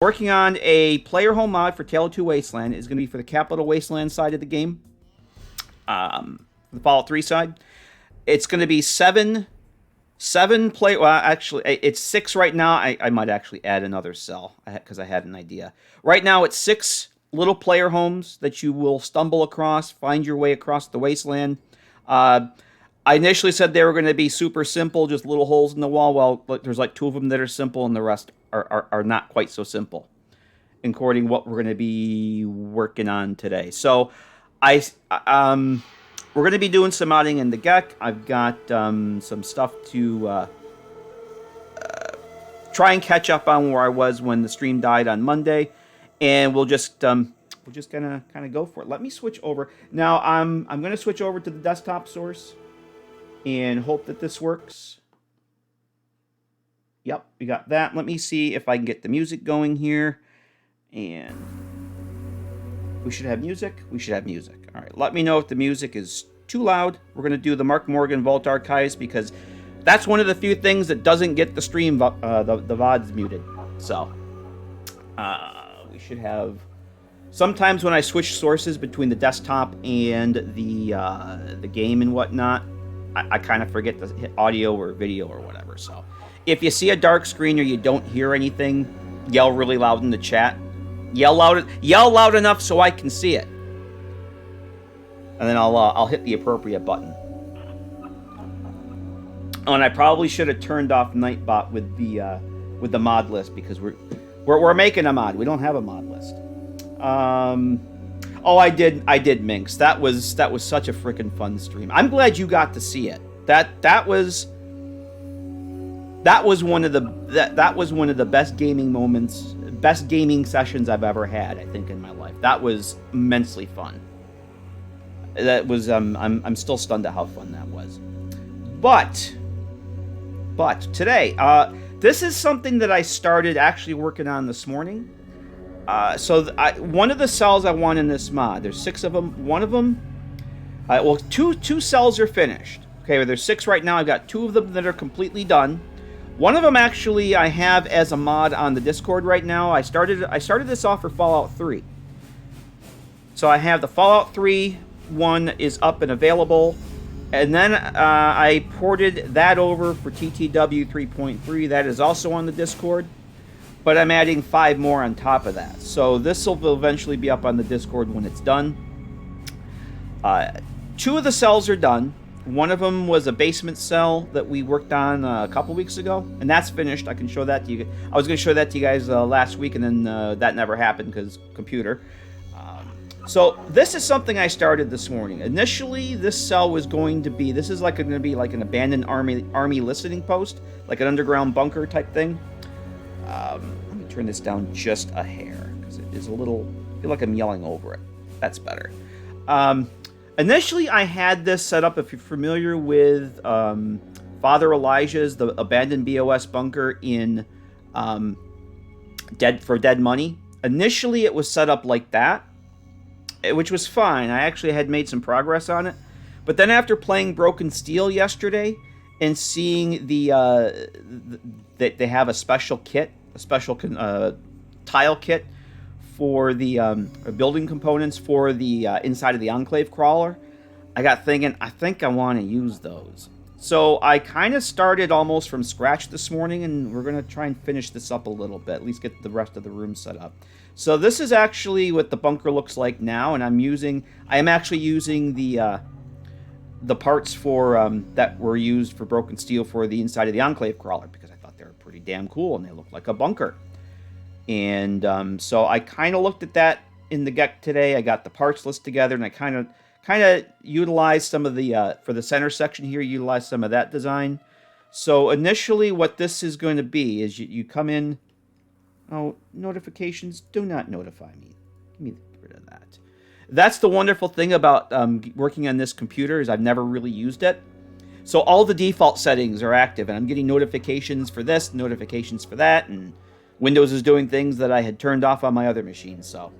Working on a player home mod for Tale of Two Wasteland. Is going to be for the Capital Wasteland side of the game. The Fallout 3 side. It's going to be seven play. Well, actually, it's 6 right now. I might actually add another cell because I had an idea. Right now, it's 6 little player homes that you will stumble across, find your way across the wasteland. I initially said they were going to be super simple, just little holes in the wall. Well, there's like 2 of them that are simple, and the rest are not quite so simple, according to what we're going to be working on today. So, we're going to be doing some modding in the GECK. I've got some stuff to try and catch up on where I was when the stream died on Monday, and we'll just kind of go for it. Let me switch over now. I'm going to switch over to the desktop source and hope that this works. Yep, we got that. Let me see if I can get the music going here, and we should have music. We should have music. All right, let me know if the music is too loud. We're going to do the Mark Morgan Vault Archives because that's one of the few things that doesn't get the stream, the VODs muted. So, we should have... Sometimes when I switch sources between the desktop and the game and whatnot, I kind of forget to hit audio or video or whatever. So, if you see a dark screen or you don't hear anything, yell really loud in the chat. Yell loud enough so I can see it, and then I'll hit the appropriate button. Oh, and I probably should have turned off Nightbot with the mod list because we're making a mod. We don't have a mod list. Oh, I did Minx. That was such a freaking fun stream. I'm glad you got to see it. That was one of the best gaming moments, best gaming sessions I've ever had, I think, in my life. That was immensely fun. That was I'm still stunned at how fun that was. But today, this is something that I started actually working on this morning. One of the cells I want in this mod, there's 6 of them. One of them, two cells are finished. Okay, there's 6 right now. I've got 2 of them that are completely done. One of them actually I have as a mod on the Discord right now. I started this off for Fallout 3. So I have the Fallout 3 one is up and available, and then I ported that over for TTW 3.3. That is also on the Discord, but I'm adding 5 more on top of that. So this will eventually be up on the Discord when it's done. 2 of the cells are done. One of them was a basement cell that we worked on a couple weeks ago, and that's finished. I can show that to you. I was going to show that to you guys last week, and then that never happened because computer. So this is something I started this morning. Initially, this cell was going to be... This is going to be like an abandoned army listening post, like an underground bunker type thing. Let me turn this down just a hair because it is a little... I feel like I'm yelling over it. That's better. Initially, I had this set up, if you're familiar with Father Elijah's The Abandoned BOS Bunker in Dead Money. Initially, it was set up like that, which was fine. I actually had made some progress on it. But then after playing Broken Steel yesterday and seeing that they have a special kit, a special tile kit for the building components for the inside of the Enclave crawler, I got thinking, I think I want to use those. So I kind of started almost from scratch this morning, and we're going to try and finish this up a little bit, at least get the rest of the room set up. So this is actually what the bunker looks like now, and I am actually using the parts for that were used for Broken Steel for the inside of the Enclave crawler, because I thought they were pretty damn cool, and they looked like a bunker. And so I kind of looked at that in the GECK today. I got the parts list together, and I kind of utilized some of the, for the center section here, utilized some of that design. So initially what this is going to be is you come in. Oh, notifications, do not notify me. Give me rid of that. That's the wonderful thing about working on this computer is I've never really used it. So all the default settings are active, and I'm getting notifications for this, notifications for that, and Windows is doing things that I had turned off on my other machine, so.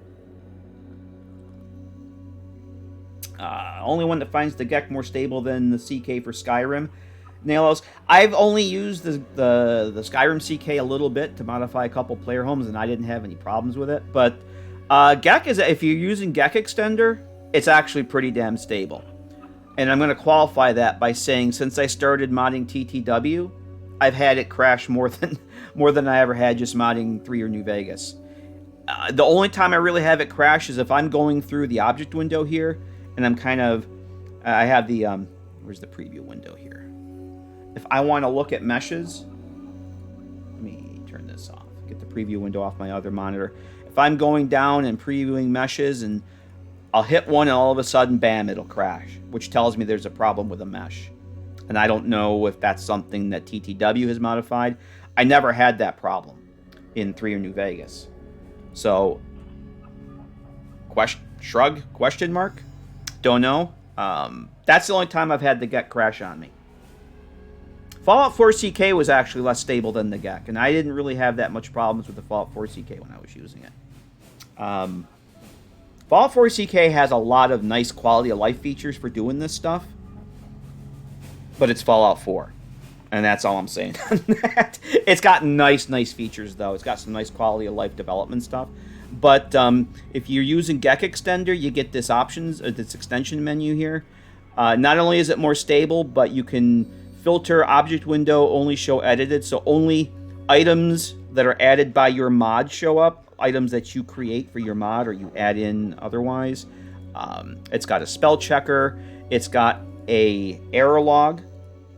Only one that finds the GECK more stable than the CK for Skyrim. Nalos. I've only used the Skyrim CK a little bit to modify a couple player homes, and I didn't have any problems with it. But GECK is, if you're using GECK Extender, it's actually pretty damn stable. And I'm going to qualify that by saying, since I started modding TTW, I've had it crash more than I ever had just modding 3 or New Vegas. The only time I really have it crash is if I'm going through the object window here, and I'm kind of, I have the, where's the preview window here? If I want to look at meshes, let me turn this off, get the preview window off my other monitor. If I'm going down and previewing meshes, and I'll hit one and all of a sudden, bam, it'll crash, which tells me there's a problem with a mesh. And I don't know if that's something that TTW has modified. I never had that problem in 3 or New Vegas. So, question mark? Don't know. That's the only time I've had the GECK crash on me. Fallout 4 CK was actually less stable than the GECK, and I didn't really have that much problems with the Fallout 4 CK when I was using it. Fallout 4 CK has a lot of nice quality of life features for doing this stuff, but it's Fallout 4, and that's all I'm saying on that. It's got nice features, though. It's got some nice quality of life development stuff. But if you're using GECK Extender, you get this extension menu here. Not only is it more stable, but you can filter object window, only show edited, so only items that are added by your mod show up. Items that you create for your mod or you add in otherwise. It's got a spell checker. It's got a error log.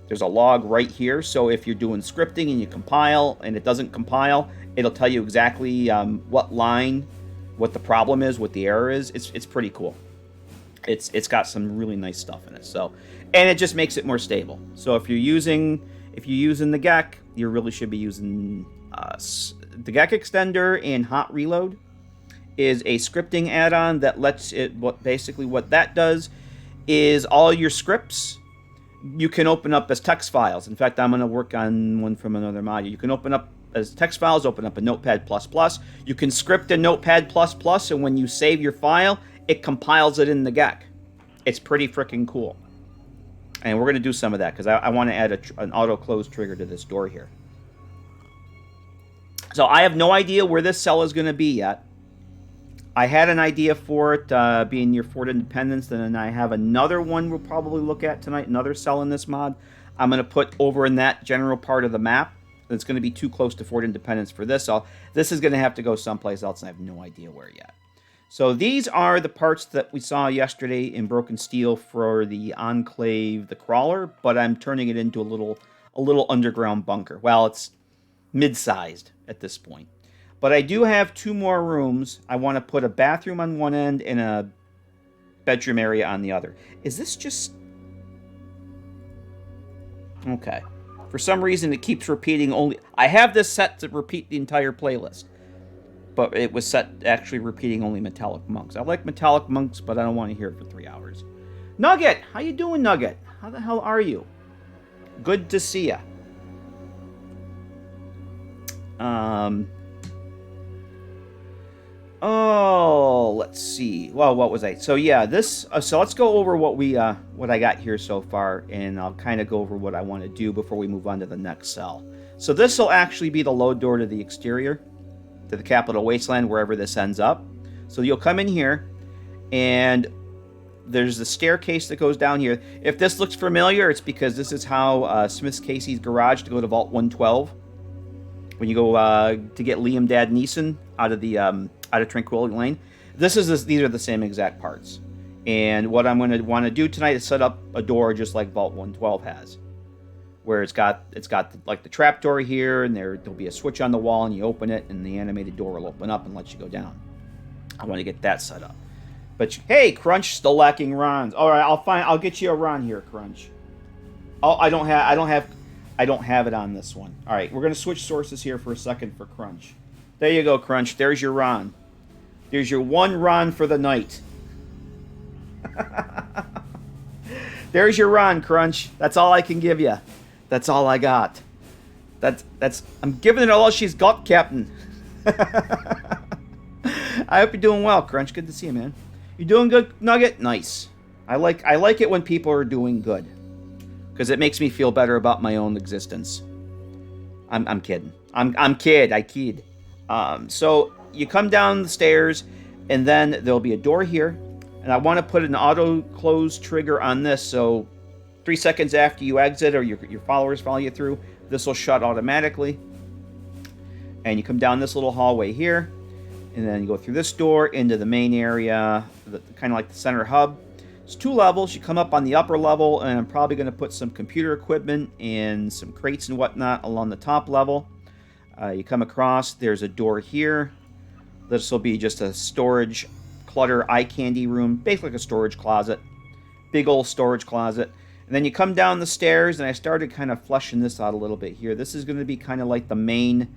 There's a log right here. So if you're doing scripting and you compile and it doesn't compile, it'll tell you exactly what line, what the problem is, what the error is. It's pretty cool. It's got some really nice stuff in it. So, and it just makes it more stable. So if you're using the GECK, you really should be using the GECK Extender. And Hot Reload is a scripting add-on that lets it, what that does is all your scripts you can open up as text files. In fact, I'm going to work on one from another module. You can open up as text files, open up a Notepad++. You can script in Notepad++, and when you save your file, it compiles it in the GECK. It's pretty freaking cool. And we're going to do some of that because I want to add an auto-close trigger to this door here. So I have no idea where this cell is going to be yet. I had an idea for it being near Fort Independence, and then I have another one we'll probably look at tonight, another cell in this mod. I'm going to put over in that general part of the map. It's going to be too close to Fort Independence for this. So this is going to have to go someplace else, and I have no idea where yet. So these are the parts that we saw yesterday in Broken Steel for the Enclave, the crawler, but I'm turning it into a little underground bunker. Well, it's mid-sized at this point. But I do have 2 more rooms. I want to put a bathroom on one end and a bedroom area on the other. Is this just... Okay. For some reason, it keeps repeating only... I have this set to repeat the entire playlist. But it was set actually repeating only Metallic Monks. I like Metallic Monks, but I don't want to hear it for 3 hours. Nugget! How you doing, Nugget? How the hell are you? Good to see ya. Oh, let's see. Well, what was I? So yeah, this. So let's go over what I got here so far, and I'll kind of go over what I want to do before we move on to the next cell. So this will actually be the load door to the exterior, to the Capital Wasteland, wherever this ends up. So you'll come in here, and there's the staircase that goes down here. If this looks familiar, it's because this is how Smith's Casey's garage to go to Vault 112. When you go to get Liam Dad Neeson out of Tranquility Lane, these are the same exact parts. And what I'm going to want to do tonight is set up a door just like Vault 112 has, where it's got like the trap door here, and there'll be a switch on the wall, and you open it, and the animated door will open up and let you go down. I want to get that set up. But hey, Crunch, still lacking Rons. All right, I'll get you a Ron here, Crunch. Oh, I don't have it on this one. All right, we're going to switch sources here for a second for Crunch. There you go, Crunch. There's your Ron. There's your one Ron for the night. There's your Ron, Crunch. That's all I can give you. That's all I got. I'm giving it all she's got, Captain. I hope you're doing well, Crunch. Good to see you, man. You doing good, Nugget? Nice. I like it when people are doing good. because it makes me feel better about my own existence. I'm kidding. I kid. So you come down the stairs, and then there'll be a door here, and I want to put an auto close trigger on this, so 3 seconds after you exit or your followers follow you through, this will shut automatically. And you come down this little hallway here, and then you go through this door into the main area, kind of like the center hub. It's 2 levels. You come up on the upper level, and I'm probably going to put some computer equipment and some crates and whatnot along the top level. You come across, there's a door here. This will be just a storage clutter eye candy room, basically like a storage closet. Big old storage closet. And then you come down the stairs, and I started kind of fleshing this out a little bit here. This is going to be kind of like the main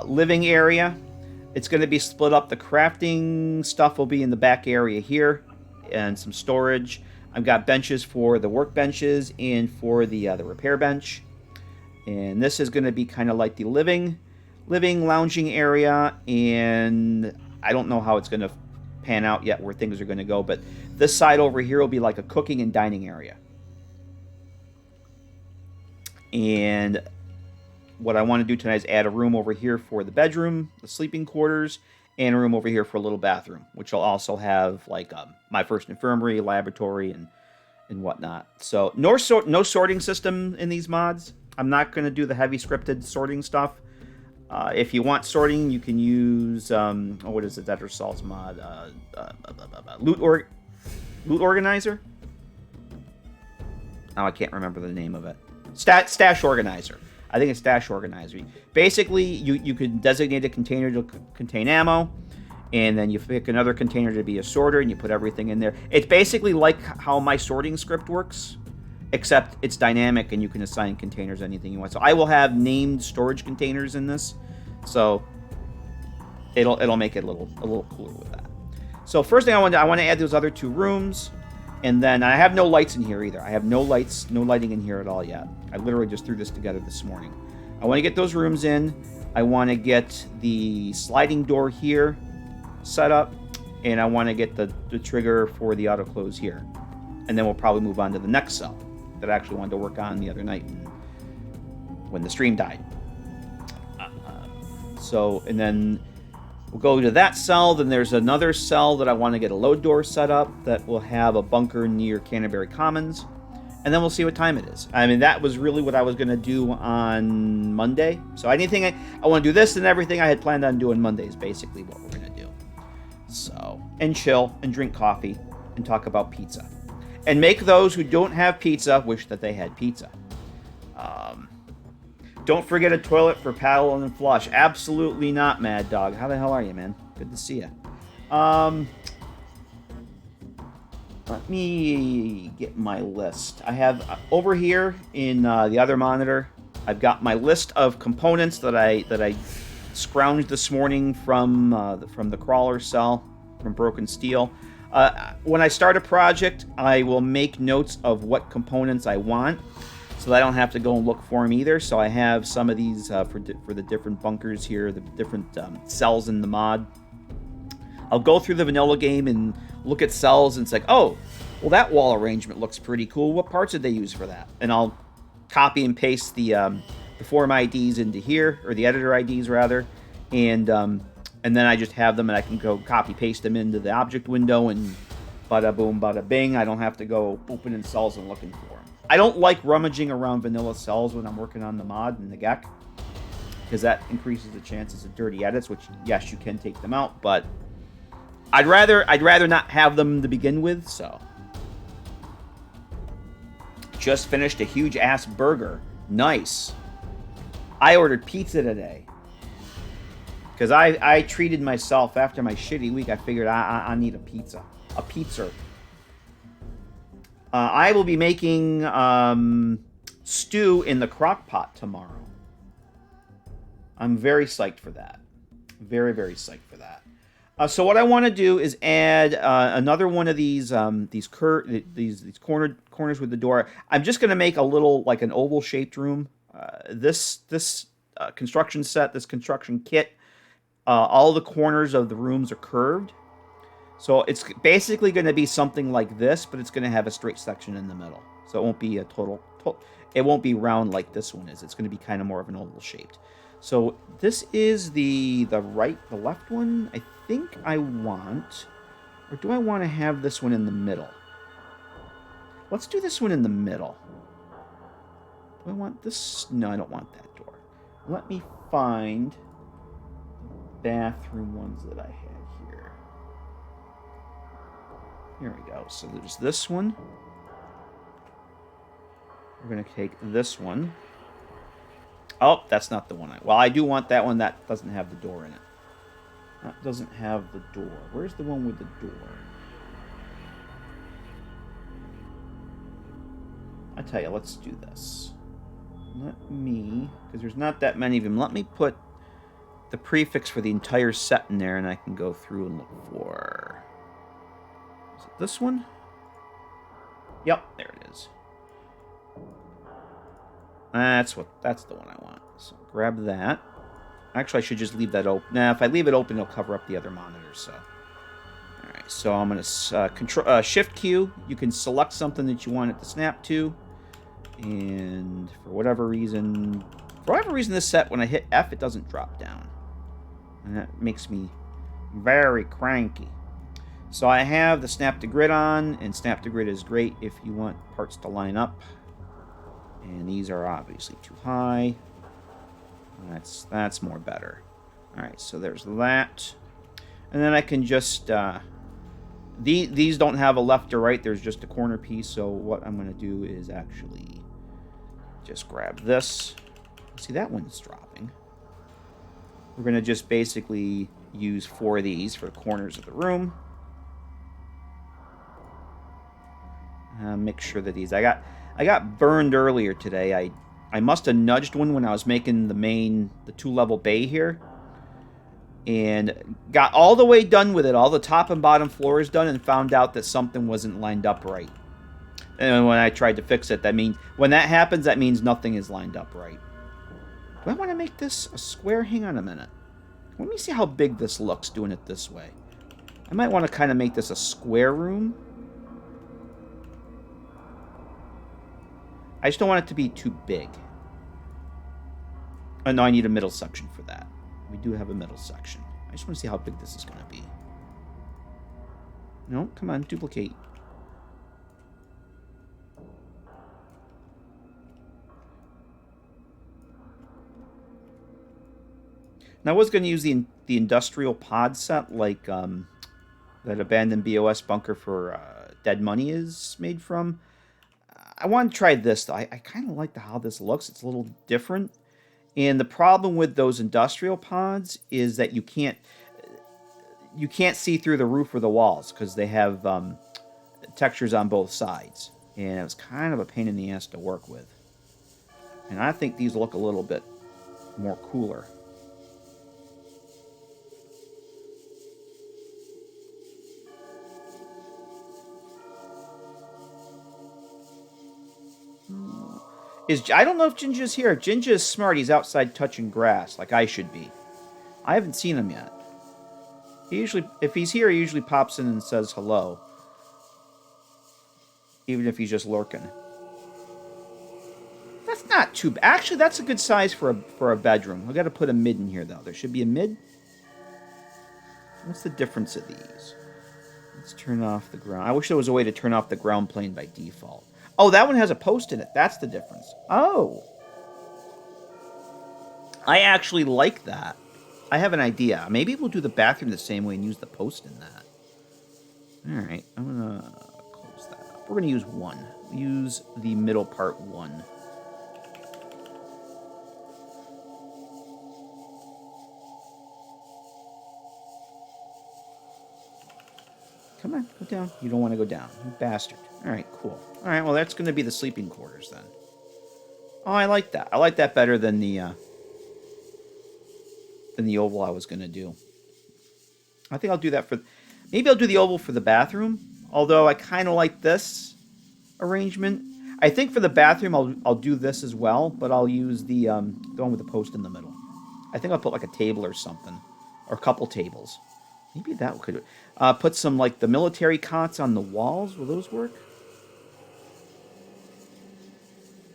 living area. It's going to be split up. The crafting stuff will be in the back area here, and some storage. I've got benches for the workbenches and for the repair bench. And this is going to be kind of like the living lounging area, and I don't know how it's going to pan out yet where things are going to go, but this side over here will be like a cooking and dining area. And what I want to do tonight is add a room over here for the bedroom, the sleeping quarters, and a room over here for a little bathroom, which will also have like my first infirmary, laboratory, and whatnot. So no sorting system in these mods. I'm not going to do the heavy scripted sorting stuff. If you want sorting, you can use what is it? Dead or Salt's mod? Loot Organizer. Oh, I can't remember the name of it. Stash Organizer. I think it's Stash Organizer. Basically, you can designate a container to contain ammo, and then you pick another container to be a sorter, and you put everything in there. It's basically like how my sorting script works, except it's dynamic, and you can assign containers anything you want. So I will have named storage containers in this, so it'll make it a little cooler with that. So first thing I want to add those other 2 rooms. And then I have no lights in here either. I have no lighting in here at all yet. I literally just threw this together this morning. I want to get those rooms in. I want to get the sliding door here set up. And I want to get the trigger for the auto close here. And then we'll probably move on to the next cell that I actually wanted to work on the other night when the stream died. And then we'll go to that cell. Then there's another cell that I want to get a load door set up that will have a bunker near Canterbury Commons. And then we'll see what time it is. I mean, that was really what I was going to do on Monday. So anything I want to do this and everything I had planned on doing Monday is basically what we're going to do. So, and chill and drink coffee and talk about pizza. And make those who don't have pizza wish that they had pizza. Don't forget a toilet for paddle and flush. Absolutely not, Mad Dog. How the hell are you, man? Good to see you. Let me get my list. I have over here in the other monitor, I've got my list of components that I scrounged this morning from the crawler cell, from Broken Steel. When I start a project, I will make notes of what components I want, so that I don't have to go and look for them either. So I have some of these for the different bunkers here, the different cells in the mod. I'll go through the vanilla game and look at cells, and it's like, oh, well, that wall arrangement looks pretty cool. What parts did they use for that? And I'll copy and paste the form IDs into here, or the editor IDs rather, and then I just have them, and I can go copy paste them into the object window, and bada boom, bada bing. I don't have to go opening cells and looking for them. I don't like rummaging around vanilla cells when I'm working on the mod and the GECK, because that increases the chances of dirty edits, which, yes, you can take them out, but I'd rather not have them to begin with. So just finished a huge ass burger. Nice. I ordered pizza today because I treated myself after my shitty week. I figured I need a pizza. I will be making stew in the crock pot tomorrow. I'm very psyched for that. Very, very psyched for that. So what I want to do is add another one of these corners with the door. I'm just going to make a little, like an oval-shaped room. This construction set, this construction kit, all the corners of the rooms are curved. So it's basically going to be something like this, but it's going to have a straight section in the middle. So it won't be a total it won't be round like this one is. It's going to be kind of more of an oval shaped. So this is the left one. I think I want, or do I want to have this one in the middle? Let's do this one in the middle. Do I want this? No, I don't want that door. Let me find the bathroom ones that I had here. Here we go. So there's this one. We're going to take this one. Oh, that's not the one well, I do want that one. That doesn't have the door in it. That doesn't have the door. Where's the one with the door? I tell you, let's do this. Let me, because there's not that many of them, let me put the prefix for the entire set in there, and I can go through and look for... Is it this one? Yep, there it is. That's the one I want. So grab that. Actually, I should just leave that open. Nah, if I leave it open, it'll cover up the other monitors. So, all right. So I'm gonna control Shift Q. You can select something that you want it to snap to, and for whatever reason, this set when I hit F, it doesn't drop down, and that makes me very cranky. So I have the snap to grid on, and snap to grid is great if you want parts to line up. And these are obviously too high. That's more better. All right, so there's that. And then I can just... these don't have a left or right. There's just a corner piece. So what I'm going to do is actually just grab this. See, that one's dropping. We're going to just basically use 4 of these for the corners of the room. Make sure that these... I got burned earlier today. I must have nudged one when I was making the 2-level bay here. And got all the way done with it. All the top and bottom floors done, and found out that something wasn't lined up right. And when I tried to fix it, when that happens, that means nothing is lined up right. Do I want to make this a square? Hang on a minute. Let me see how big this looks doing it this way. I might want to kind of make this a square room. I just don't want it to be too big. Oh, no, I need a middle section for that. We do have a middle section. I just want to see how big this is going to be. No, come on, duplicate. Now, I was going to use the industrial pod set, like that abandoned BOS bunker for Dead Money is made from. I want to try this, though. I kind of like how this looks. It's a little different. And the problem with those industrial pods is that you can't see through the roof or the walls because they have textures on both sides. And it was kind of a pain in the ass to work with. And I think these look a little bit more cooler. I don't know if Jinja's here. If Jinja is smart, he's outside touching grass, like I should be. I haven't seen him yet. If he's here, he usually pops in and says hello. Even if he's just lurking. That's not too bad. Actually, that's a good size for a bedroom. I've got to put a mid in here, though. There should be a mid. What's the difference of these? Let's turn off the ground. I wish there was a way to turn off the ground plane by default. Oh, that one has a post in it. That's the difference. Oh. I actually like that. I have an idea. Maybe we'll do the bathroom the same way and use the post in that. All right. I'm going to close that up. We're going to use 1. Use the middle part 1. Come on, go down. You don't want to go down. You bastard. All right, cool. All right, well, that's going to be the sleeping quarters then. Oh, I like that. I like that better than the oval I was going to do. I think I'll do that for... Maybe I'll do the oval for the bathroom, although I kind of like this arrangement. I think for the bathroom, I'll do this as well, but I'll use the one with the post in the middle. I think I'll put like a table or something, or a couple tables. Maybe that could... put some, like, the military cots on the walls. Will those work?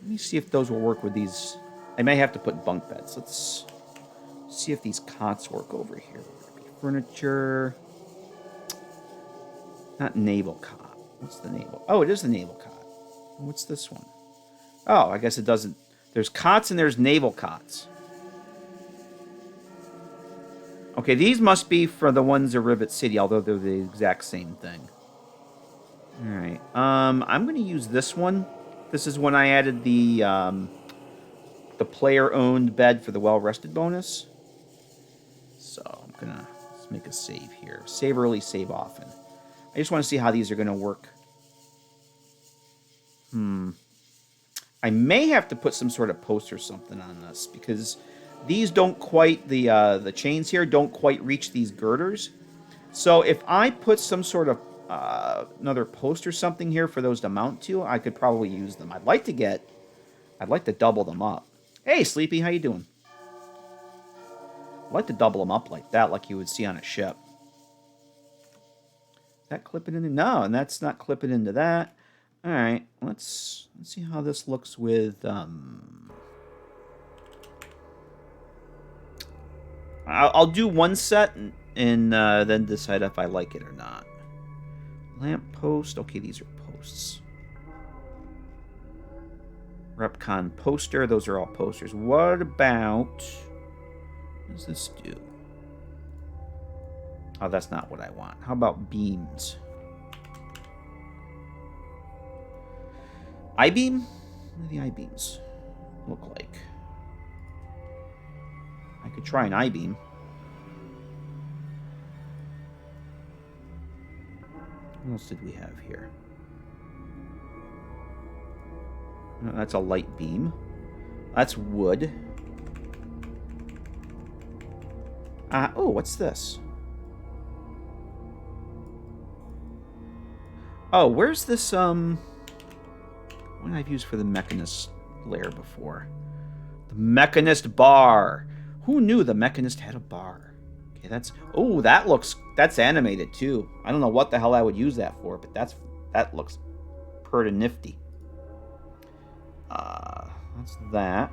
Let me see if those will work with these. I may have to put bunk beds. Let's see if these cots work over here. Furniture. Not naval cot. What's the naval? Oh, it is the naval cot. What's this one? Oh, I guess it doesn't. There's cots and there's naval cots. Okay, these must be for the ones at Rivet City, although they're the exact same thing. All right. I'm going to use this one. This is when I added the player-owned bed for the well-rested bonus. So I'm going to make a save here. Save early, save often. I just want to see how these are going to work. I may have to put some sort of post or something on this because these don't quite, the chains here don't quite reach these girders. So if I put some sort of another post or something here for those to mount to, I could probably use them. I'd like to double them up. Hey, Sleepy, how you doing? I'd like to double them up like that, like you would see on a ship. Is that clipping into? No, and that's not clipping into that. All right, let's see how this looks with. I'll do one set and then decide if I like it or not. Lamp post. Okay, these are posts. Repcon poster. Those are all posters. What about? What does this do? Oh, that's not what I want. How about beams? I-beam? What do the I-beams look like? I could try an I-beam. What else did we have here? No, that's a light beam. That's wood. Oh, what's this? Oh, where's this, what I've used for the Mechanist layer before? The Mechanist bar. Who knew the Mechanist had a bar? Okay, that's... Oh, that's animated, too. I don't know what the hell I would use that for, but that looks pretty nifty. That's that.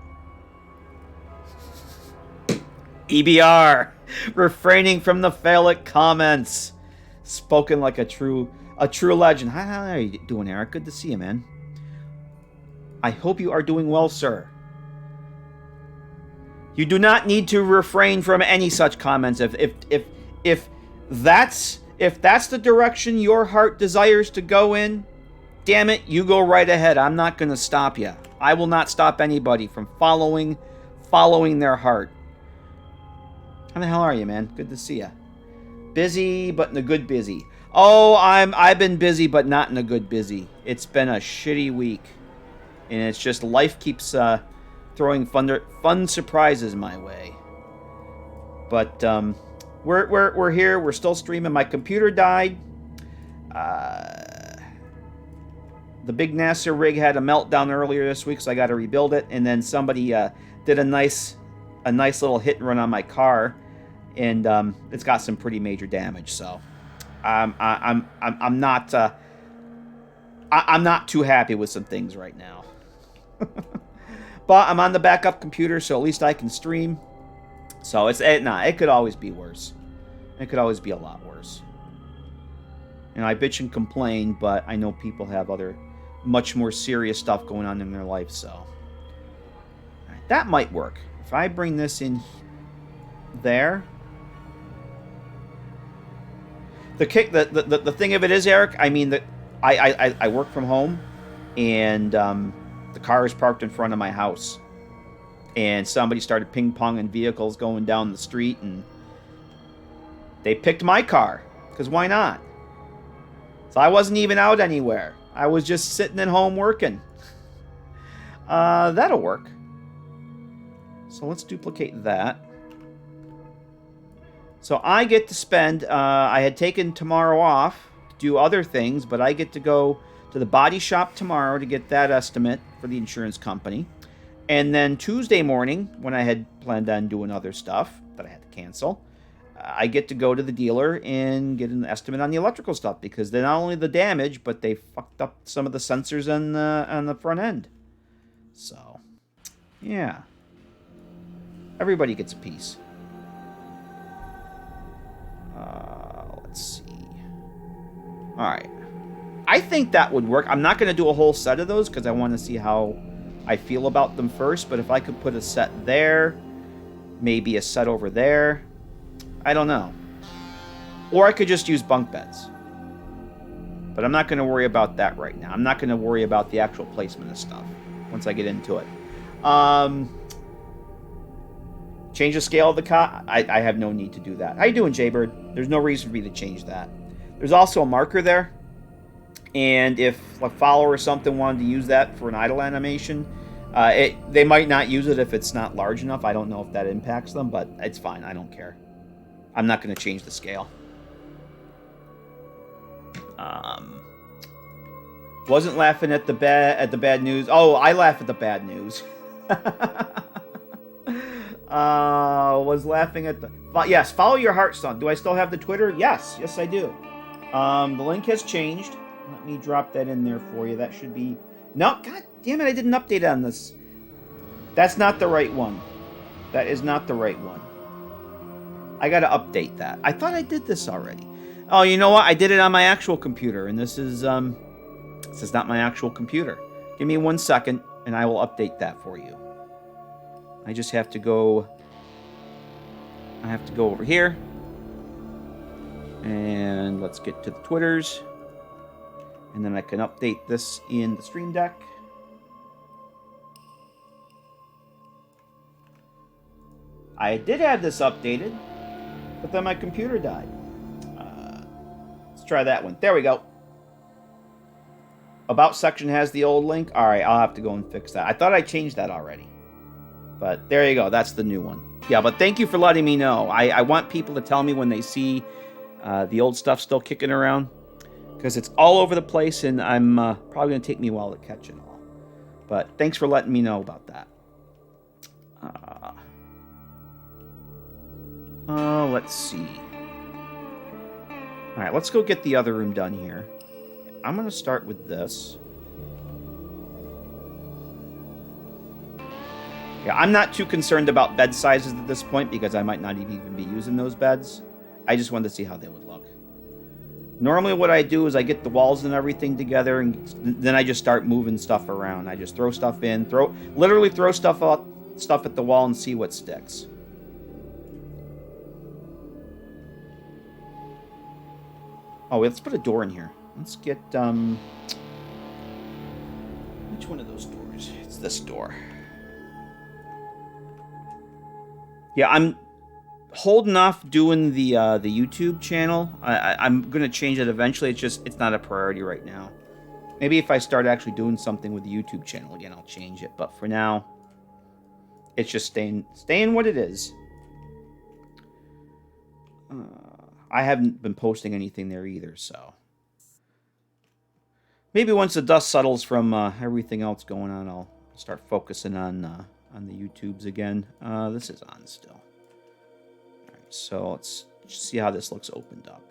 EBR! Refraining from the phallic comments. Spoken like a true legend. How are you doing, Eric? Good to see you, man. I hope you are doing well, sir. You do not need to refrain from any such comments. If that's the direction your heart desires to go in, damn it, you go right ahead. I'm not going to stop you. I will not stop anybody from following their heart. How the hell are you, man? Good to see you. Busy, but in a good busy. Oh, I've been busy, but not in a good busy. It's been a shitty week, and it's just life keeps throwing fun surprises my way. But we're here. We're still streaming. My computer died. The big NASA rig had a meltdown earlier this week, so I got to rebuild it. And then somebody did a nice little hit and run on my car, and it's got some pretty major damage. So I'm not too happy with some things right now. But I'm on the backup computer, so at least I can stream. So it could always be worse. It could always be a lot worse. And I bitch and complain, but I know people have other much more serious stuff going on in their life, so right, that might work. If I bring this in there. The thing of it is, Eric, I mean that I work from home, and the car is parked in front of my house, and somebody started ping-ponging vehicles going down the street, and they picked my car, because why not? So I wasn't even out anywhere. I was just sitting at home working. That'll work. So let's duplicate that. So I get to spend, I had taken tomorrow off to do other things, but I get to go to the body shop tomorrow to get that estimate for the insurance company. And then Tuesday morning, when I had planned on doing other stuff that I had to cancel, I get to go to the dealer and get an estimate on the electrical stuff, because they're not only the damage, but they fucked up some of the sensors on the front end. So, yeah. Everybody gets a piece. Let's see. All right. I think that would work. I'm not going to do a whole set of those because I want to see how I feel about them first. But if I could put a set there, maybe a set over there, I don't know. Or I could just use bunk beds. But I'm not going to worry about that right now. I'm not going to worry about the actual placement of stuff once I get into it. Change the scale of the cot? I have no need to do that. How you doing, Jaybird? There's no reason for me to change that. There's also a marker there. And if a follower or something wanted to use that for an idle animation, they might not use it if it's not large enough. I don't know if that impacts them, but it's fine. I don't care. I'm not going to change the scale. Wasn't laughing at the bad news. Oh, I laugh at the bad news. Was laughing at the... Yes, follow your heart, son. Do I still have the Twitter? Yes, I do. The link has changed. Let me drop that in there for you. That should be... No, god damn it, I didn't update on this. That's not the right one. That is not the right one. I gotta update that. I thought I did this already. Oh, you know what? I did it on my actual computer, and this is not my actual computer. Give me 1 second, and I will update that for you. I just have to go... I have to go over here. And let's get to the Twitters. And then I can update this in the Stream Deck. I did have this updated, but then my computer died. Let's try that one. There we go. About section has the old link. All right, I'll have to go and fix that. I thought I changed that already. But there you go. That's the new one. Yeah, but thank you for letting me know. I want people to tell me when they see the old stuff still kicking around. Because it's all over the place, and I'm probably going to take me a while to catch it all. But thanks for letting me know about that. Let's see. All right, let's go get the other room done here. I'm going to start with this. Yeah, I'm not too concerned about bed sizes at this point because I might not even be using those beds. I just wanted to see how they would look. Normally what I do is I get the walls and everything together, and then I just start moving stuff around. I just throw stuff in, literally throw stuff at the wall and see what sticks. Oh, let's put a door in here. Let's get, which one of those doors? It's this door. Yeah, I'm holding off doing the YouTube channel. I'm going to change it eventually. It's not a priority right now. Maybe if I start actually doing something with the YouTube channel again, I'll change it. But for now, it's just staying what it is. I haven't been posting anything there either, so maybe once the dust settles from everything else going on, I'll start focusing on the YouTubes again. This is on still. All right, so let's see how this looks opened up.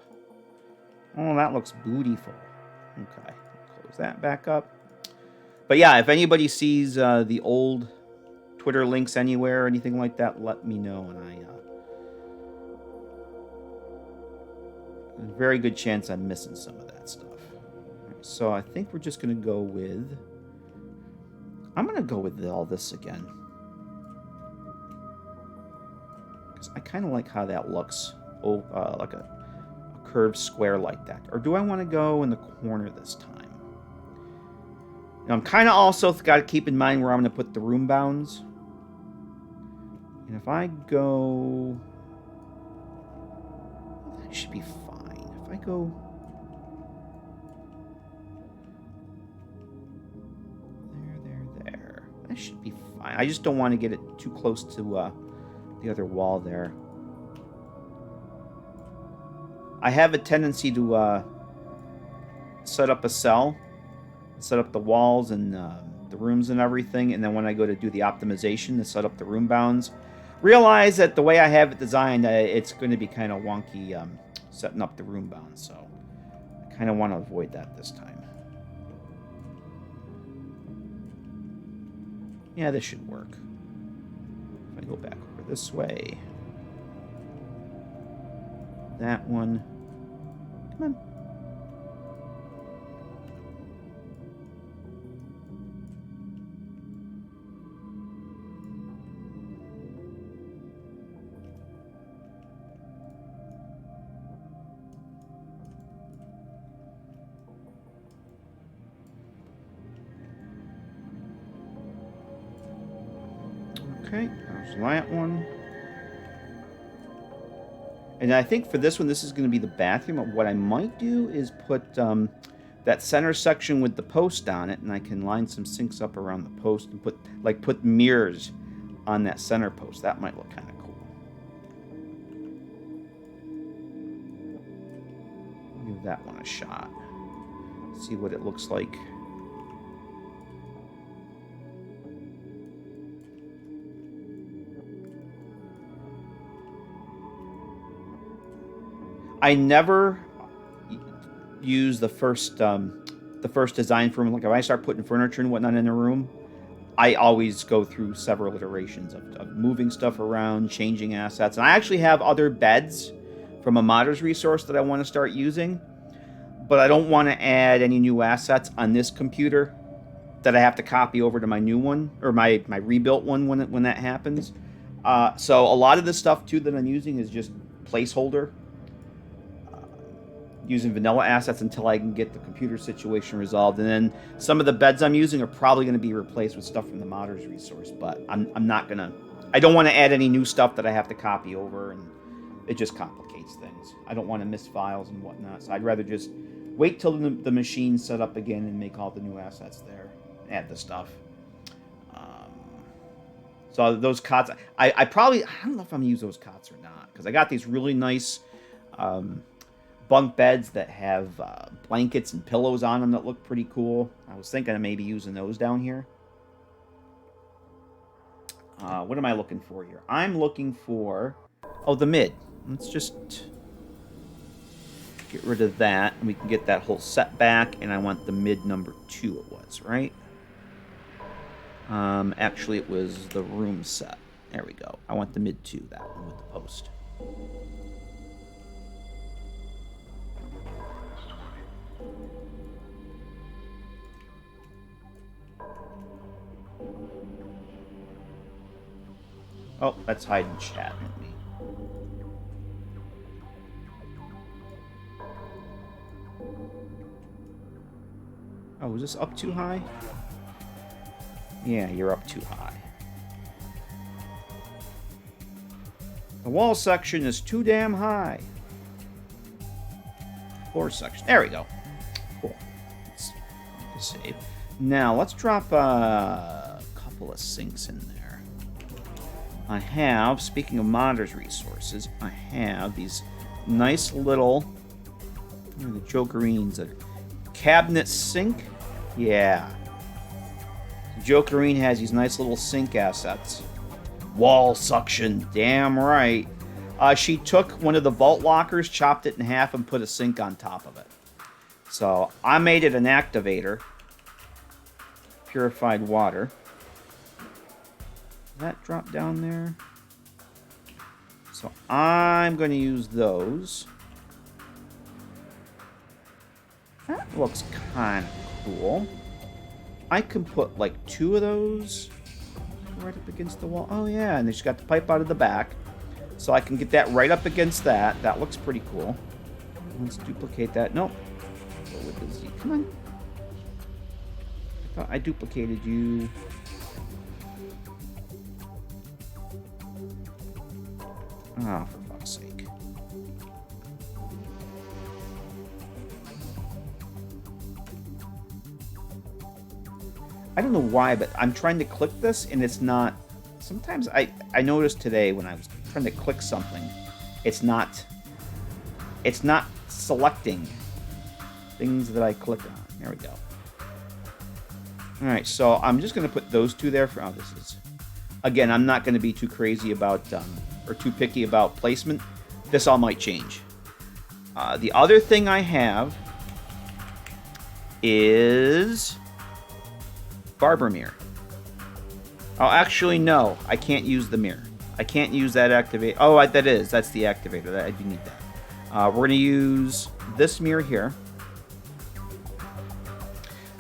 Oh, that looks beautiful. Okay, close that back up. But yeah, if anybody sees the old Twitter links anywhere or anything like that, let me know, and there's a very good chance I'm missing some of that stuff. Right, so I think we're just going to go with... I'm going to go with all this again. Because I kind of like how that looks. Oh, like a curved square like that. Or do I want to go in the corner this time? Now, I'm kind of also got to keep in mind where I'm going to put the room bounds. And if I go... That should be fine. If I go... There. That should be fine. I just don't want to get it too close to the other wall there. I have a tendency to set up a cell, set up the walls and the rooms and everything, and then when I go to do the optimization to set up the room bounds, realize that the way I have it designed, it's going to be kind of wonky setting up the room bounds, so I kind of want to avoid that this time. Yeah, this should work. If I go back over this way. That one. Come on. Okay, there's that one. And I think for this one, this is going to be the bathroom. What I might do is put that center section with the post on it, and I can line some sinks up around the post and put mirrors on that center post. That might look kind of cool. Give that one a shot. See what it looks like. I never use the first design for room. Like if I start putting furniture and whatnot in a room, I always go through several iterations of moving stuff around, changing assets. And I actually have other beds from a modder's resource that I want to start using, but I don't want to add any new assets on this computer that I have to copy over to my new one or my rebuilt one when that happens. So a lot of the stuff too that I'm using is just placeholder. Using vanilla assets until I can get the computer situation resolved, and then some of the beds I'm using are probably going to be replaced with stuff from the modder's resource. But I'm not gonna. I don't want to add any new stuff that I have to copy over, and it just complicates things. I don't want to miss files and whatnot, so I'd rather just wait till the machine's set up again and make all the new assets there, add the stuff. So those cots, I don't know if I'm gonna use those cots or not, because I got these really nice. Bunk beds that have blankets and pillows on them that look pretty cool. I was thinking of maybe using those down here. What am I looking for here? I'm looking for... Oh, the mid. Let's just get rid of that, and we can get that whole set back, and I want the mid number 2 it was, right? Actually, it was the room set. There we go. I want the mid 2, that one with the post. Oh, that's hiding chat with me. Oh, is this up too high? Yeah, you're up too high. The wall section is too damn high. Floor section. There we go. Cool. Let's save. Now, let's drop a couple of sinks in there. I have, speaking of modder's resources, I have these nice little, the Jokerines, a cabinet sink. Yeah. Jokerine has these nice little sink assets. Wall suction, damn right. She took one of the vault lockers, chopped it in half, and put a sink on top of it. So I made it an activator. Purified water. That drop down there. So I'm going to use those. That looks kind of cool. I can put like 2 of those right up against the wall. Oh yeah, and she's got the pipe out of the back. So I can get that right up against that. That looks pretty cool. Let's duplicate that. Nope. Go with the Z. Come on. I thought I duplicated you. Oh, for fuck's sake. I don't know why, but I'm trying to click this and it's not... Sometimes I noticed today when I was trying to click something, it's not selecting things that I click on. There we go. Alright, so I'm just going to put those 2 there for... Oh, this is... Again, I'm not going to be too crazy about... or too picky about placement. This all might change. The other thing I have is Barber Mirror. Oh, actually, no. I can't use the mirror. I can't use that activate. Oh, that's the activator. I do need that. We're going to use this mirror here.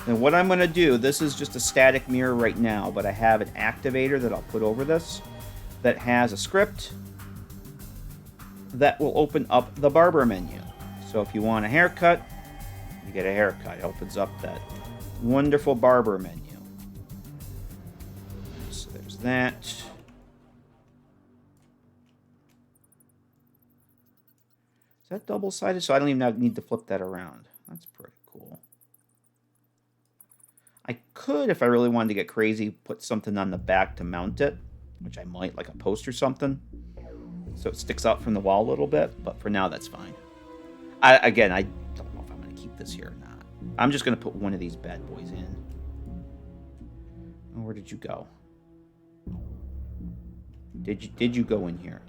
And what I'm going to do, this is just a static mirror right now, but I have an activator that I'll put over this that has a script that will open up the barber menu. So if you want a haircut, you get a haircut. It opens up that wonderful barber menu. So there's that. Is that double-sided? So I don't even need to flip that around. That's pretty cool. I could, if I really wanted to get crazy, put something on the back to mount it, which I might, like a post or something, so it sticks out from the wall a little bit, but for now, that's fine. I don't know if I'm going to keep this here or not. I'm just going to put one of these bad boys in. Oh, where did you go? Did you go in here?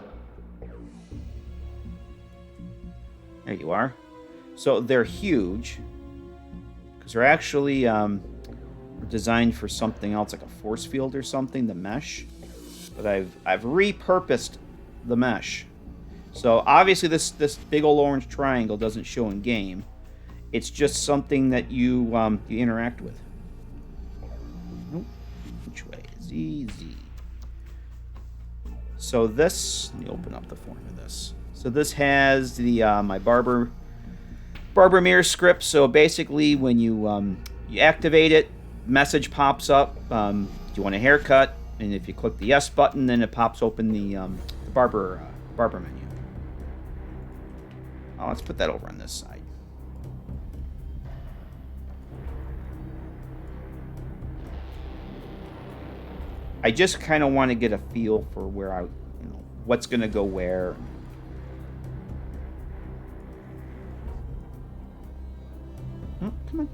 There you are. So they're huge, because they're actually designed for something else, like a force field or something, the mesh. But I've repurposed the mesh. So obviously this big old orange triangle doesn't show in game. It's just something that you interact with. Nope. Which way? Z. So this, let me open up the form of this. So this has the my barber mirror script. So basically, when you activate it, message pops up. Do you want a haircut? And if you click the yes button, then it pops open the barber menu. Oh, let's put that over on this side. I just kind of want to get a feel for where what's going to go where. Oh, come on.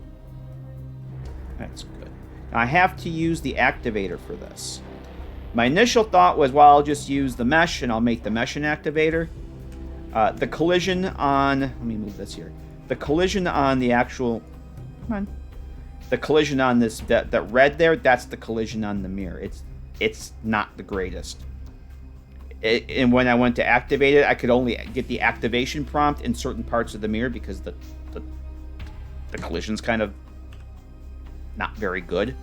That's good. Now I have to use the activator for this. My initial thought was, well, I'll just use the mesh and I'll make the mesh an activator. The collision on... Let me move this here. The collision on the actual... Come on. The collision on this... That red there, that's the collision on the mirror. It's not the greatest. And when I went to activate it, I could only get the activation prompt in certain parts of the mirror because the collision's kind of not very good.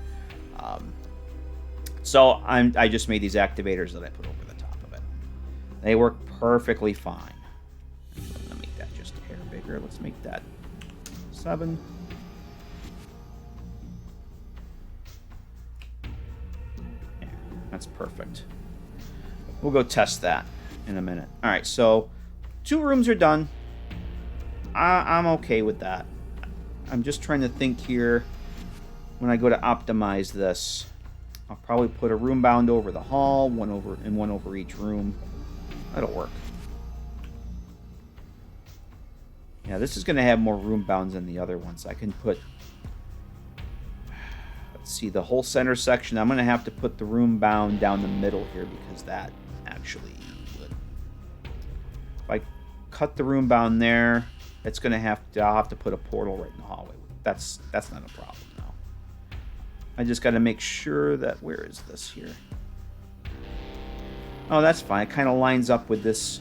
So I just made these activators that I put over the top of it. They work perfectly fine. I'm going to make that just a hair bigger. Let's make that 7. Yeah, that's perfect. We'll go test that in a minute. All right, so 2 rooms are done. I'm okay with that. I'm just trying to think here. When I go to optimize this, I'll probably put a room bound over the hall, one over each room. That'll work. Yeah, this is going to have more room bounds than the other ones. I can put... Let's see, the whole center section. I'm going to have to put the room bound down the middle here because that actually would... If I cut the room bound there, it's going to I'll have to put a portal right in the hallway. That's not a problem. I just got to make sure that... Where is this here? Oh, that's fine. It kind of lines up with this.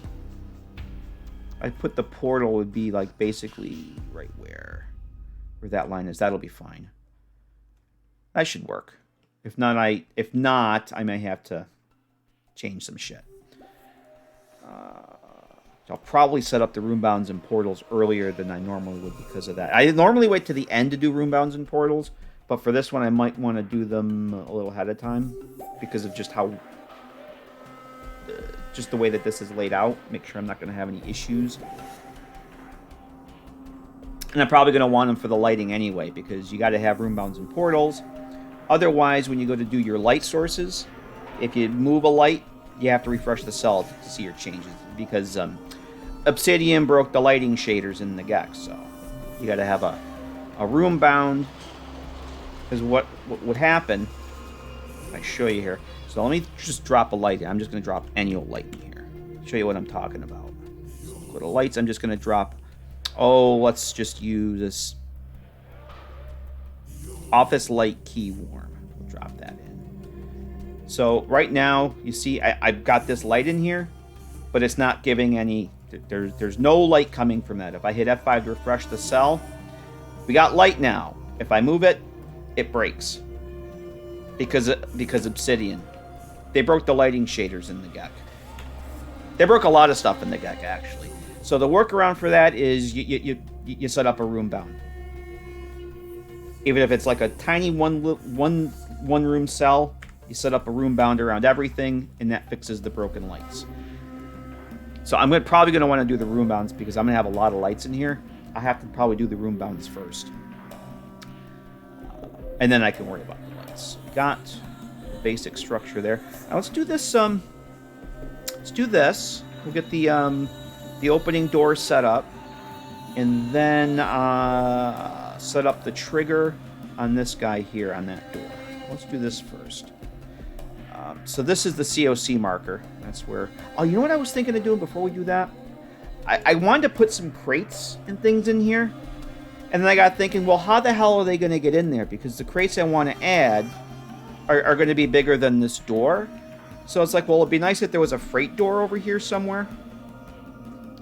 I put the portal would be like basically right where that line is. That'll be fine. That should work. If not, I may have to change some shit. I'll probably set up the room bounds and portals earlier than I normally would because of that. I normally wait to the end to do room bounds and portals. But for this one, I might want to do them a little ahead of time because of just how, just the way that this is laid out. Make sure I'm not going to have any issues. And I'm probably going to want them for the lighting anyway because you got to have room bounds and portals. Otherwise, when you go to do your light sources, if you move a light, you have to refresh the cell to see your changes because Obsidian broke the lighting shaders in the GECK. So you got to have a room bound. Because what would happen, if I show you here. So let me just drop a light. I'm just going to drop any old light in here. Show you what I'm talking about. So go to lights. I'm just going to drop, let's just use this office light key warm. We'll drop that in. So right now, you see I've got this light in here, but it's not giving any, there's no light coming from that. If I hit F5 to refresh the cell, we got light now. If I move it, it breaks. Because Obsidian. They broke the lighting shaders in the GECK. They broke a lot of stuff in the GECK, actually. So the workaround for that is you set up a room bound. Even if it's like a tiny one room cell, you set up a room bound around everything, and that fixes the broken lights. So I'm probably going to want to do the room bounds because I'm going to have a lot of lights in here. I have to probably do the room bounds first. And then I can worry about the lights. So we got the basic structure there. Now let's do this. Let's do this. We'll get the opening door set up. And then set up the trigger on this guy here on that door. Let's do this first. So this is the COC marker. That's where... Oh, you know what I was thinking of doing before we do that? I wanted to put some crates and things in here. And then I got thinking, well, how the hell are they going to get in there? Because the crates I want to add are going to be bigger than this door. So it's like, well, it'd be nice if there was a freight door over here somewhere.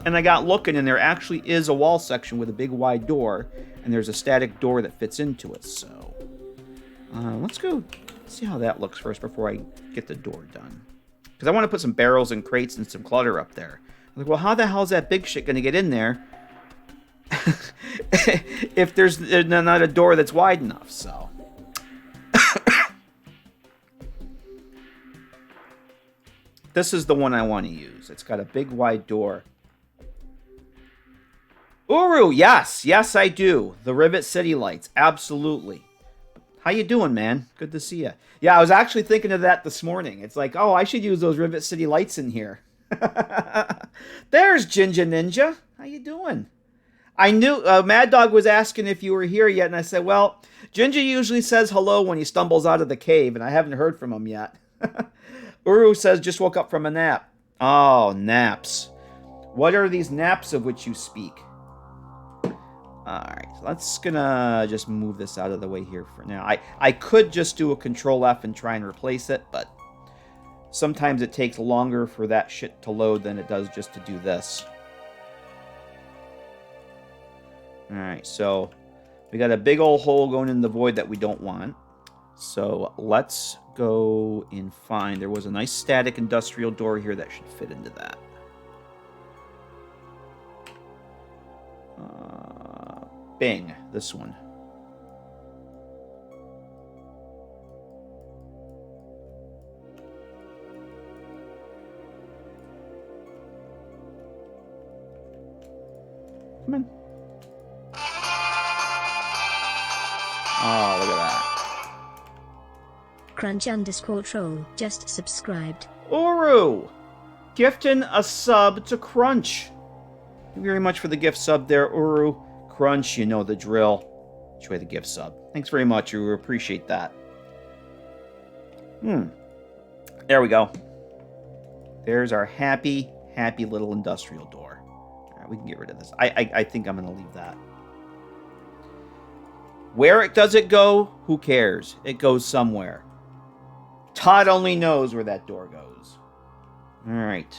And I got looking, and there actually is a wall section with a big wide door. And there's a static door that fits into it. So let's go see how that looks first before I get the door done. Because I want to put some barrels and crates and some clutter up there. I'm like, well, how the hell is that big shit going to get in there if there's not a door that's wide enough? So this is the one I want to use. It's got a big wide door. Uru, yes, I do. The Rivet City lights, absolutely. How you doing, man? Good to see you. Yeah, I was actually thinking of that this morning. It's like, oh, I should use those Rivet City lights in here. There's Ginger Ninja. How you doing? I knew Mad Dog was asking if you were here yet, and I said, well, Ginger usually says hello when he stumbles out of the cave, and I haven't heard from him yet. Uru says, just woke up from a nap. Oh, naps. What are these naps of which you speak? Alright, so let's gonna just move this out of the way here for now. I could just do a Control F and try and replace it, but sometimes it takes longer for that shit to load than it does just to do this. Alright, so we got a big old hole going in the void that we don't want. So let's go and find... There was a nice static industrial door here that should fit into that. Bing, this one. Come on. Oh, look at that. Crunch_troll just subscribed. Uru! Gifting a sub to Crunch. Thank you very much for the gift sub there, Uru. Crunch, you know the drill. Enjoy the gift sub. Thanks very much, Uru. Appreciate that. There we go. There's our happy little industrial door. All right, we can get rid of this. I think I'm going to leave that. Where does it go? Who cares? It goes somewhere. Todd only knows where that door goes. All right.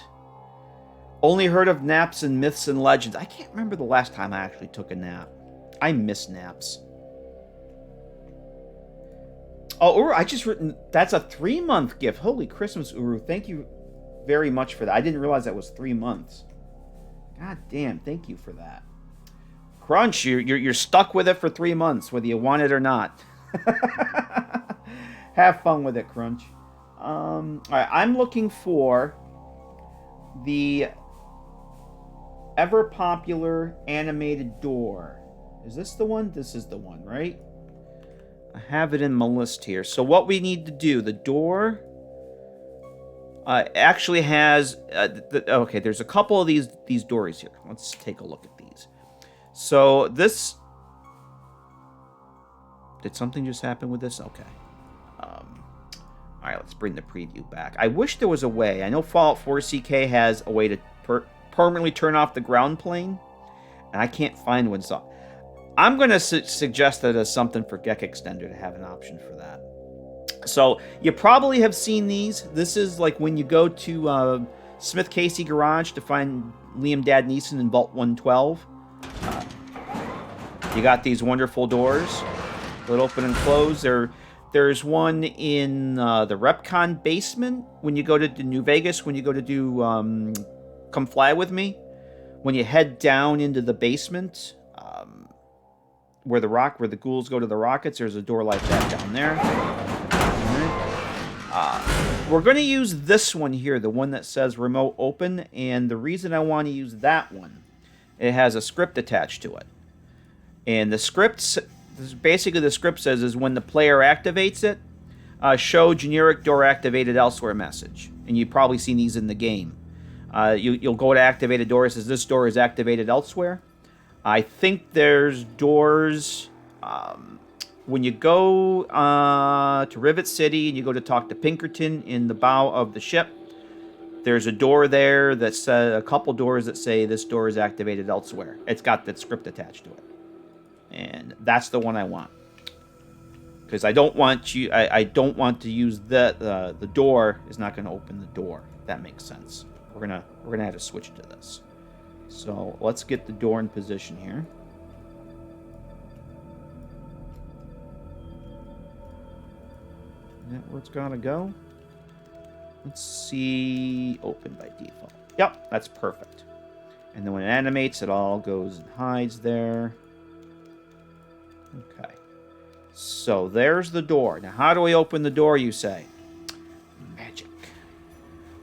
Only heard of naps and myths and legends. I can't remember the last time I actually took a nap. I miss naps. Oh, Uru, I just written... That's a 3-month gift. Holy Christmas, Uru. Thank you very much for that. I didn't realize that was 3 months. God damn, thank you for that. Crunch, you're stuck with it for 3 months, whether you want it or not. Have fun with it, Crunch. All right, I'm looking for the ever popular animated door. Is this the one? This is the one, right? I have it in my list here. So what we need to do, the door actually has... okay, there's a couple of these doors here. Let's take a look at these. So this... Did something just happen with this? Okay. All right, let's bring the preview back. I wish there was a way. I know Fallout 4 CK has a way to permanently turn off the ground plane, and I can't find one. So I'm going to suggest that as something for GECK Extender to have an option for that. So you probably have seen these. This is like when you go to Smith Casey Garage to find Liam Dad Neeson in Vault 112. You got these wonderful doors that open and close. There's one in the Repcon basement when you go to New Vegas, when you go to do Come Fly With Me. When you head down into the basement, where the ghouls go to the rockets, there's a door like that down there. We're going to use this one here, the one that says remote open, and the reason I want to use that one, it has a script attached to it. And the script, basically the script says is when the player activates it, show generic door activated elsewhere message. And you've probably seen these in the game. You'll go to activate a door, it says this door is activated elsewhere. I think there's doors... when you go to Rivet City and you go to talk to Pinkerton in the bow of the ship, there's a door there that says, a couple doors that say this door is activated elsewhere. It's got that script attached to it. And that's the one I want. Because I don't want to use the door is not going to open the door. If that makes sense. We're gonna have to switch to this. So let's get the door in position here. Is that where it's gotta go? Let's see. Open by default. Yep, that's perfect. And then when it animates, it all goes and hides there. Okay. So there's the door. Now, how do we open the door, you say? Magic.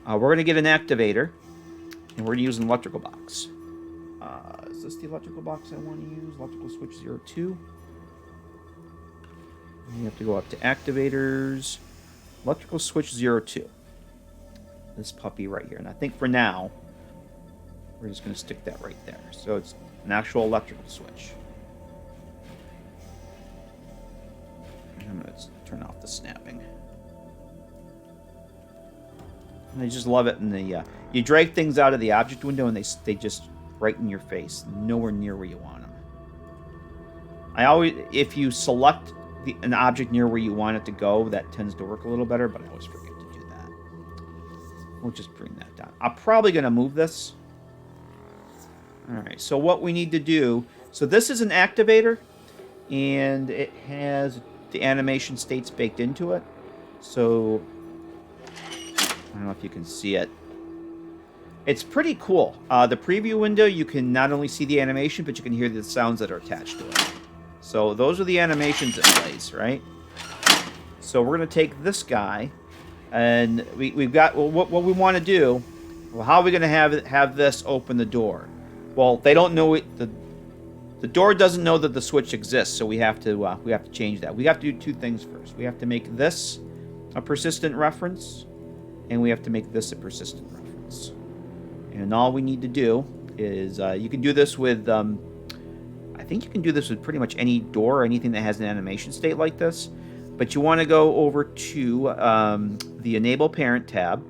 We're going to get an activator, and we're going to use an electrical box. Is this the electrical box I want to use? Electrical switch 02. You have to go up to activators. Electrical switch 02. This puppy right here. And I think for now, we're just going to stick that right there. So it's an actual electrical switch. And I'm going to turn off the snapping. And I just love it. And you drag things out of the object window and they just right in your face. Nowhere near where you want them. If you select an object near where you want it to go, that tends to work a little better, but I always forget to do that. We'll just bring that down. I'm probably going to move this. Alright, so what we need to do... So this is an activator, and it has the animation states baked into it. So... I don't know if you can see it. It's pretty cool. The preview window, you can not only see the animation, but you can hear the sounds that are attached to it. So those are the animations it plays, right? So we're going to take this guy, and we've got what we want to do. Well, how are we going to have this open the door? Well, they don't know it. The door doesn't know that the switch exists, so we have to change that. We have to do two things first. We have to make this a persistent reference, and we have to make this a persistent reference. And all we need to do is you can do this with. I think you can do this with pretty much any door or anything that has an animation state like this. But you want to go over to the Enable Parent tab.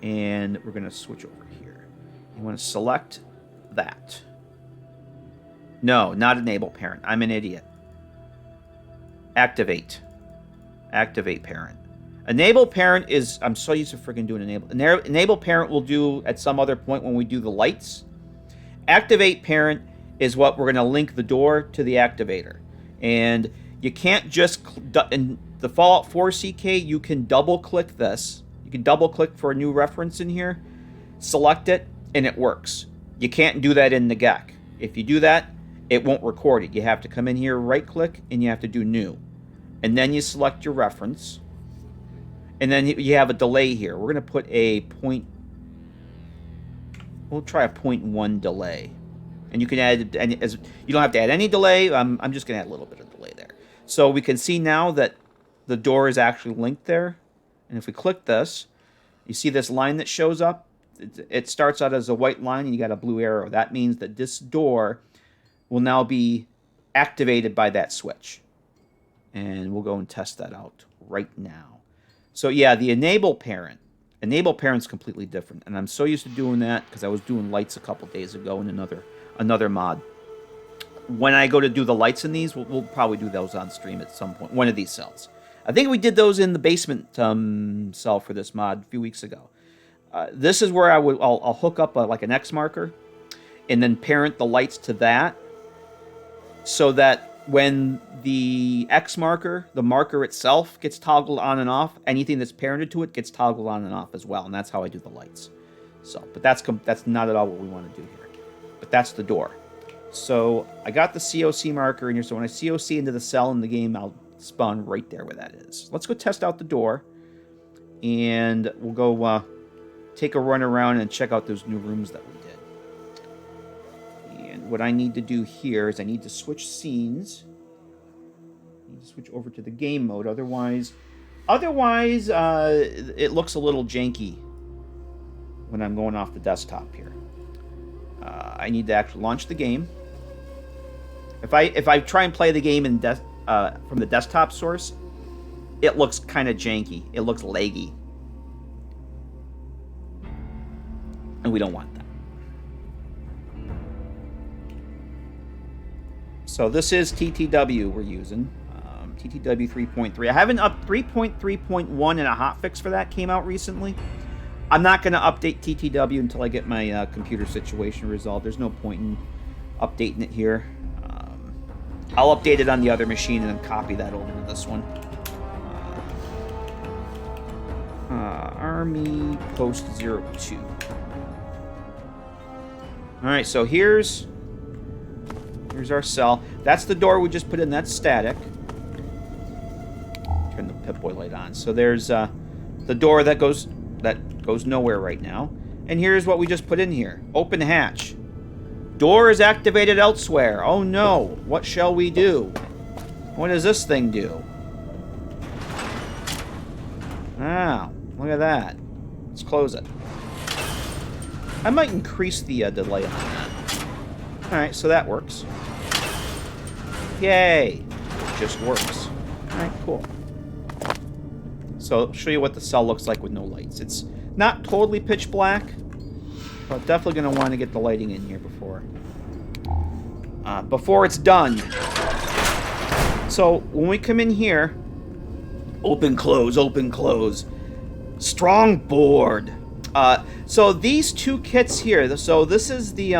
And we're going to switch over here. You want to select that. No, not Enable Parent. I'm an idiot. Activate. Activate Parent. Enable Parent is... I'm so used to freaking doing Enable. Enable Parent we'll do at some other point when we do the lights. Activate Parent is what we're going to link the door to the activator. And you can't just... In the Fallout 4 CK, you can double-click this. You can double-click for a new reference in here, select it, and it works. You can't do that in the GECK. If you do that, it won't record it. You have to come in here, right-click, and you have to do New. And then you select your reference. And then you have a delay here. We're going to put a point... We'll try a 0.1 delay. And you can add, you don't have to add any delay. I'm just going to add a little bit of delay there. So we can see now that the door is actually linked there. And if we click this, you see this line that shows up. It starts out as a white line and you got a blue arrow. That means that this door will now be activated by that switch. And we'll go and test that out right now. So yeah, the Enable Parent. Enable Parent's completely different. And I'm so used to doing that because I was doing lights a couple days ago in another mod. When I go to do the lights in these, we'll probably do those on stream at some point. One of these cells. I think we did those in the basement cell for this mod a few weeks ago. This is where I'll hook up like an X marker and then parent the lights to that so that when the X marker, the marker itself, gets toggled on and off, anything that's parented to it gets toggled on and off as well, and that's how I do the lights. So, but that's not at all what we want to do here. But that's the door. So I got the COC marker in here, so when I COC into the cell in the game, I'll spawn right there where that is. Let's go test out the door, and we'll go take a run around and check out those new rooms that we did. And what I need to do here is I need to switch scenes. I need to switch over to the game mode, otherwise it looks a little janky when I'm going off the desktop here. I need to actually launch the game. If I try and play the game in from the desktop source, it looks kind of janky. It looks laggy. And we don't want that. So this is TTW we're using. TTW 3.3. I haven't up 3.3.1 and a hotfix for that came out recently. I'm not going to update TTW until I get my computer situation resolved. There's no point in updating it here. I'll update it on the other machine and then copy that over to this one. Army Post 02. Alright, so here's our cell. That's the door we just put in. That's static. Turn the Pip-Boy light on. So there's the door that goes nowhere right now. And here's what we just put in here. Open hatch. Door is activated elsewhere. Oh no. What shall we do? What does this thing do? Wow. Look at that. Let's close it. I might increase the delay on that. Alright, so that works. Yay. It just works. Alright, cool. So I'll show you what the cell looks like with no lights. It's not totally pitch black, but definitely going to want to get the lighting in here before it's done. So when we come in here, open, close, open, close. Strong board. So these two kits here, so this is the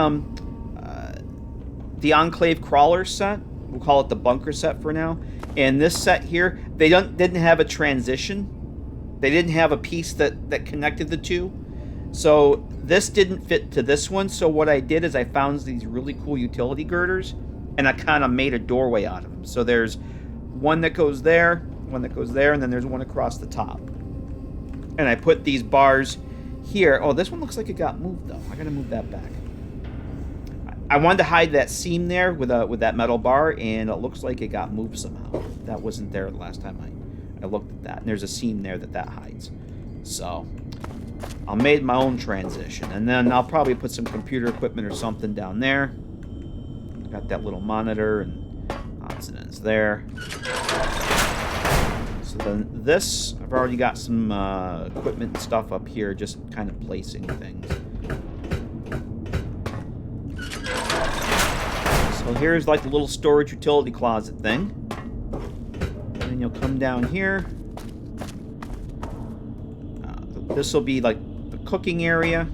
Enclave Crawler set. We'll call it the Bunker set for now. And this set here, they didn't have a transition. They didn't have a piece that connected the two. So this didn't fit to this one. So what I did is I found these really cool utility girders, and I kind of made a doorway out of them. So there's one that goes there, one that goes there, and then there's one across the top. And I put these bars here. Oh, this one looks like it got moved, though. I got to move that back. I wanted to hide that seam there with that metal bar, and it looks like it got moved somehow. That wasn't there the last time I looked at that. And there's a seam there that hides. So I made my own transition. And then I'll probably put some computer equipment or something down there. Got that little monitor and odds and ends there. So then this, I've already got some equipment and stuff up here, just kind of placing things. So here's like the little storage utility closet thing. And then you'll come down here. This will be like the cooking area,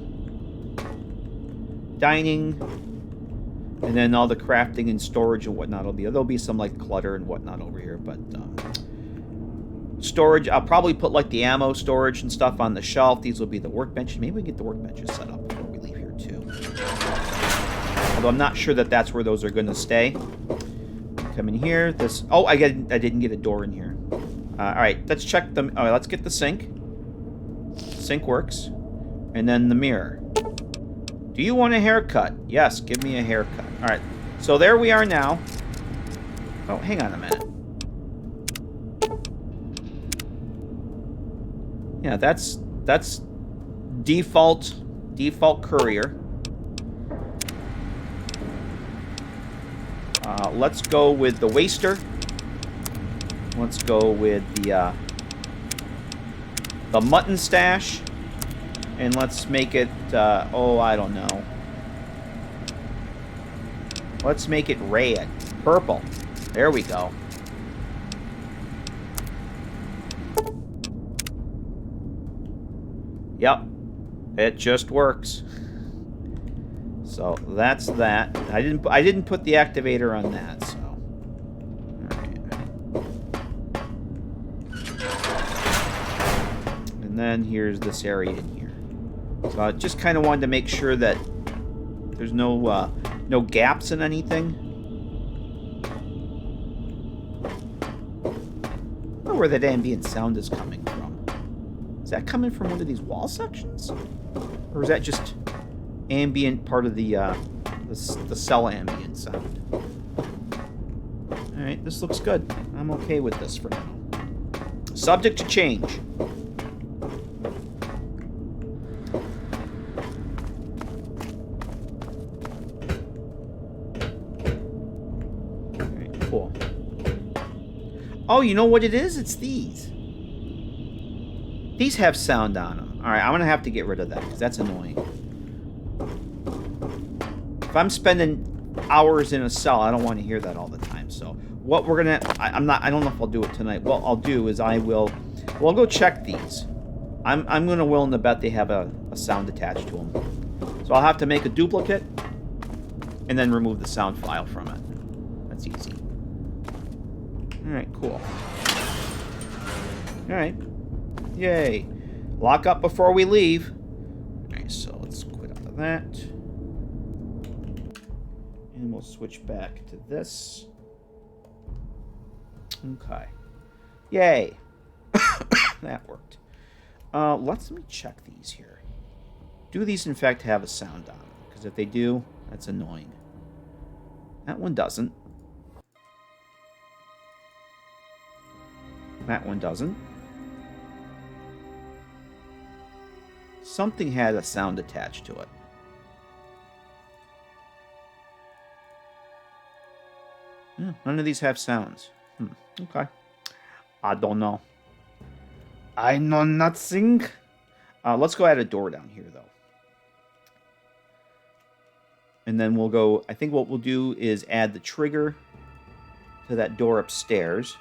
dining, and then all the crafting and storage and whatnot will be. There'll be some like clutter and whatnot over here, but storage, I'll probably put like the ammo storage and stuff on the shelf. These will be the workbenches. Maybe we can get the workbenches set up before we leave here too. Although I'm not sure that that's where those are going to stay. Come in here. This. Oh, I didn't get a door in here. All right, let's check them. All right, let's get the sink. Sink works, and then the mirror. Do you want a haircut? Yes, give me a haircut. All right, so there we are now. Oh, hang on a minute. Yeah, that's default courier. Let's go with the waster. Let's go with the mutton stash. And let's make it, oh, I don't know. Let's make it red. Purple. There we go. Yep. It just works. So that's that. I didn't put the activator on that, so. Alright. And then here's this area in here. So I just kind of wanted to make sure that there's no gaps in anything. I don't know where that ambient sound is coming from. Is that coming from one of these wall sections? Or is that just ambient part of the cell ambient sound? Alright, this looks good. I'm okay with this for now. Subject to change. Alright, cool. Oh, you know what it is? It's these. These have sound on them. Alright, I'm going to have to get rid of that because that's annoying. If I'm spending hours in a cell, I don't want to hear that all the time. So what we're going to... I don't know if I'll do it tonight. What I'll do is I'll go check these. I'm going to willing to bet they have a sound attached to them. So I'll have to make a duplicate and then remove the sound file from it. That's easy. Alright, cool. Alright. Yay. Lock up before we leave. Alright, so let's quit out of that. And we'll switch back to this. Okay. Yay. That worked. Let me check these here. Do these, in fact, have a sound on them? Because if they do, that's annoying. That one doesn't. That one doesn't. Something had a sound attached to it. Yeah, none of these have sounds. Okay. I don't know. I know nothing. Let's go add a door down here, though. And then we'll go... I think what we'll do is add the trigger to that door upstairs.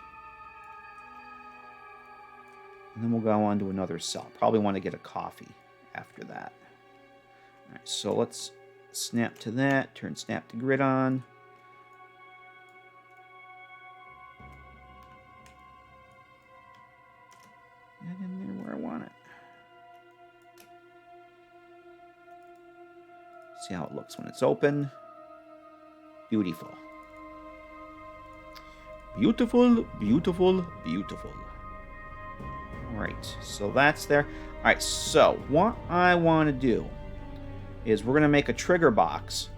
And then we'll go on to another cell. Probably want to get a coffee after that. Alright, so let's snap to that. Turn snap to grid on. And in there where I want it. See how it looks when it's open. Beautiful. Beautiful, beautiful, beautiful. Alright, so that's there. Alright, so what I want to do is we're going to make a trigger box.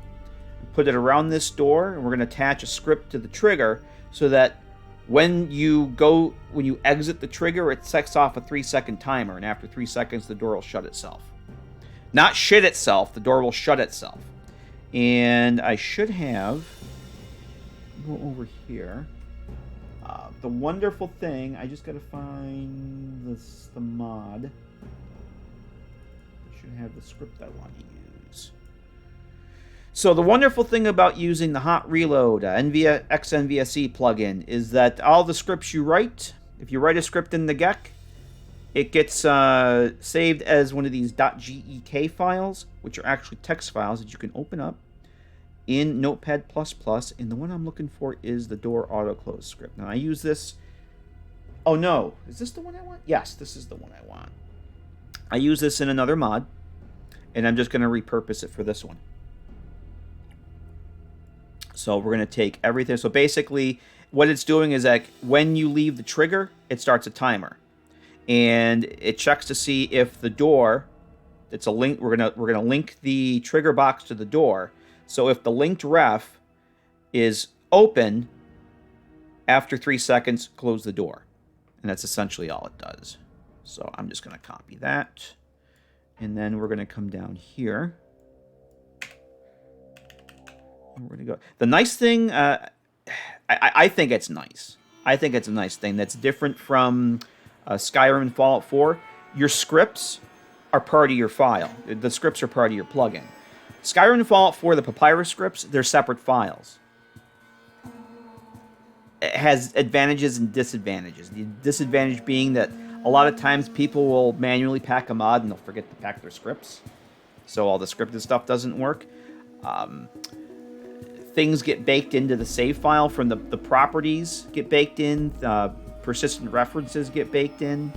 Put it around this door, and we're going to attach a script to the trigger so that when you exit the trigger, it sets off a 3-second timer, and after 3 seconds, the door will shut itself. Not shit itself, the door will shut itself. And I should have... Go over here. The wonderful thing, I just got to find the mod. I should have the script I want to use. So the wonderful thing about using the Hot Reload XNVSE plugin is that all the scripts you write, if you write a script in the GECK, it gets saved as one of these .GEK files, which are actually text files that you can open up in Notepad++, and the one I'm looking for is the door auto-close script. Now, I use this... Oh, no. Is this the one I want? Yes, this is the one I want. I use this in another mod, and I'm just going to repurpose it for this one. So we're going to take everything. So basically, what it's doing is that when you leave the trigger, it starts a timer. And it checks to see if the door... It's a link. We're gonna link the trigger box to the door. So if the linked ref is open, after 3 seconds, close the door. And that's essentially all it does. So I'm just going to copy that. And then we're going to come down here. And we're going to go. The nice thing, I think it's nice. I think it's a nice thing that's different from Skyrim and Fallout 4. Your scripts are part of your file. The scripts are part of your plugin. Skyrim and Fallout 4, the Papyrus scripts, they're separate files. It has advantages and disadvantages. The disadvantage being that A lot of times people will manually pack a mod and they'll forget to pack their scripts. So all the scripted stuff doesn't work. Things get baked into the save file from the properties get baked in. Persistent references get baked in.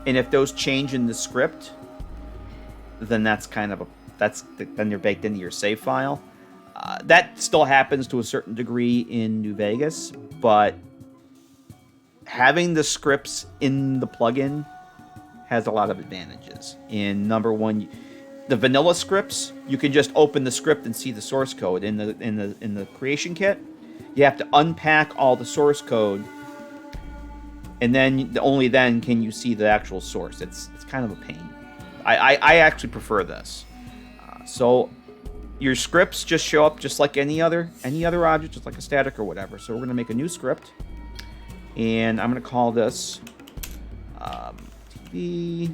And if those change in the script, then that's kind of then they're baked into your save file. That still happens to a certain degree in New Vegas, but having the scripts in the plugin has a lot of advantages. In number one, the vanilla scripts, you can just open the script and see the source code. In the creation kit, you have to unpack all the source code, and then only then can you see the actual source. It's kind of a pain. I actually prefer this. So your scripts just show up just like any other object, just like a static or whatever. So we're going to make a new script, and I'm going to call this TTW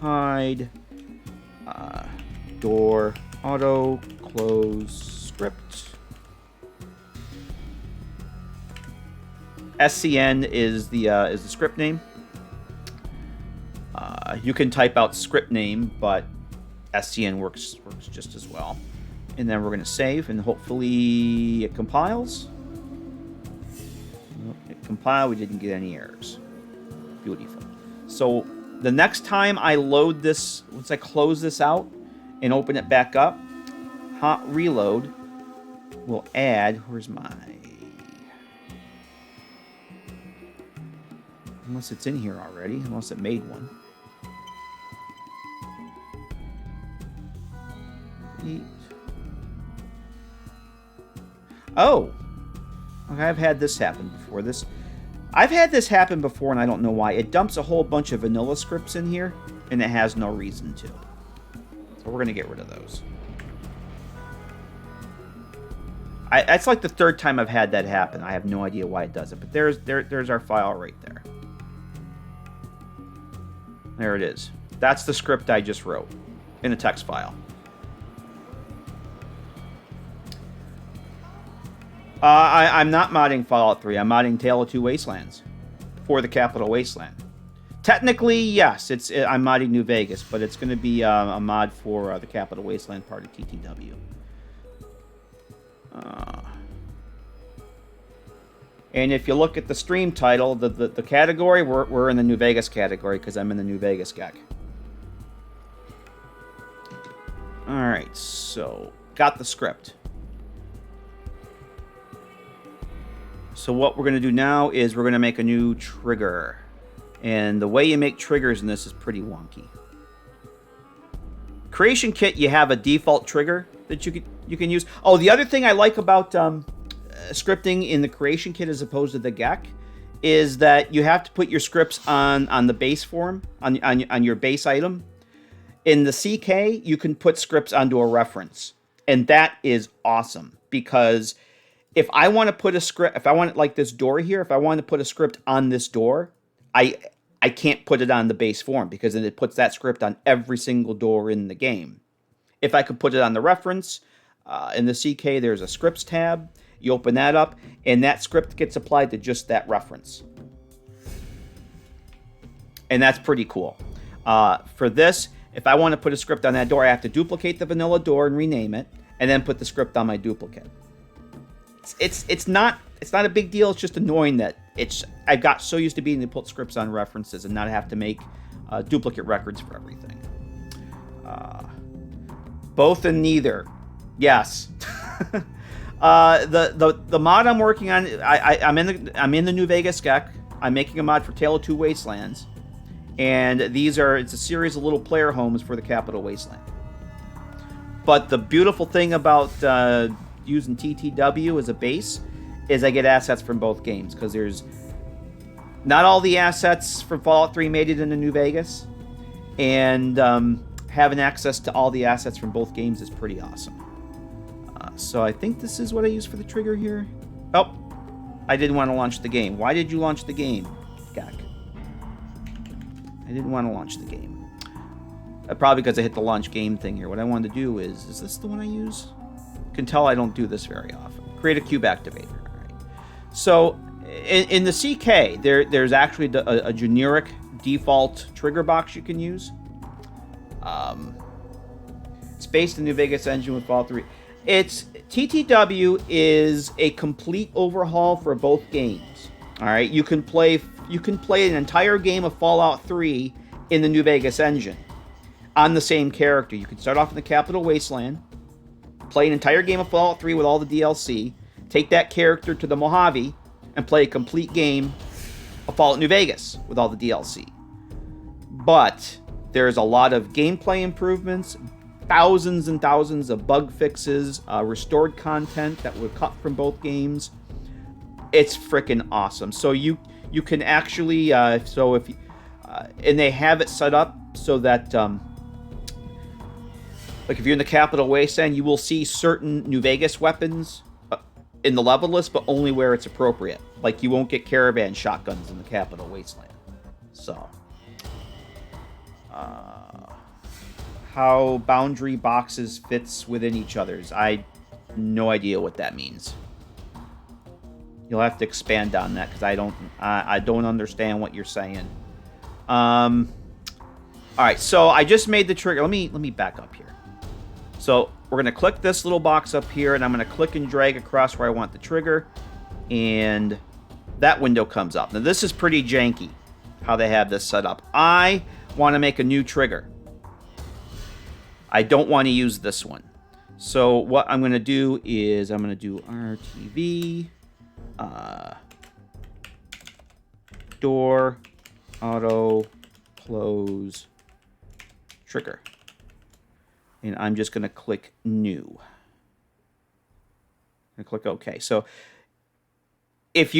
hide door auto close script. SCN is the script name. You can type out script name, but SCN works just as well. And then we're going to save, and hopefully it compiles. Nope, it compiled. We didn't get any errors. Beautiful. So the next time I load this, once I close this out and open it back up, hot reload will add. Where's my? Unless it's in here already, unless it made one. Oh, okay, I've had this happen before. I've had this happen before, and I don't know why. It dumps a whole bunch of vanilla scripts in here, and it has no reason to. So we're going to get rid of those. It's like the third time I've had that happen. I have no idea why it does it, but there's our file right there. There it is. That's the script I just wrote in a text file. I'm not modding Fallout 3. I'm modding Tale of Two Wastelands for the Capital Wasteland. Technically, yes, I'm modding New Vegas, but it's going to be a mod for the Capital Wasteland part of TTW. And if you look at the stream title, the category, we're in the New Vegas category because I'm in the New Vegas GECK. Alright, so got the script. So what we're going to do now is we're going to make a new trigger. And the way you make triggers in this is pretty wonky. Creation kit, you have a default trigger that you can use. Oh, the other thing I like about scripting in the creation kit as opposed to the GECK is that you have to put your scripts on the base form, on your base item. In the CK, you can put scripts onto a reference. And that is awesome because if I want to put a script, if I want like this door here, if I want to put a script on this door, I can't put it on the base form because then it puts that script on every single door in the game. If I could put it on the reference, in the CK there's a scripts tab. You open that up, and that script gets applied to just that reference. And that's pretty cool. For this, if I want to put a script on that door, I have to duplicate the vanilla door and rename it, and then put the script on my duplicate. It's not a big deal. It's just annoying that I got so used to being able to put scripts on references and not have to make duplicate records for everything. Both and neither. Yes. The mod I'm working on, I'm in the New Vegas GECK. I'm making a mod for Tale of Two Wastelands, and it's a series of little player homes for the Capital Wasteland. But the beautiful thing about using TTW as a base is I get assets from both games because there's not all the assets from Fallout 3 made it into New Vegas, and having access to all the assets from both games is pretty awesome. So I think this is what I use for the trigger here. Oh, I didn't want to launch the game. Why did you launch the game, GECK? I didn't want to launch the game. Probably because I hit the launch game thing here. What I wanted to do is this the one I use? You can tell I don't do this very often. Create a cube activator. All right. So in the CK, there's actually a generic default trigger box you can use. It's based in the New Vegas engine with Fallout 3. It's TTW is a complete overhaul for both games. All right, you can play an entire game of Fallout 3 in the New Vegas engine on the same character. You can start off in the Capital Wasteland, play an entire game of Fallout 3 with all the DLC, take that character to the Mojave, and play a complete game of Fallout New Vegas with all the DLC. But there's a lot of gameplay improvements, thousands and thousands of bug fixes, restored content that were cut from both games. It's freaking awesome. So you can actually and they have it set up so that like if you're in the Capital Wasteland, you will see certain New Vegas weapons in the level list, but only where it's appropriate. Like you won't get caravan shotguns in the Capital Wasteland. So how boundary boxes fits within each other's, I no idea what that means. You'll have to expand on that because I don't understand what you're saying. All right, so I just made the trigger. Let me back up here. So we're gonna click this little box up here, and I'm gonna click and drag across where I want the trigger, and that window comes up. Now this is pretty janky how they have this set up. I want to make a new trigger. I don't want to use this one. So what I'm going to do is I'm going to do RTV door auto close trigger. And I'm just going to click new. And click OK. So if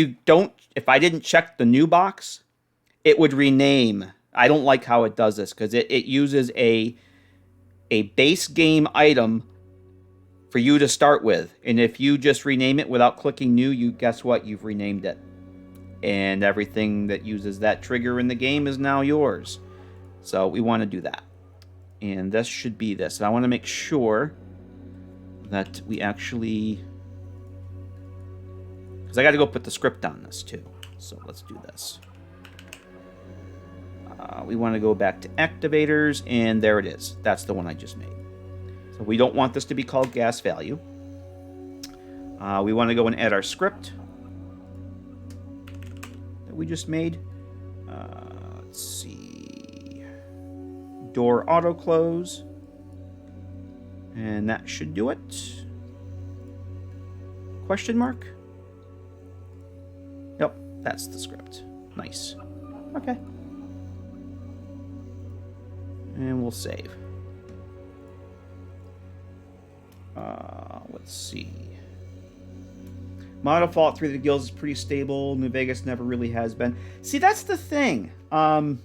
I didn't check the new box, it would rename. I don't like how it does this because it uses a base game item for you to start with. And if you just rename it without clicking new, guess what? You've renamed it. And everything that uses that trigger in the game is now yours. So we want to do that. And this should be this. And I want to make sure that we actually... because I got to go put the script on this too. So let's do this. We want to go back to activators, and there it is. That's the one I just made. So we don't want this to be called gas value. We want to go and add our script that we just made. Let's see. Door auto close. And that should do it. Question mark? Yep, that's the script. Nice. Okay. And we'll save. Let's see. Model Fallout 3 the Guilds is pretty stable. New Vegas never really has been. See, that's the thing. I've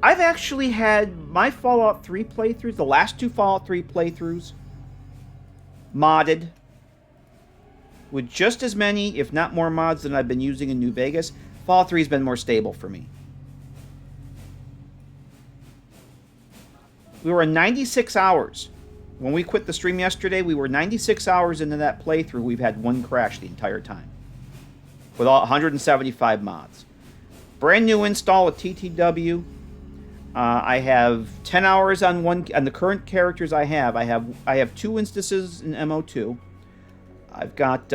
actually had my Fallout 3 playthroughs, the last two Fallout 3 playthroughs, modded with just as many, if not more mods than I've been using in New Vegas. Fallout 3 has been more stable for me. We were 96 hours. When we quit the stream yesterday, we were 96 hours into that playthrough. We've had one crash the entire time. With all 175 mods. Brand new install of TTW. I have 10 hours on the current characters I have. I have 2 instances in MO2. I've got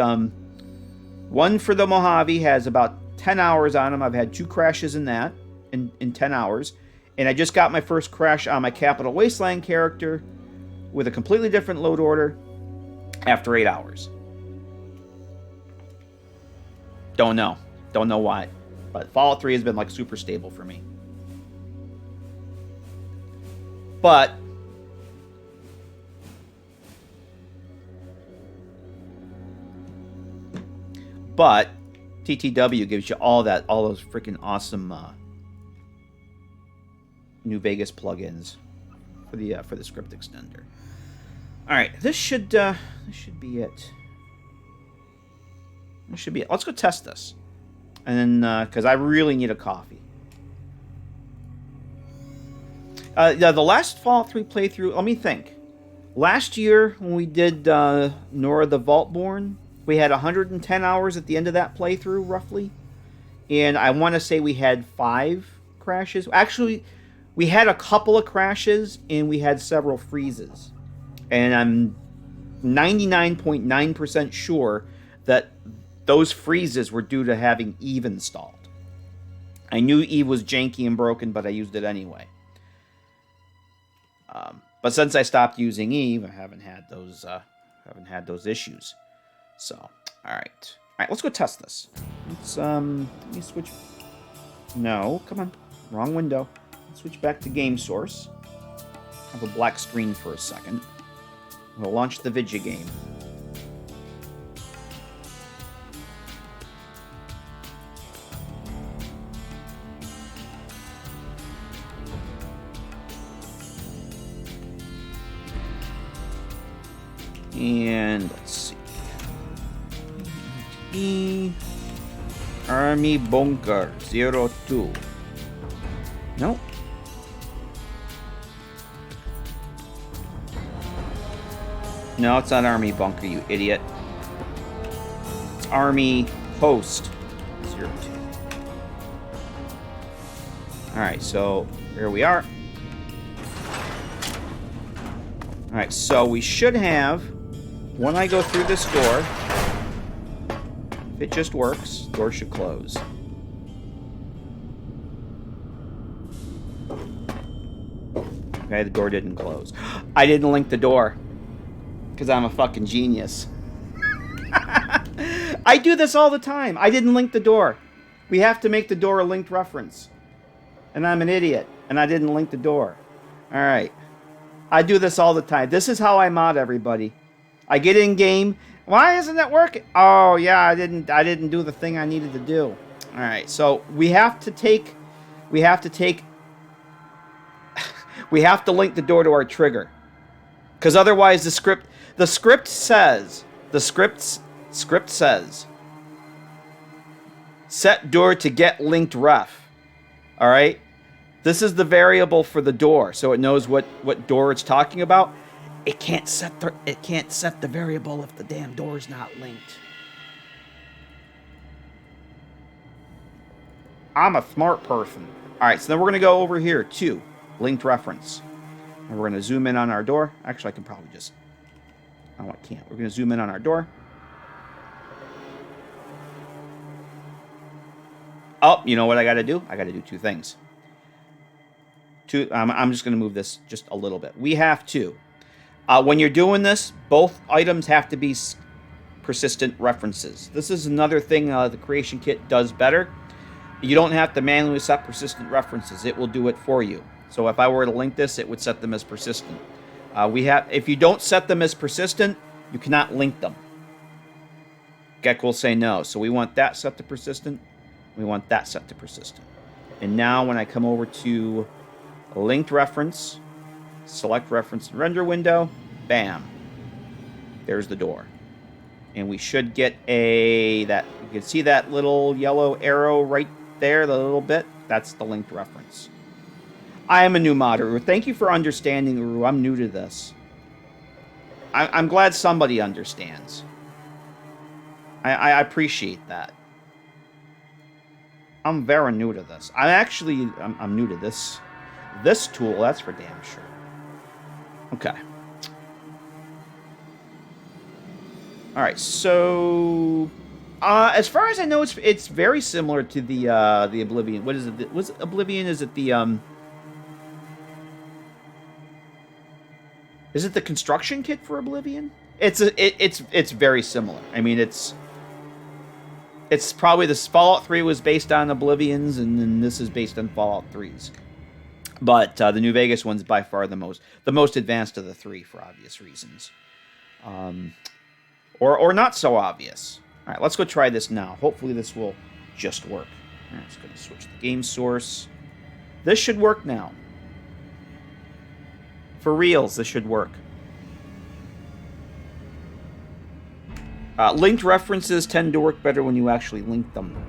one for the Mojave, has about 10 hours on them. I've had 2 crashes in that in 10 hours. And I just got my first crash on my Capital Wasteland character with a completely different load order after 8 hours. Don't know why. But Fallout 3 has been like super stable for me. But TTW gives you all those freaking awesome New Vegas plugins for the script extender. All right, this should be it. This should be it. Let's go test this, and then because I really need a coffee. The last Fallout 3 playthrough. Let me think. Last year when we did Nora the Vaultborn, We had 110 hours at the end of that playthrough, roughly. And I want to say we had 5 crashes. Actually, we had a couple of crashes, and we had several freezes. And I'm 99.9% sure that those freezes were due to having Eve installed. I knew Eve was janky and broken, but I used it anyway. But since I stopped using Eve, I haven't had those issues. So, all right, let's go test this. Let's let me switch. No, come on, wrong window. Let's switch back to game source. Have a black screen for a second. We'll launch the video game. And let's see. Army Bunker 02. Nope. No, it's not Army Bunker, you idiot. It's Army Post 02. Alright, so here we are. Alright, so we should have, when I go through this door, if it just works, the door should close. Okay, the door didn't close. I didn't link the door. Because I'm a fucking genius. I do this all the time. I didn't link the door. We have to make the door a linked reference. And I'm an idiot. And I didn't link the door. Alright. I do this all the time. This is how I mod everybody. I get in game. Why isn't it working? Oh yeah, I didn't do the thing I needed to do. Alright, so we have to link the door to our trigger. Because otherwise the script says set door to get linked ref. All right, this is the variable for the door, so it knows what door it's talking about. It can't set the variable if the damn door's not linked. I'm a smart person. All right, so then we're gonna go over here to linked reference, and we're gonna zoom in on our door. Actually, I can probably just. Oh, I can't. We're going to zoom in on our door. Oh, you know what I got to do? I got to do 2 things. I'm just going to move this just a little bit. We have to. When you're doing this, both items have to be persistent references. This is another thing the creation kit does better. You don't have to manually set persistent references. It will do it for you. So if I were to link this, it would set them as persistent. If you don't set them as persistent, you cannot link them. GECK will say no. So we want that set to persistent. We want that set to persistent. And now when I come over to linked reference, select reference and render window, bam. There's the door. And we should get you can see that little yellow arrow right there, the little bit. That's the linked reference. I am a new modder. Thank you for understanding, Uru. I'm new to this. I'm glad somebody understands. I appreciate that. I'm very new to this. I'm new to this tool, that's for damn sure. Okay. Alright, so as far as I know, it's very similar to the Oblivion. What is it? Was Oblivion? Is it the Is it the construction kit for Oblivion? It's very similar. I mean, it's probably this Fallout 3 was based on Oblivion's, and then this is based on Fallout 3's. But the New Vegas one's by far the most advanced of the 3 for obvious reasons, or not so obvious. All right, let's go try this now. Hopefully this will just work. All right, I'm just going to switch the game source. This should work now. For reals, this should work. Linked references tend to work better when you actually link them.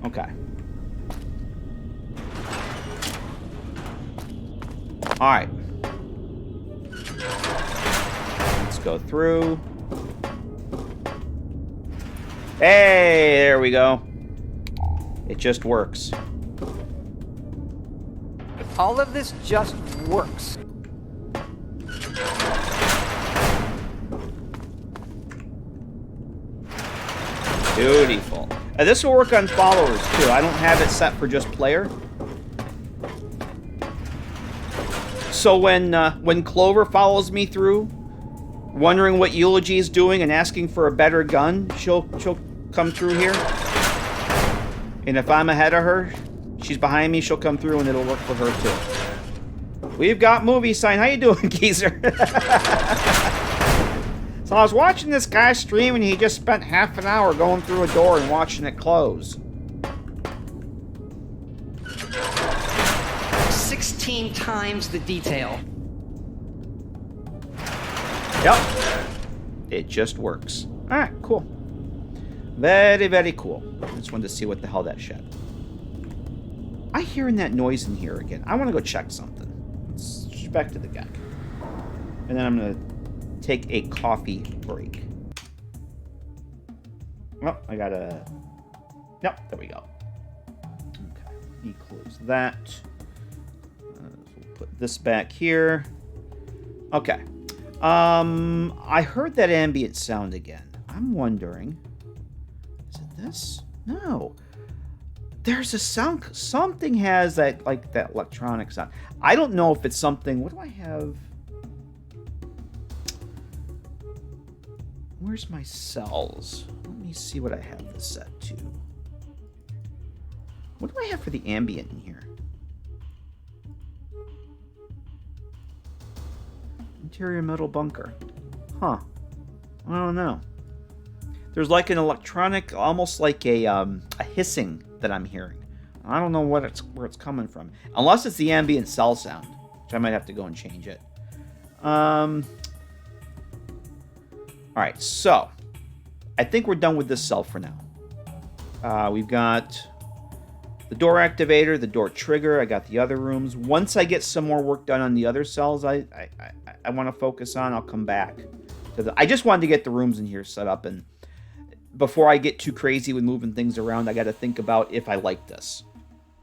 Okay. Alright. Let's go through. Hey, there we go. It just works. All of this just works. Beautiful. This will work on followers, too. I don't have it set for just player. So when Clover follows me through, wondering what Eulogy is doing and asking for a better gun, she'll come through here. And if I'm ahead of her, she's behind me, she'll come through and it'll work for her, too. We've got movie sign. How you doing, Geezer? So I was watching this guy stream and he just spent half an hour going through a door and watching it close. 16 times the detail. Yep. It just works. Alright, cool. Very, very cool. I just wanted to see what the hell that shed. I'm hearing that noise in here again. I want to go check something. Let's switch back to the GECK. And then I'm going to take a coffee break. Oh, I gotta... Yep, there we go. Okay, let me close that. We'll put this back here. Okay. I heard that ambient sound again. I'm wondering... Is it this? No. There's a sound... Something has that, like, that electronic sound. I don't know if it's something... What do I have... Where's my cells? Let me see what I have this set to. What do I have for the ambient in here? Interior metal bunker. Huh. I don't know. There's like an electronic, almost like a hissing that I'm hearing. I don't know where it's coming from. Unless it's the ambient cell sound, which I might have to go and change it. Alright, so I think we're done with this cell for now. We've got the door activator, the door trigger. I got the other rooms. Once I get some more work done on the other cells I want to focus on, I'll come back to the... I just wanted to get the rooms in here set up, and before I get too crazy with moving things around, I got to think about if I like this.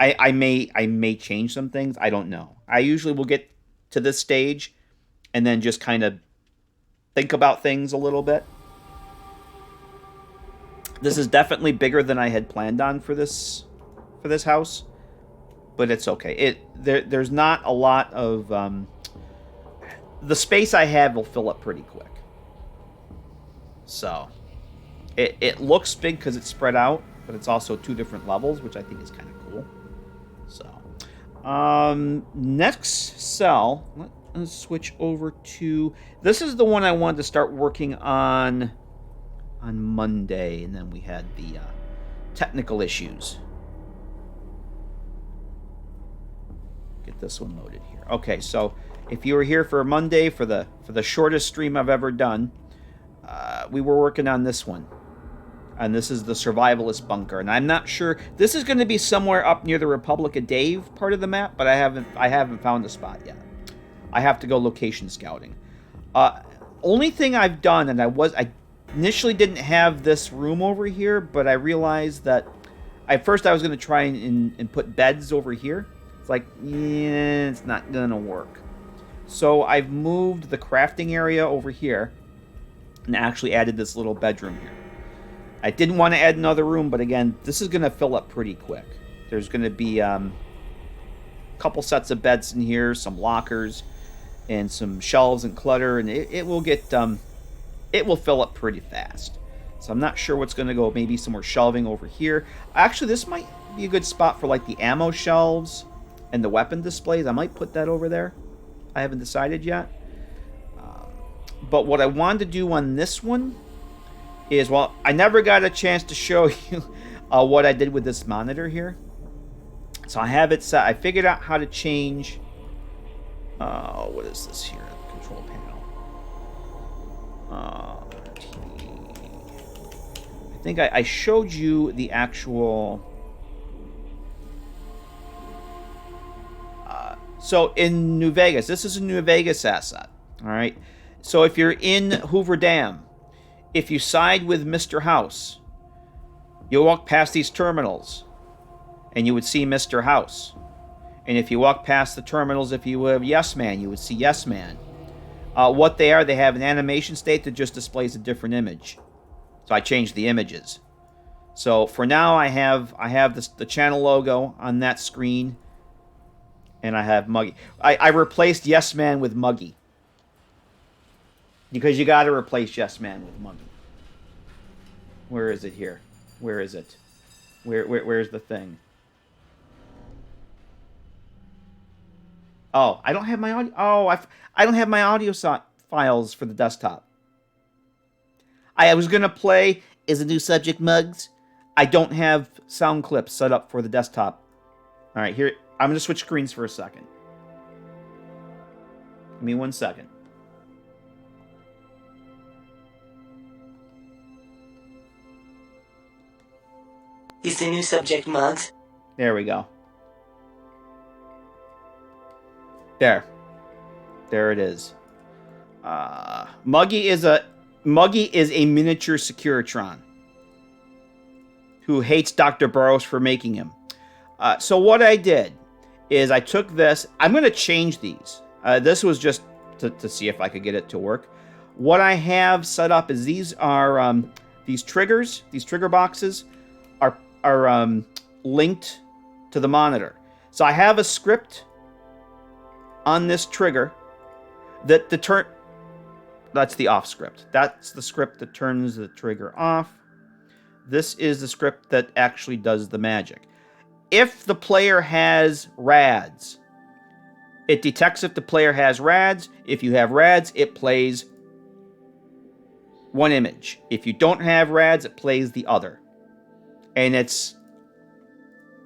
I may change some things. I don't know. I usually will get to this stage and then just kind of think about things a little bit. This is definitely bigger than I had planned on for this house, but it's okay. There's not a lot of the space I have will fill up pretty quick. So it looks big because it's spread out, but it's also 2 different levels, which I think is kind of cool. So next cell, let's switch over to... This is the one I wanted to start working on Monday, and then we had the technical issues. Get this one loaded here. Okay, so if you were here for Monday, for the shortest stream I've ever done, we were working on this one. And this is the Survivalist Bunker. And I'm not sure... This is going to be somewhere up near the Republic of Dave part of the map, but I haven't found the spot yet. I have to go location scouting. Only thing I've done, and I initially didn't have this room over here, but I realized that at first I was going to try and put beds over here. It's like, yeah, it's not going to work. So I've moved the crafting area over here and actually added this little bedroom here. I didn't want to add another room, but again, this is going to fill up pretty quick. There's going to be a couple sets of beds in here, some lockers, and some shelves and clutter, and it will get it will fill up pretty fast. So I'm not sure what's going to go. Maybe some more shelving over here. Actually, this might be a good spot for like the ammo shelves and the weapon displays. I might put that over there. I haven't decided yet. But what I wanted to do on this one is, well, I never got a chance to show you what I did with this monitor here. So I have it set. I figured out how to change... what is this here? Control panel. TV. I think I showed you the actual So in New Vegas, this is a New Vegas asset. All right. So if you're in Hoover Dam, if you side with Mr. House, you'll walk past these terminals and you would see Mr. House. And if you walk past the terminals, if you have Yes Man, you would see Yes Man. What they are, they have an animation state that just displays a different image. So I changed the images. So for now, I have the channel logo on that screen, and I have Muggy. I replaced Yes Man with Muggy, because you got to replace Yes Man with Muggy. Where is it here? Where is it? Where's the thing? Oh, I don't have my audio. Oh, I don't have my audio files for the desktop. I was gonna play Is a New Subject Mugs. I don't have sound clips set up for the desktop. All right, here I'm gonna switch screens for a second. Give me 1 second. Is the New Subject Mugs? There we go. There it is. Muggy is a miniature Securitron who hates Dr. Burrows for making him. So what I did is I took this. I'm going to change these. This was just to see if I could get it to work. What I have set up is these are these triggers. These trigger boxes are linked to the monitor. So I have a script on this trigger that that's the off script. That's the script that turns the trigger off. This is the script that actually does the magic. If the player has RADs, it detects if the player has RADs. If you have RADs, it plays one image. If you don't have RADs, it plays the other. And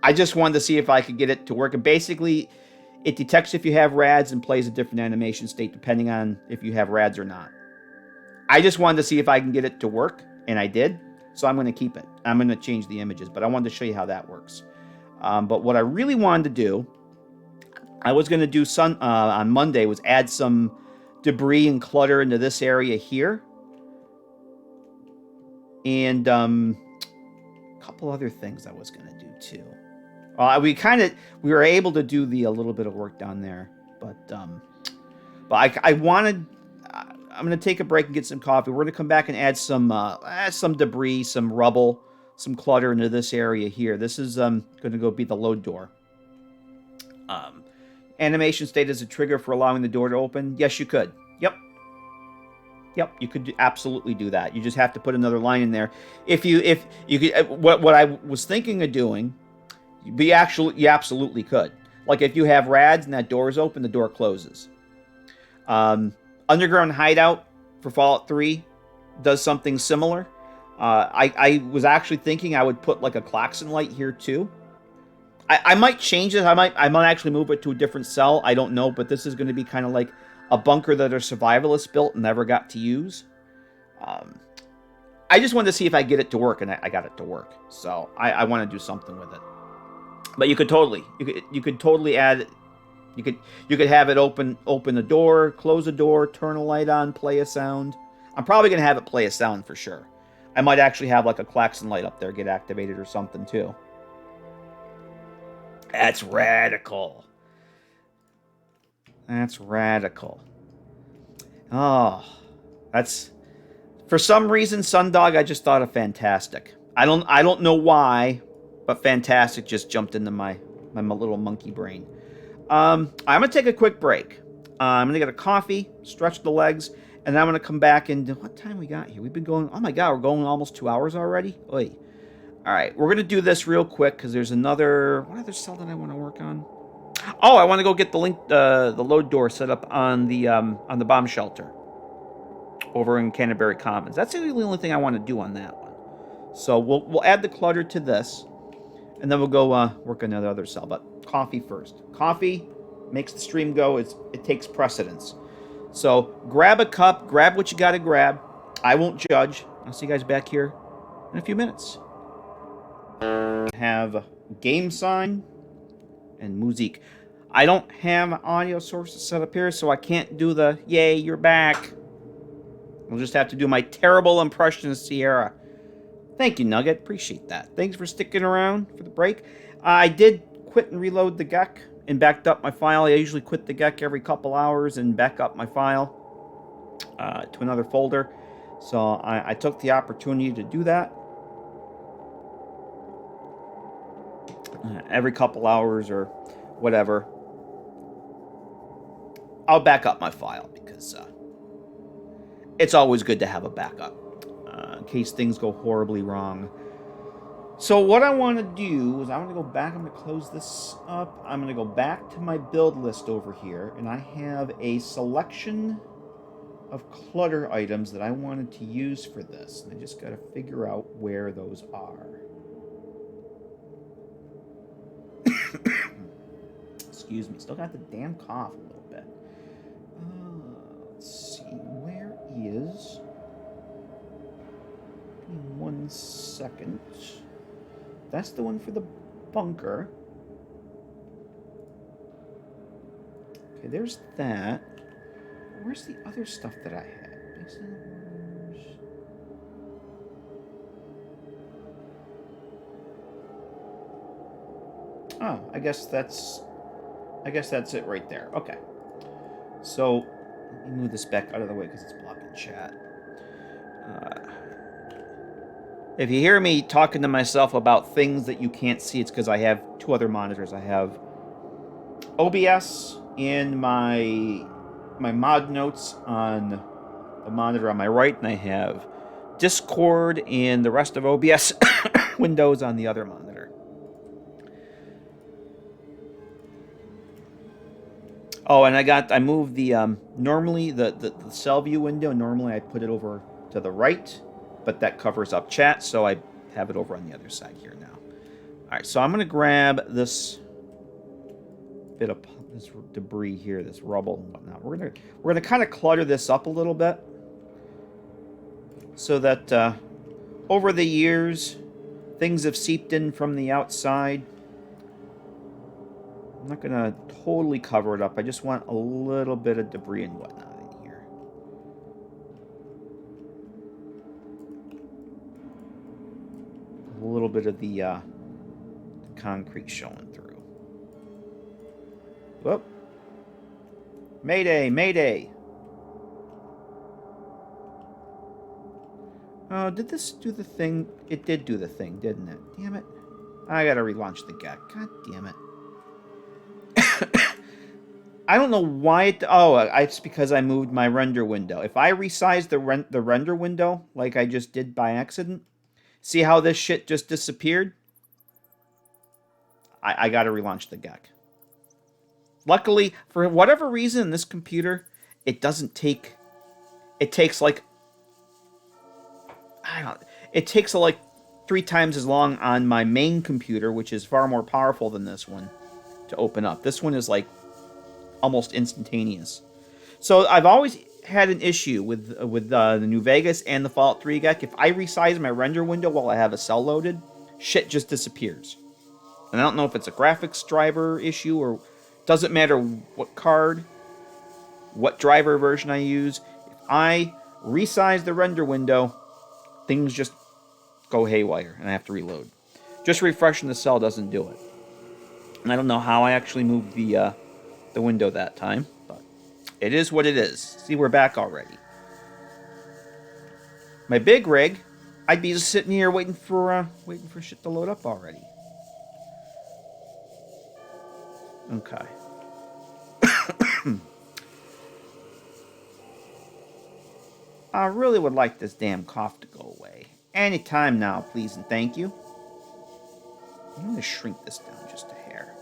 I just wanted to see if I could get it to work. And basically, it detects if you have RADs and plays a different animation state depending on if you have RADs or not. I just wanted to see if I can get it to work, and I did. So I'm going to keep it. I'm going to change the images, but I wanted to show you how that works. But what I really wanted to do, I was going to do on Monday, was add some debris and clutter into this area here. And a couple other things I was going to do too. We were able to do a little bit of work down there, but I'm going to take a break and get some coffee. We're going to come back and add some debris, some rubble, some clutter into this area here. This is going to go be the load door. Animation state is a trigger for allowing the door to open. Yes, you could. Yep, you could absolutely do that. You just have to put another line in there. If you could, what I was thinking of doing. You absolutely could. Like if you have RADs and that door is open, the door closes. Underground Hideout for Fallout 3 does something similar. I was actually thinking I would put like a klaxon light here too. I might change it. I might actually move it to a different cell. I don't know, but this is going to be kind of like a bunker that a survivalist built and never got to use. I just wanted to see if I get it to work, and I got it to work. So I want to do something with it. But you could totally add it. You could have it open the door, close the door, turn a light on, play a sound. I'm probably gonna have it play a sound for sure. I might actually have like a klaxon light up there get activated or something too. That's radical. That's radical. Oh, that's for some reason, Sundog. I just thought of Fantastic. I don't know why. But Fantastic just jumped into my little monkey brain. I'm going to take a quick break. I'm going to get a coffee, stretch the legs, and then I'm going to come back and... What time we got here? We've been going... Oh my god, we're going almost 2 hours already? Oy. Alright, we're going to do this real quick because there's another... What other cell did I want to work on? Oh, I want to go get the load door set up on the bomb shelter over in Canterbury Commons. That's the only thing I want to do on that one. So we'll add the clutter to this. And then we'll go work on the other cell. But coffee first. Coffee makes the stream go. It takes precedence. So grab a cup. Grab what you got to grab. I won't judge. I'll see you guys back here in a few minutes. Have game sign and musique. I don't have audio sources set up here, so I can't do the, yay, you're back. I'll just have to do my terrible impression of Sierra. Thank you, Nugget. Appreciate that. Thanks for sticking around for the break. I did quit and reload the GECK and backed up my file. I usually quit the GECK every couple hours and back up my file to another folder. So I took the opportunity to do that. Every couple hours or whatever, I'll back up my file because it's always good to have a backup in case things go horribly wrong. So what I want to do is I want to go back. I'm going to close this up. I'm going to go back to my build list over here, and I have a selection of clutter items that I wanted to use for this. And I just got to figure out where those are. Excuse me, still got the damn cough a little bit. Let's see, where is... Give me 1 second. That's the one for the bunker. Okay, there's that. Where's the other stuff that I had? Oh, I guess that's it right there. Okay. So, let me move this back out of the way because it's blocking chat. If you hear me talking to myself about things that you can't see, it's because I have 2 other monitors. I have OBS in my mod notes on the monitor on my right, and I have Discord and the rest of OBS windows on the other monitor. Oh, and I moved the normally the cell view window. Normally I put it over to the right, but that covers up chat, so I have it over on the other side here now. All right, so I'm gonna grab this bit of this debris here, this rubble and whatnot. We're gonna kind of clutter this up a little bit, so that over the years things have seeped in from the outside. I'm not gonna totally cover it up. I just want a little bit of debris and whatnot in here. A little bit of the concrete showing through. Whoop. Mayday, mayday. Oh, did this do the thing? It did do the thing, didn't it? Damn it. I gotta relaunch the GECK. God damn it. I don't know why it... Oh, it's because I moved my render window. If I resize the render window, like I just did by accident, see how this shit just disappeared? I gotta relaunch the GECK. Luckily, for whatever reason, this computer, it doesn't take... It takes like... I don't... It takes like 3 times as long on my main computer, which is far more powerful than this one, to open up. This one is like almost instantaneous. So I've always had an issue with the new Vegas and the Fallout 3 GECK. If I resize my render window while I have a cell loaded, shit just disappears. And I don't know if it's a graphics driver issue or doesn't matter what card, what driver version I use. If I resize the render window, things just go haywire and I have to reload. Just refreshing the cell doesn't do it. And I don't know how I actually moved the window that time, but it is what it is. See, we're back already. My big rig, I'd be just sitting here waiting for shit to load up already. Okay. I really would like this damn cough to go away. Anytime now, please and thank you. I'm going to shrink this down just a hair.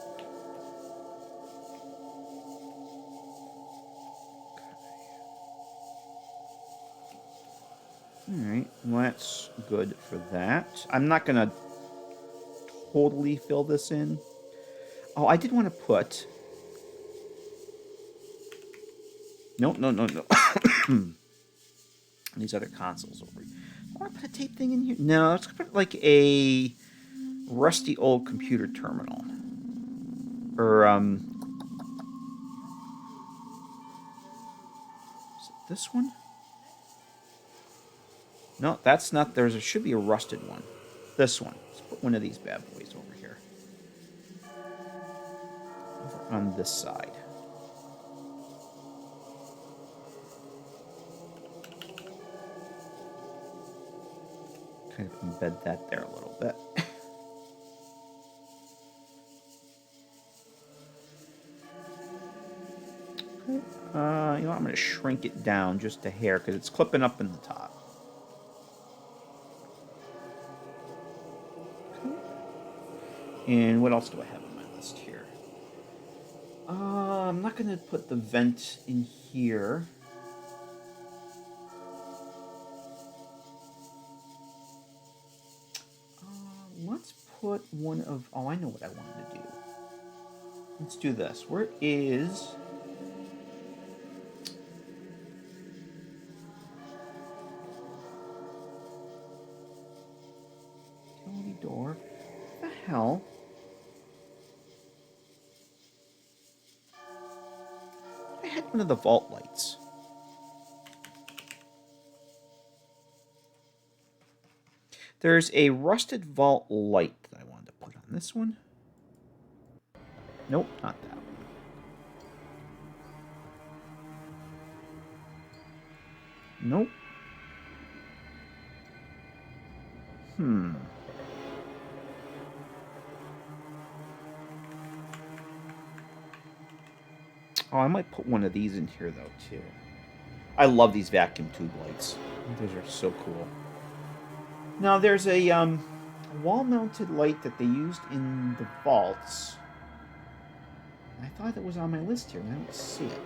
Alright, well that's good for that. I'm not going to totally fill this in. Oh, I did want to put... No. These other consoles over here. I want to put a tape thing in here. No, let's put like a rusty old computer terminal. Or, This one? No, that's not. There should be a rusted one. This one. Let's put one of these bad boys over here. Over on this side. Kind of embed that there a little bit. Okay. You know, I'm going to shrink it down just a hair because it's clipping up in the top. And what else do I have on my list here? I'm not going to put the vent in here. Let's put one of... Oh, I know what I wanted to do. Let's do this. Where is... utility door? What the hell? I had one of the vault lights. There's a rusted vault light that I wanted to put on this one. Nope, not that one. Nope. Oh, I might put one of these in here, though, too. I love these vacuum tube lights. Those are so cool. Now, there's a wall-mounted light that they used in the vaults. I thought it was on my list here, and I don't see it.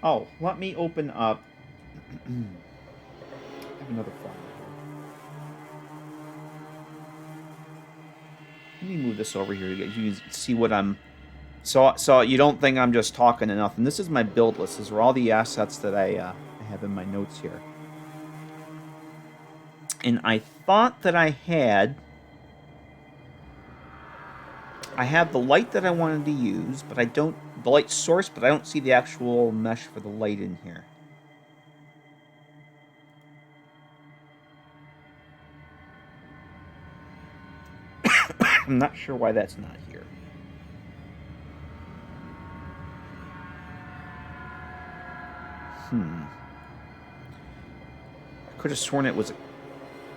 Oh, let me open up... I have another file here. Let me move this over here. You can see what I'm... So you don't think I'm just talking enough. And this is my build list. These are all the assets that I have in my notes here. And I thought that I had... I have the light that I wanted to use, but I don't... The light source, but I don't see the actual mesh for the light in here. I'm not sure why that's not here. I could have sworn it was a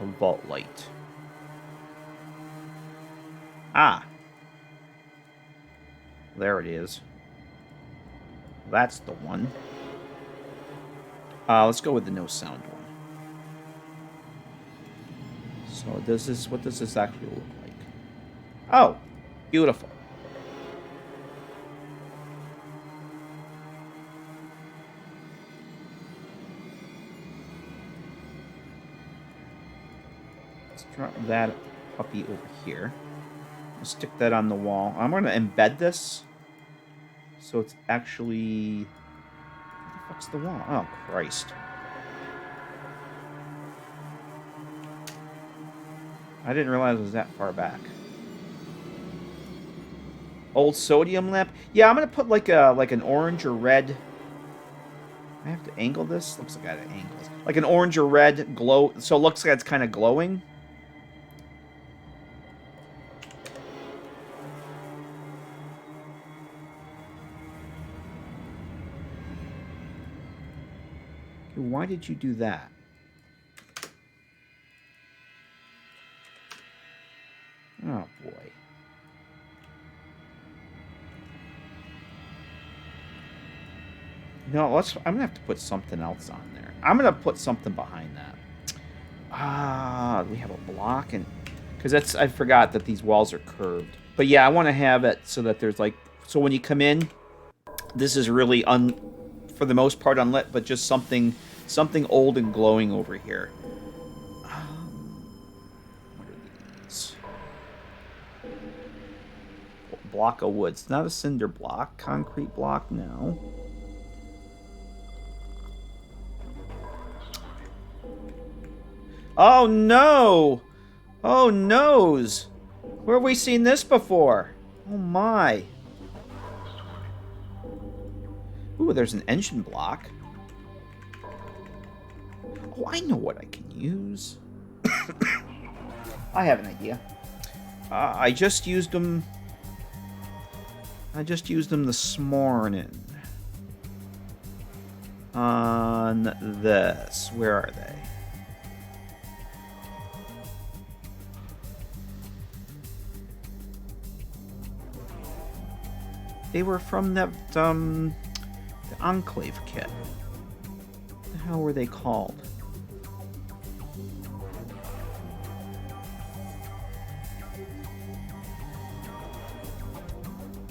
vault light. Ah. There it is. That's the one. Let's go with the no sound one. So what does this actually look like? Oh, beautiful. Let's drop that puppy over here. I'll stick that on the wall. I'm going to embed this so it's actually... Where the fuck's the wall? Oh, Christ. I didn't realize it was that far back. Old sodium lamp. Yeah, I'm gonna put like an orange or red. I have to angle this. Looks like I got to angle this. Like an orange or red glow. So it looks like it's kind of glowing. Okay, why did you do that? Oh boy. No, I'm gonna have to put something else on there. I'm gonna put something behind that. We have a block, and because I forgot that these walls are curved. But yeah, I want to have it so that there's like, so when you come in, this is really for the most part unlit, but just something old and glowing over here. What are these? Block of wood. It's not a cinder block. Concrete block, no. Oh no! Oh noes! Where have we seen this before? Oh my. Ooh, there's an engine block. Oh, I know what I can use. I have an idea. I just used them. I just used them this morning. On this. Where are they? They were from that, the Enclave kit. What the hell were they called?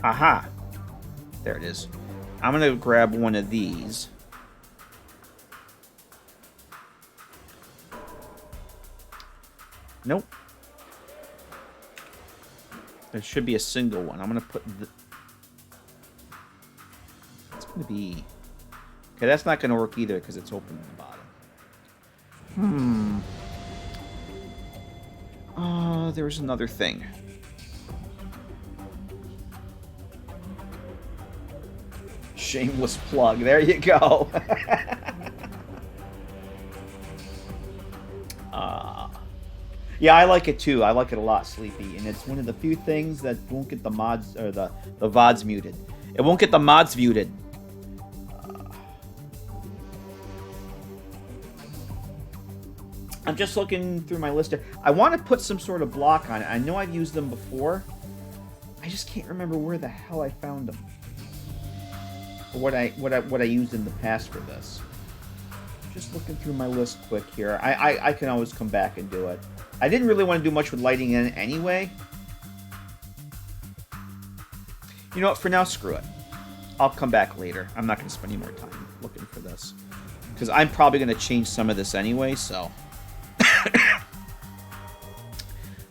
Aha! There it is. I'm gonna grab one of these. Nope. There should be a single one. I'm gonna put the... It's gonna be... Okay, that's not gonna work either because it's open at the bottom. There's another thing. Shameless plug. There you go. Yeah, I like it too. I like it a lot, Sleepy, and it's one of the few things that won't get the mods or the VODs muted. It won't get the mods muted. I'm just looking through my list here. I want to put some sort of block on it. I know I've used them before. I just can't remember where the hell I found them. Or what I used in the past for this. Just looking through my list quick here. I can always come back and do it. I didn't really want to do much with lighting in anyway. You know what? For now, screw it. I'll come back later. I'm not going to spend any more time looking for this. Because I'm probably going to change some of this anyway, so...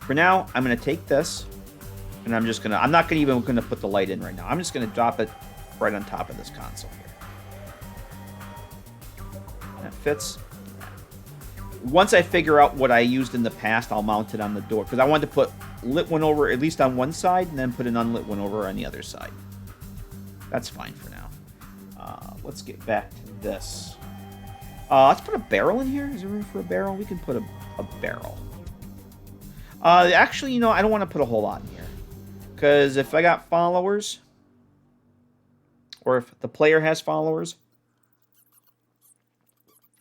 For now, I'm going to take this, and I'm just going to... I'm not even going to put the light in right now. I'm just going to drop it right on top of this console here. That fits. Once I figure out what I used in the past, I'll mount it on the door. Because I wanted to put lit one over at least on one side, and then put an unlit one over on the other side. That's fine for now. Let's get back to this. Let's put a barrel in here. Is there room for a barrel? We can put a barrel. Actually, you know, I don't want to put a whole lot in here. Because if I got followers, or if the player has followers,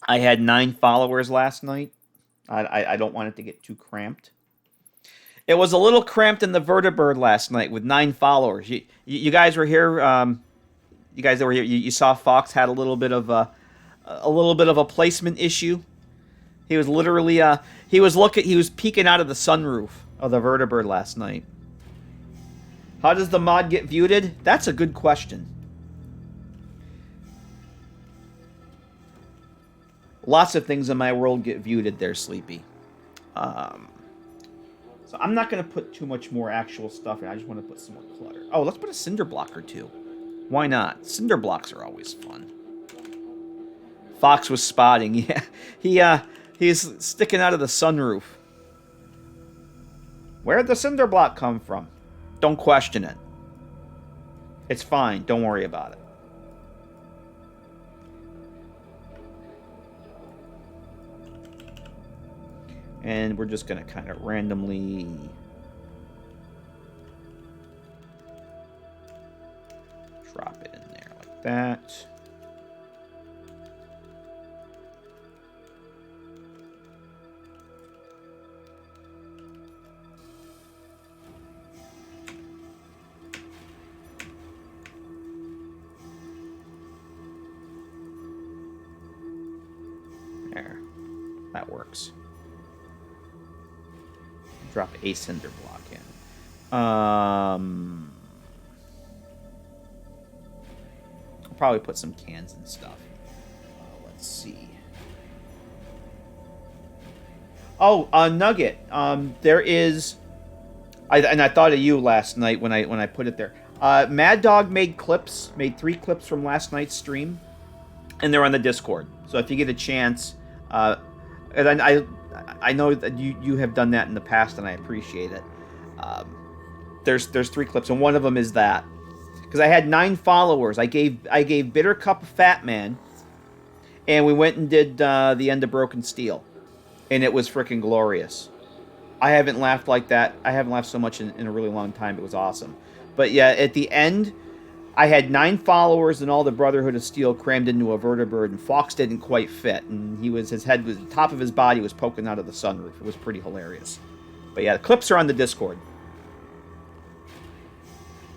I had 9 followers last night. I don't want it to get too cramped. It was a little cramped in the Vertibird last night with 9 followers. You guys were here. You guys that were here, you saw Fox had a little bit of a placement issue. He was literally he was peeking out of the sunroof of the Vertibird last night. How does the mod get viewed? That's a good question. Lots of things in my world get viewed there, Sleepy. So I'm not going to put too much more actual stuff in. I just want to put some more clutter. Oh, let's put a cinder block or two. Why not? Cinder blocks are always fun. Fox was spotting. Yeah, he's sticking out of the sunroof. Where'd the cinder block come from? Don't question it. It's fine. Don't worry about it. And we're just going to kind of randomly... drop it in there like that. There. That works. Drop a cinder block in. I'll probably put some cans and stuff. Let's see. Oh, Nugget. There is. I thought of you last night when I put it there. Mad Dog made 3 clips from last night's stream, and they're on the Discord. So if you get a chance, and I know that you have done that in the past, and I appreciate it. there's 3 clips, and one of them is that. Because I had 9 followers. I gave Bitter Cup a Fat Man, and we went and did the End of Broken Steel, and it was freaking glorious. I haven't laughed like that. I haven't laughed so much in a really long time. It was awesome. But yeah, at the end, I had 9 followers and all the Brotherhood of Steel crammed into a vertibird, and Fox didn't quite fit, and his head was, the top of his body was poking out of the sunroof. It was pretty hilarious. But yeah, the clips are on the Discord.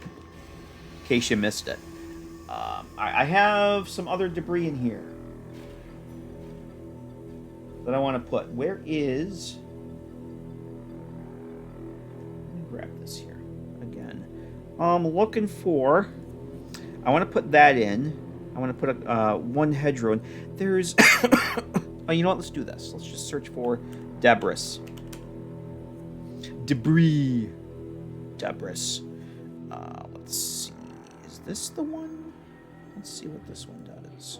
In case you missed it. I have some other debris in here that I want to put. Where is... Let me grab this here again. I'm looking for... I want to put that in. I want to put one hedgerow in. There's... Oh, you know what? Let's do this. Let's just search for debris. Debris. Debris. Let's see. Is this the one? Let's see what this one does.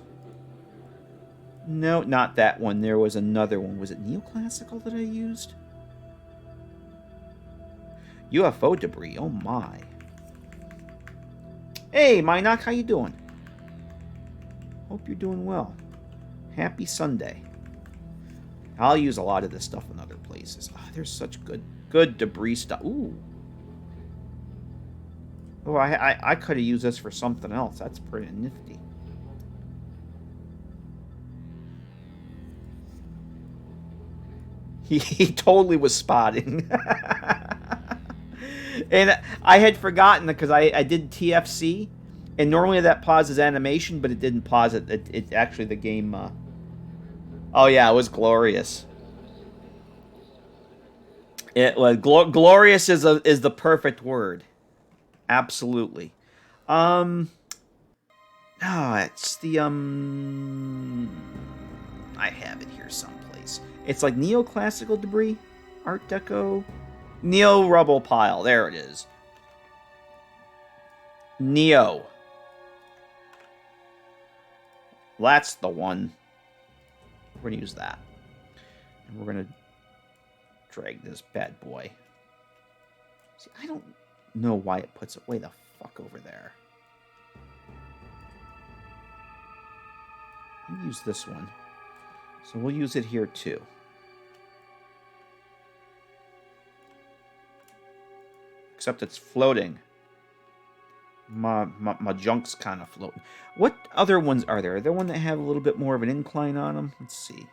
No, not that one. There was another one. Was it neoclassical that I used? UFO debris. Oh my. Hey, Minoc, how you doing? Hope you're doing well. Happy Sunday. I'll use a lot of this stuff in other places. Oh, there's such good debris stuff. Ooh. Oh, I could have used this for something else. That's pretty nifty. He totally was spotting. And I had forgotten because I did TFC, and normally that pauses animation, but it didn't pause it. It actually, the game... Oh yeah, it was glorious. It was glorious is the perfect word. Absolutely. Oh, it's the I have it here someplace. It's like neoclassical debris, Art Deco, Neo rubble pile. There it is. Neo. That's the one. We're gonna use that, and we're gonna drag this bad boy. See, I don't know why it puts it way the fuck over there. I'll use this one. So we'll use it here too. Except it's floating. My junk's kind of floating. What other ones are there? Are there one that have a little bit more of an incline on them? Let's see.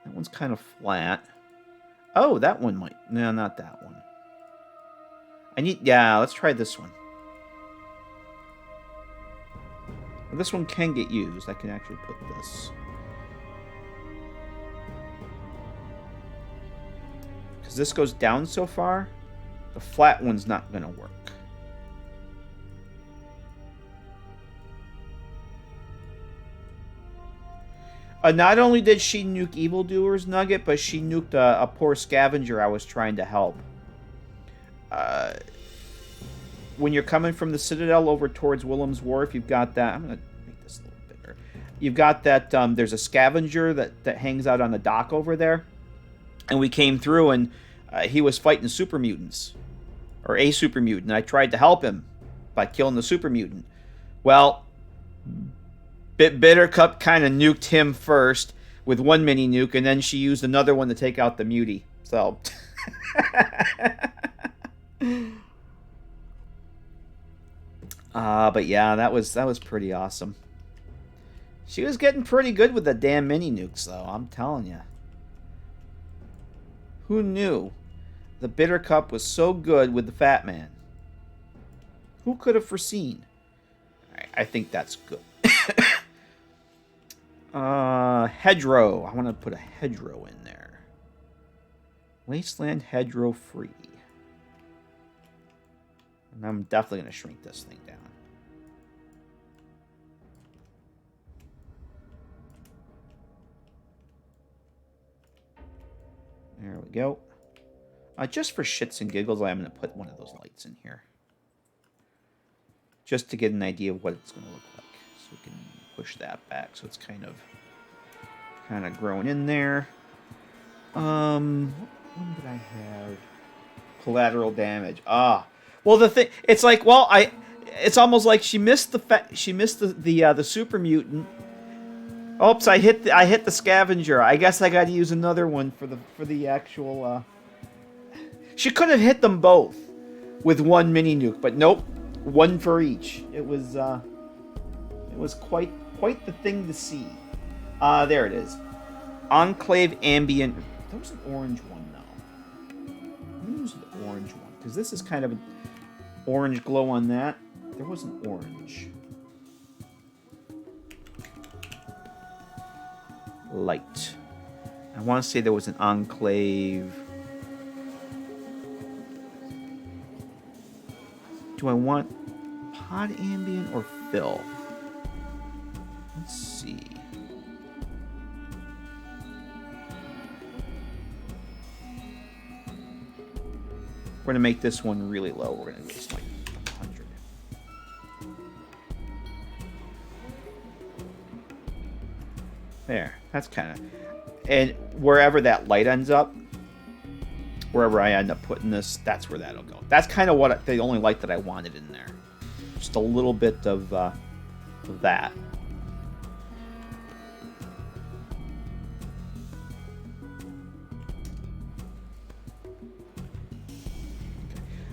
That one's kind of flat. Oh, that one might. No, not that one. Yeah, let's try this one. Well, this one can get used. I can actually put this. Because this goes down so far, the flat one's not going to work. Not only did she nuke Evildoers Nugget, but she nuked a poor scavenger I was trying to help. When you're coming from the Citadel over towards Willem's Wharf, you've got that... I'm going to make this a little bigger. You've got that... there's a scavenger that hangs out on the dock over there. And we came through, and he was fighting super mutants. Or a super mutant. I tried to help him by killing the super mutant. Well... Bittercup kind of nuked him first with one mini nuke, and then she used another one to take out the mutie. So, but yeah, that was pretty awesome. She was getting pretty good with the damn mini nukes, though. I'm telling you. Who knew the Bittercup was so good with the Fat Man? Who could have foreseen? I think that's good. Hedgerow. I want to put a hedgerow in there. Wasteland hedgerow free. And I'm definitely going to shrink this thing down. There we go. Just for shits and giggles, I'm going to put one of those lights in here. Just to get an idea of what it's going to look like. So we can push that back so it's kind of grown in there. What one did I have? Collateral damage. Ah. Well, the thing, it's like, well, it's almost like she missed the super mutant. Oops, I hit the scavenger. I guess I got to use another one for the actual. She could have hit them both with one mini nuke, but nope, one for each. It was quite the thing to see. There it is. Enclave Ambient. There was an orange one though. Let me use the orange one because this is kind of an orange glow on that. There was an orange. Light. I want to say there was an Enclave. Do I want Pod Ambient or Fill? Let's see. We're going to make this one really low. We're going to just like 100. There. That's kind of... And wherever that light ends up, wherever I end up putting this, that's where that'll go. That's kind of the only light that I wanted in there. Just a little bit of that.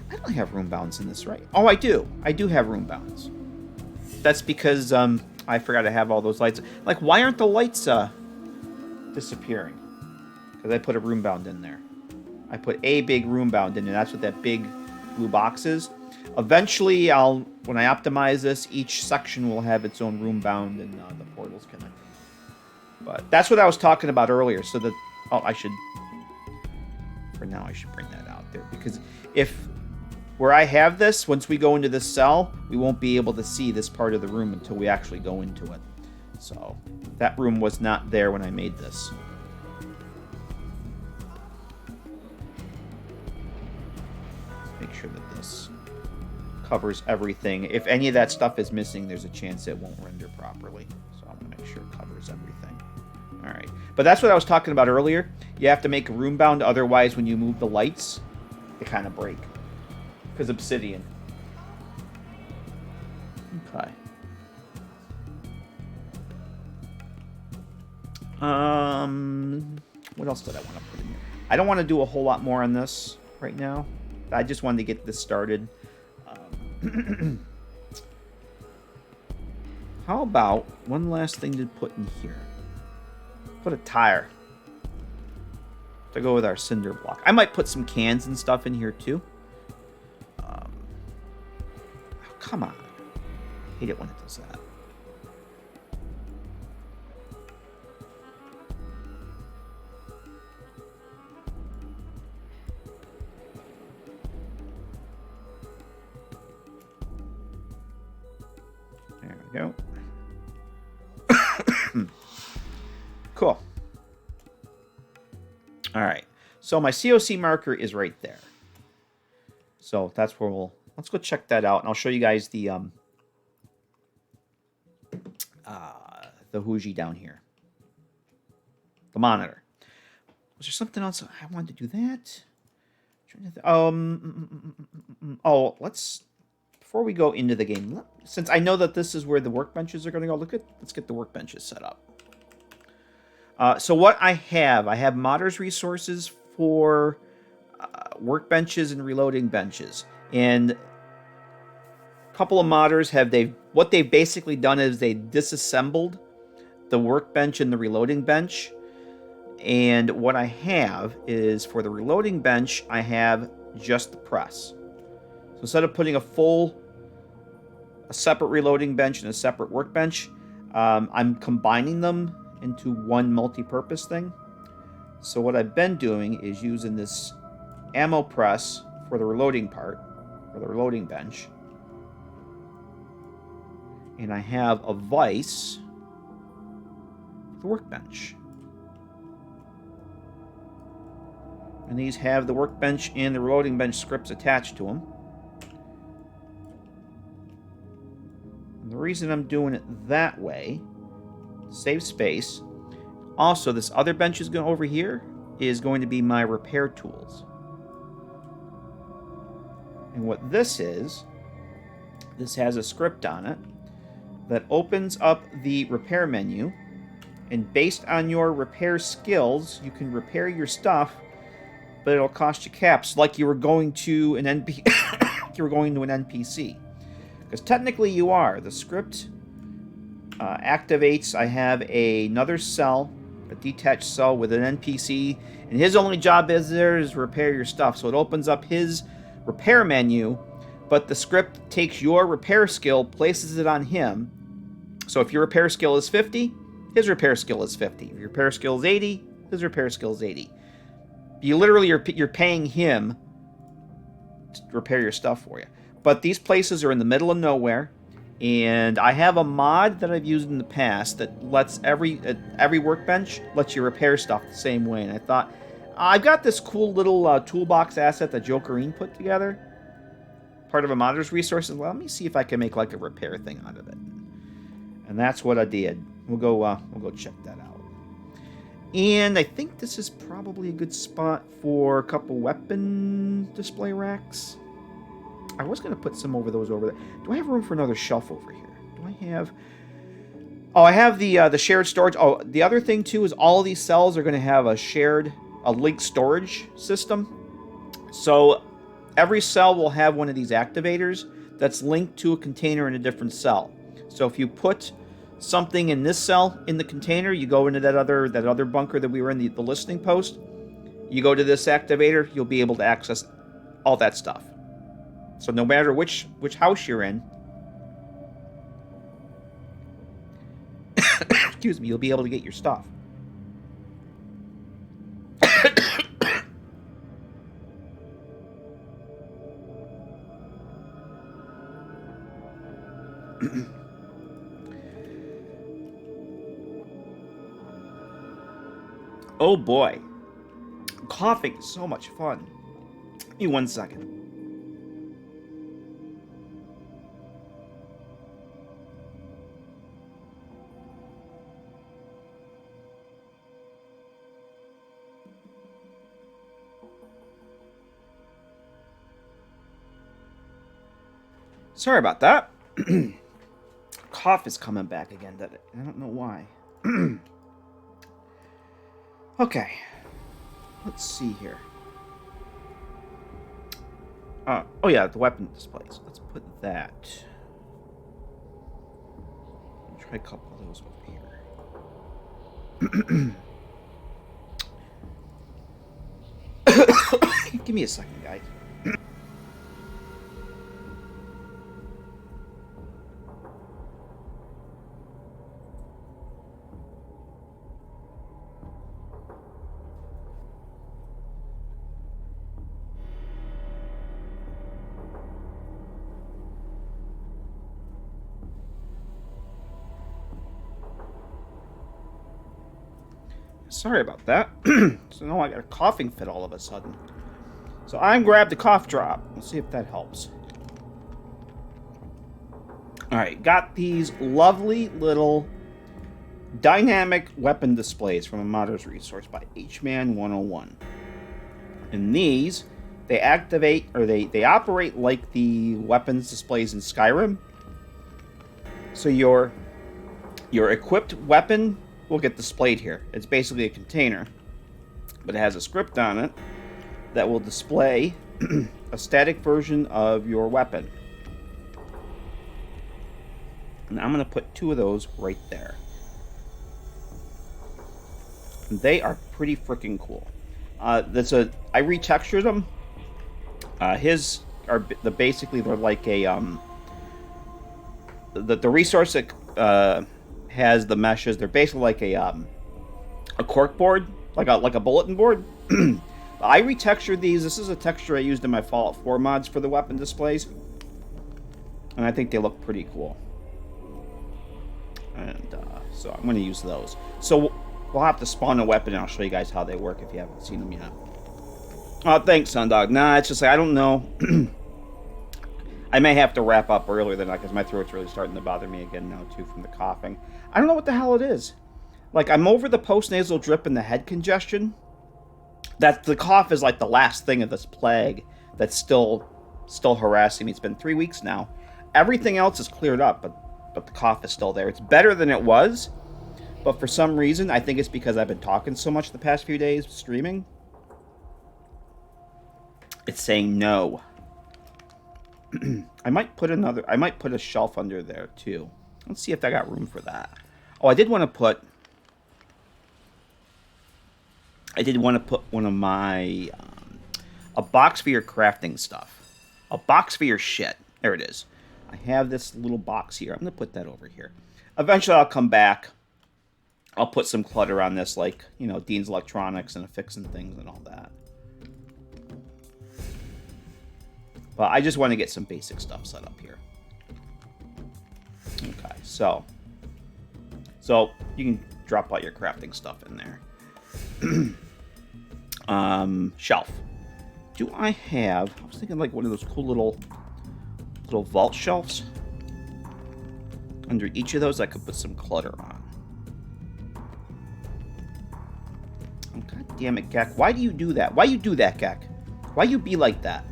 I don't have room bounds in this, right? Oh, I do. I do have room bounds. That's because I forgot to have all those lights. Like, why aren't the lights disappearing? Because I put a room bound in there. I put a big room bound in, and that's what that big blue box is. Eventually, when I optimize this, each section will have its own room bound and the portals connected. But that's what I was talking about earlier. So that for now I should bring that out there because where I have this, once we go into this cell, we won't be able to see this part of the room until we actually go into it. So that room was not there when I made this. Make sure that this covers everything. If any of that stuff is missing, there's a chance it won't render properly. So I'm going to make sure it covers everything. All right. But that's what I was talking about earlier. You have to make a room bound, otherwise when you move the lights, they kind of break. Because obsidian. Okay. What else did I want to put in here? I don't want to do a whole lot more on this right now. I just wanted to get this started. How about one last thing to put in here? Put a tire to go with our cinder block. I might put some cans and stuff in here too. Come on. I hate it when it does that. There we go. Cool. All right. So my COC marker is right there. So that's where let's go check that out, and I'll show you guys the Houji down here. The monitor. Was there something else? I wanted to do that. Let's before we go into the game, since I know that this is where the workbenches are going to go. Let's get the workbenches set up. So what I have modders resources for workbenches and reloading benches. And a couple of modders what they've basically done is they disassembled the workbench and the reloading bench. And what I have is for the reloading bench, I have just the press. So instead of putting a separate reloading bench and a separate workbench, I'm combining them into one multi-purpose thing. So what I've been doing is using this ammo press for the reloading part, for the reloading bench. And I have a vise for the workbench. And these have the workbench and the reloading bench scripts attached to them. And the reason I'm doing it that way, save space. Also, this other bench is going over here is going to be my repair tools. And what this has a script on it that opens up the repair menu, and based on your repair skills, you can repair your stuff, but it'll cost you caps, like you were going to an NPC. Because technically you are. The script activates. I have another cell, a detached cell with an NPC, and his only job is repair your stuff. So it opens up his repair menu, but the script takes your repair skill, places it on him. So if your repair skill is 50, his repair skill is 50. If your repair skill is 80, his repair skill is 80. You literally you're paying him to repair your stuff for you. But these places are in the middle of nowhere, and I have a mod that I've used in the past that lets every workbench lets you repair stuff the same way. And I thought, I've got this cool little toolbox asset that Jokerine put together, part of a modder's resources. Well, let me see if I can make like a repair thing out of it. And that's what I did. We'll go check that out. And I think this is probably a good spot for a couple weapon display racks. I was going to put some over there. Do I have room for another shelf over here? Do I have... Oh, I have the shared storage. Oh, the other thing, too, is all of these cells are going to have a linked storage system. So every cell will have one of these activators that's linked to a container in a different cell. So if you put something in this cell in the container, you go into that other bunker that we were in, the listening post, you go to this activator, you'll be able to access all that stuff. So no matter which house you're in, excuse me, you'll be able to get your stuff. Oh boy. Coughing is so much fun. Give me 1 second. Sorry about that. Cough is coming back again. I don't know why. Okay. Let's see here. Oh yeah, the weapon displays. Let's put that. I'll try a couple of those over here. Give me a second, guys. Sorry about that. So now I got a coughing fit all of a sudden. So I grabbed the cough drop. Let's see if that helps. Alright, got these lovely little dynamic weapon displays from a modder's resource by HMan101. And these, they activate, or they operate like the weapons displays in Skyrim. So your equipped weapon will get displayed here. It's basically a container, but it has a script on it that will display a static version of your weapon. And I'm going to put 2 of those right there. And they are pretty freaking cool. I retextured them. His are basically they're like a the resource that has the meshes. They're basically like a cork board, like a bulletin board. I retextured these. This is a texture I used in my Fallout 4 mods for the weapon displays, and I think they look pretty cool. And so I'm going to use those. So we'll have to spawn a weapon, and I'll show you guys how they work if you haven't seen them yet. Oh, thanks, Sundog. Nah, it's just like, I don't know. I may have to wrap up earlier than that because my throat's really starting to bother me again now, too, from the coughing. I don't know what the hell it is. Like, I'm over the post-nasal drip and the head congestion. That the cough is like the last thing of this plague that's still still harassing me. It's been 3 weeks now. Everything else is cleared up, but the cough is still there. It's better than it was, but for some reason, I think it's because I've been talking so much the past few days streaming. It's saying no. I might put a shelf under there too. Let's see if I got room for that. Oh, I did want to put one of my a box for your crafting stuff. A box for your shit. There it is. I have this little box here. I'm going to put that over here. Eventually I'll come back. I'll put some clutter on this, like, you know, Dean's Electronics and affixing things and all that. But I just want to get some basic stuff set up here. Okay, so you can drop all your crafting stuff in there. Shelf. Do I have... I was thinking like one of those cool little vault shelves. Under each of those, I could put some clutter on. Oh, God damn it, Geck. Why do you do that? Why you do that, Geck? Why you be like that?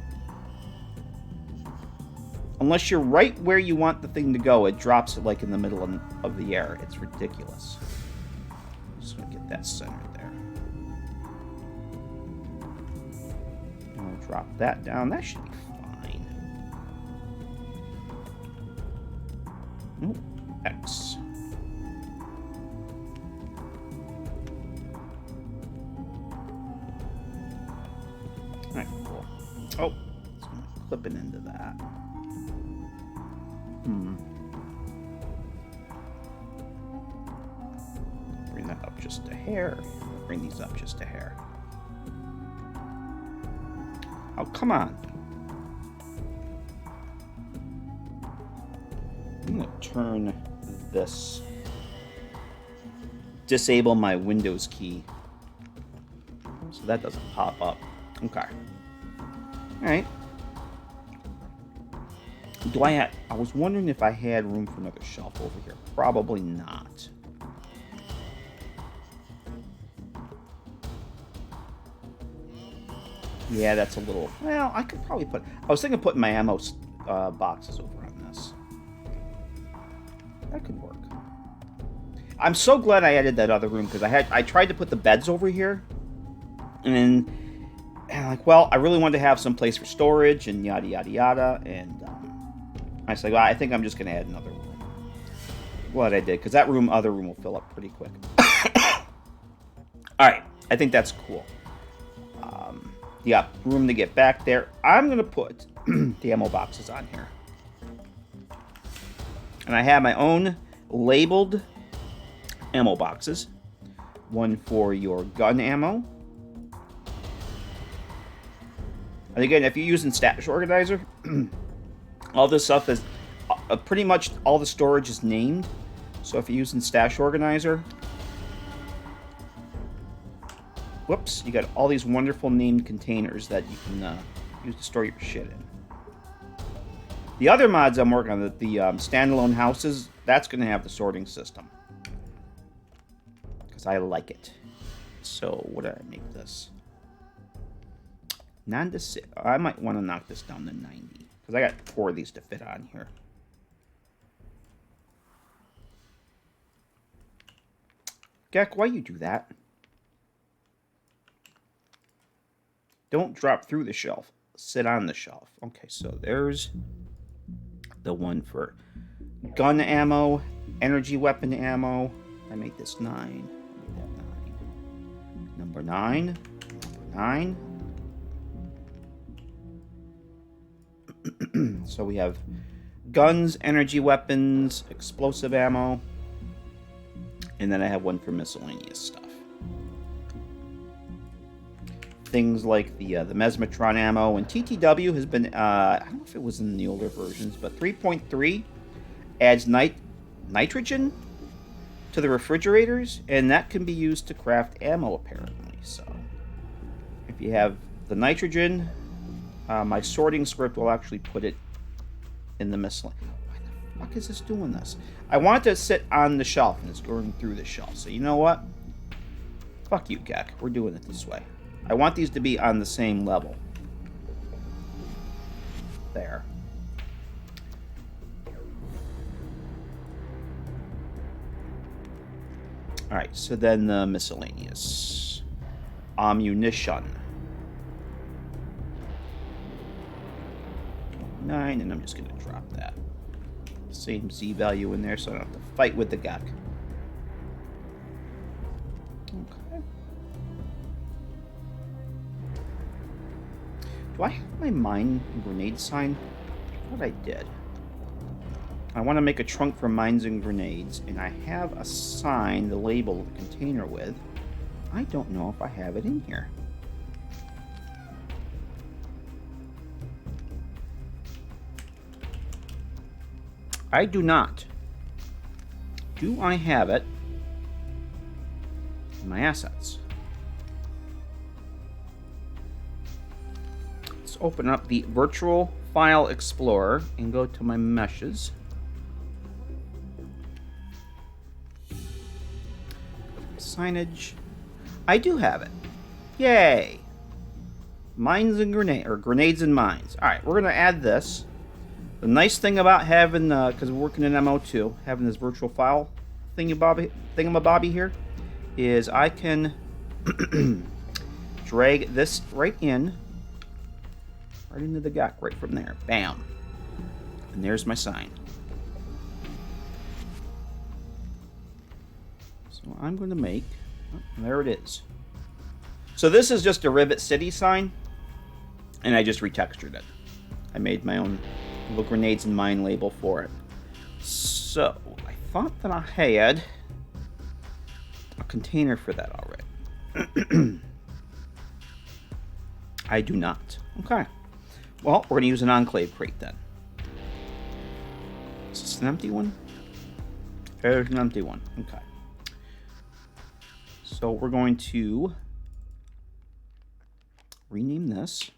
Unless you're right where you want the thing to go, it drops it like in the middle of the air. It's ridiculous. Just gonna get that centered there. I'll drop that down. That should be fine. Nope. X. Alright, cool. Oh, it's gonna clip it into that. Bring that up just a hair. Bring these up just a hair. Oh, come on. I'm going to turn this. Disable my Windows key. So that doesn't pop up. Okay. Alright. I was wondering if I had room for another shelf over here. Probably not. Yeah, that's a little... Well, I could probably put... I was thinking of putting my ammo boxes over on this. That could work. I'm so glad I added that other room, because I tried to put the beds over here. And I'm like, well, I really wanted to have some place for storage and yada, yada, yada. And I was like, well, I think I'm just going to add another room. Glad I did, because that other room will fill up pretty quick. Alright, I think that's cool. You got room to get back there. I'm going to put the ammo boxes on here. And I have my own labeled ammo boxes. One for your gun ammo. And again, if you're using Stash Organizer, all this stuff is... pretty much all the storage is named. So if you're using Stash Organizer... Whoops, you got all these wonderful named containers that you can use to store your shit in. The other mods I'm working on, the standalone houses, that's going to have the sorting system. Because I like it. So, what did I make this? 9 to 6. I might want to knock this down to 90. Because I got 4 of these to fit on here. Geck, why you do that? Don't drop through the shelf. Sit on the shelf. Okay, so there's the one for gun ammo, energy weapon ammo. I made this 9. I made that 9. Number 9. Number 9. So we have guns, energy weapons, explosive ammo. And then I have one for miscellaneous stuff. Things like the Mesmetron ammo, and TTW has been, I don't know if it was in the older versions, but 3.3 adds nitrogen to the refrigerators, and that can be used to craft ammo, apparently. So, if you have the nitrogen, my sorting script will actually put it in the miscellaneous. Why the fuck is this doing this? I want it to sit on the shelf, and it's going through the shelf. So, you know what? Fuck you, Geck. We're doing it this way. I want these to be on the same level. there. Alright, so then the miscellaneous. Ammunition. 9, and I'm just going to drop that. Same Z value in there, so I don't have to fight with the GECK. Okay. Do I have my mine and grenade sign? I thought I did. I want to make a trunk for mines and grenades, and I have a sign to label the container with. I don't know if I have it in here. I do not. Do I have it in my assets? Let's open up the Virtual File Explorer and go to my meshes. Signage. I do have it. Yay! Mines and grenades and mines. Alright, we're going to add this. The nice thing about having, because we're working in MO2, having this virtual file thingamabobby here, is I can drag this right into the GECK right from there. Bam. And there's my sign. So I'm going to make, oh, there it is. So this is just a Rivet City sign, and I just retextured it. I made my own little grenades and mine label for it. So I thought that I had a container for that already. I do not. Okay. Well, we're going to use an Enclave crate then. Is this an empty one? There's an empty one. Okay. So we're going to rename this.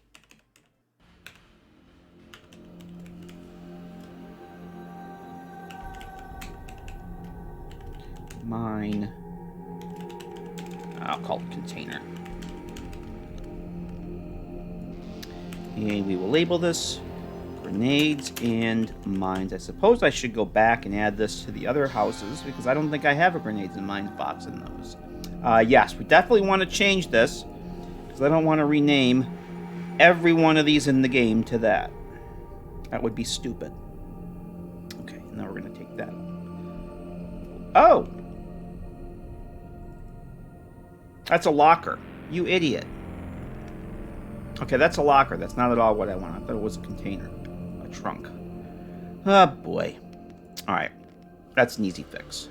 Mine. I'll call it container. And we will label this grenades and mines. I suppose I should go back and add this to the other houses because I don't think I have a grenades and mines box in those. Yes, we definitely want to change this because I don't want to rename every one of these in the game to that. That would be stupid. Okay, now we're going to take that. Oh! That's a locker. You idiot. Okay, that's a locker. That's not at all what I want. I thought it was a container. A trunk. Oh, boy. Alright. That's an easy fix.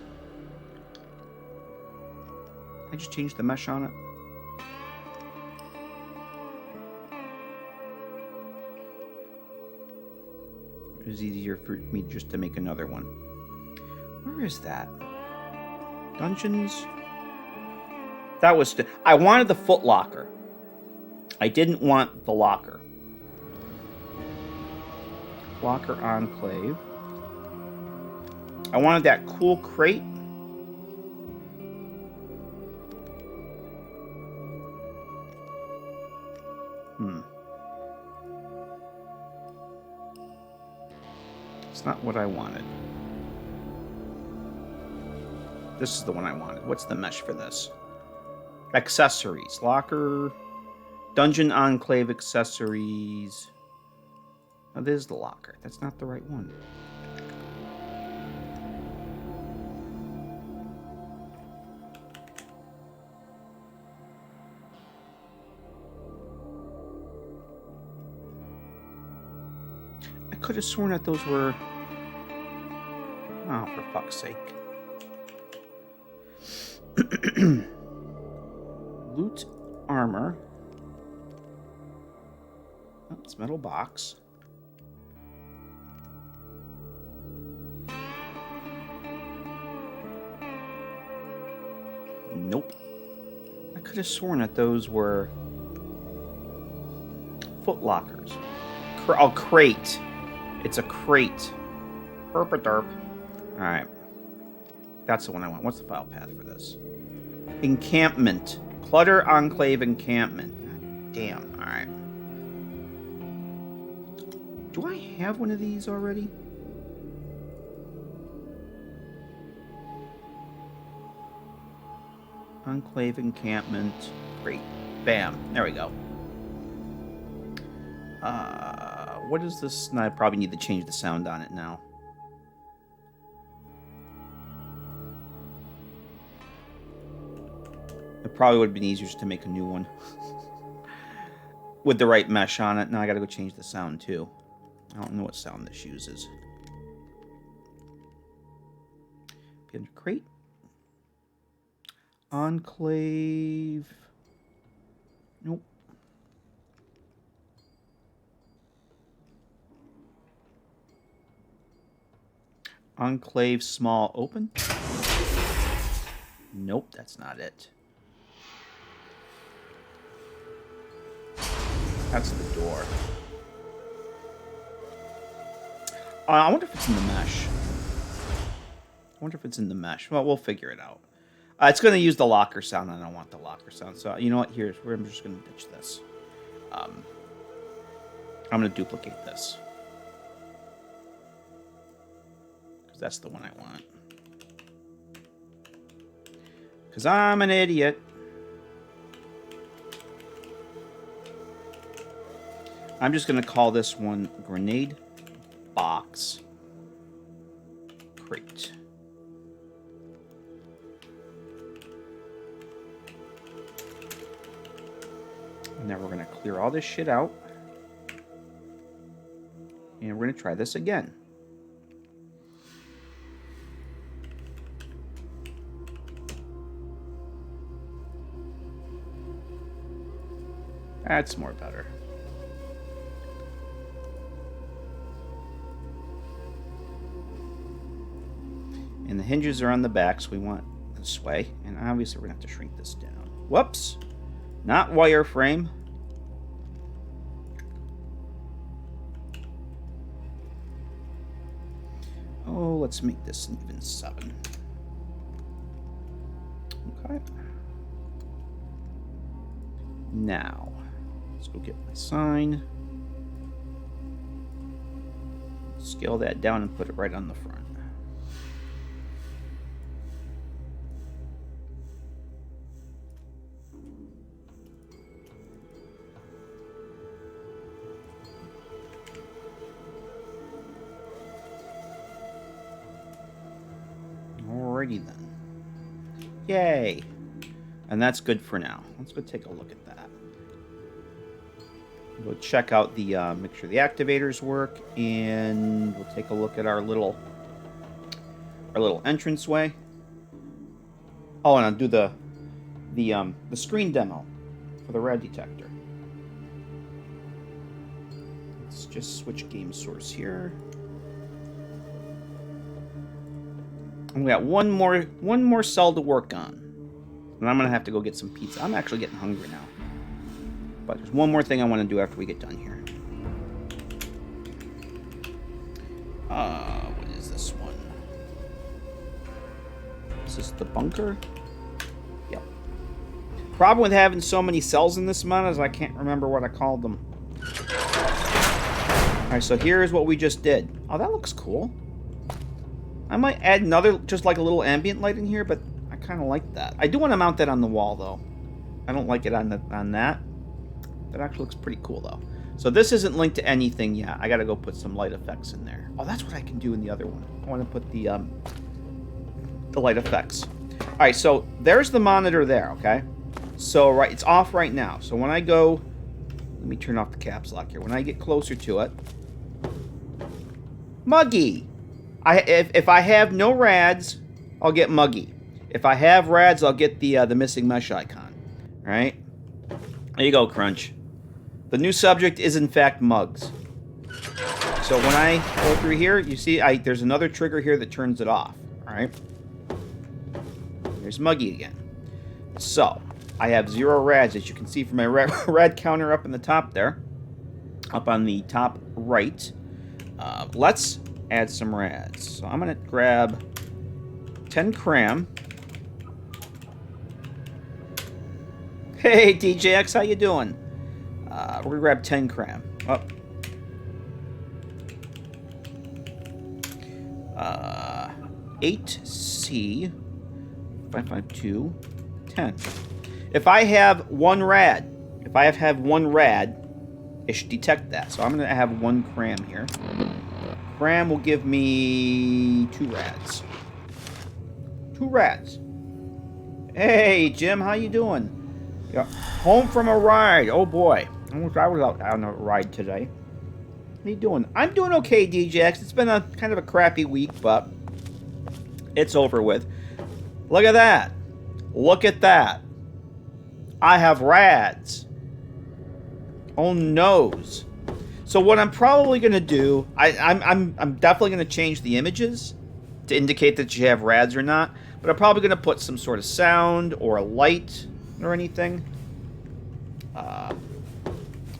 I just changed the mesh on it. It was easier for me just to make another one. Where is that? Dungeons? That was... I wanted the foot locker. I didn't want the locker. Locker Enclave. I wanted that cool crate. It's not what I wanted. This is the one I wanted. What's the mesh for this? Accessories. Locker. Dungeon Enclave accessories. Oh, this is the locker. That's not the right one. I could have sworn that those were... Oh, for fuck's sake. Loot armor. Oh, it's metal box. Nope. I could have sworn that those were foot lockers. Oh, crate. It's a crate. Derp. Alright. That's the one I want. What's the file path for this? Encampment. Clutter Enclave Encampment. God damn. Alright. Do I have one of these already? Enclave Encampment. Great. Bam. There we go. What is this? No, I probably need to change the sound on it now. It probably would have been easier just to make a new one. With the right mesh on it. Now I gotta go change the sound too. I don't know what sound this uses. Be under crate. Enclave. Nope. Enclave small open. Nope, that's not it. That's the door. I wonder if it's in the mesh. I wonder if it's in the mesh. Well, we'll figure it out. It's going to use the locker sound. I don't want the locker sound. So, you know what? Here's where I'm just going to ditch this. I'm going to duplicate this. Because that's the one I want. Because I'm an idiot. I'm just going to call this one Grenade Box Crate. And now we're going to clear all this shit out. And we're going to try this again. That's more better. And the hinges are on the back, so we want this way. And obviously we're going to have to shrink this down. Whoops! Not wireframe. Oh, let's make this an even 7. Okay. Now, let's go get my sign. Scale that down and put it right on the front. Alrighty then. Yay! And that's good for now. Let's go take a look at that. We'll check out the, make sure the activators work, and we'll take a look at our little entranceway. Oh, and I'll do the screen demo for the rad detector. Let's just switch game source here. And we got one more cell to work on. And I'm going to have to go get some pizza. I'm actually getting hungry now. But there's one more thing I want to do after we get done here. What is this one? Is this the bunker? Yep. Problem with having so many cells in this mod is I can't remember what I called them. Alright, so here's what we just did. Oh, that looks cool. I might add another, just like a little ambient light in here, but I kind of like that. I do want to mount that on the wall, though. I don't like it on that. That actually looks pretty cool, though. So this isn't linked to anything yet. I got to go put some light effects in there. Oh, that's what I can do in the other one. I want to put the light effects. All right, so there's the monitor there, okay? So, it's off right now. So when I go... Let me turn off the caps lock here. When I get closer to it... Muggy! If I have no rads, I'll get Muggy. If I have rads, I'll get the missing mesh icon. All right? There you go, Crunch. The new subject is, in fact, Mugs. So when I go through here, you see there's another trigger here that turns it off. All right? There's Muggy again. So, I have 0 rads, as you can see from my rad counter up in the top there. Up on the top right. Let's add some rads. So I'm going to grab 10 cram. Hey, DJX, how you doing? We're going to grab 10 cram. Oh. 8C 552 10. If I have one rad, it should detect that. So I'm going to have 1 cram here. Cram will give me 2 rads. 2 rads. Hey, Jim, how you doing? Yeah, home from a ride. Oh, boy. I was out on a ride today. How you doing? I'm doing okay, DJX. It's been a kind of a crappy week, but it's over with. Look at that. Look at that. I have rads. Oh, noes. So what I'm probably going to do, I'm definitely going to change the images to indicate that you have rads or not. But I'm probably going to put some sort of sound or a light or anything.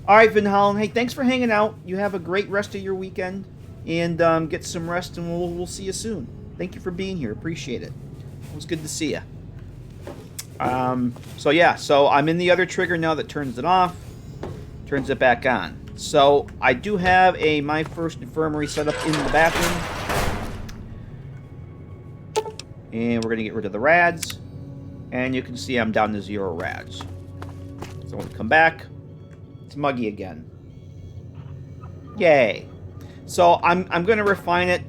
All right, Van Hollen. Hey, thanks for hanging out. You have a great rest of your weekend. And get some rest, and we'll see you soon. Thank you for being here. Appreciate it. It was good to see you. So yeah, so I'm in the other trigger now that turns it off. Turns it back on. So I do have a My First Infirmary set up in the bathroom. And we're going to get rid of the rads. And you can see I'm down to 0 rads. So when we come back, it's muggy again. Yay. So I'm going to refine it,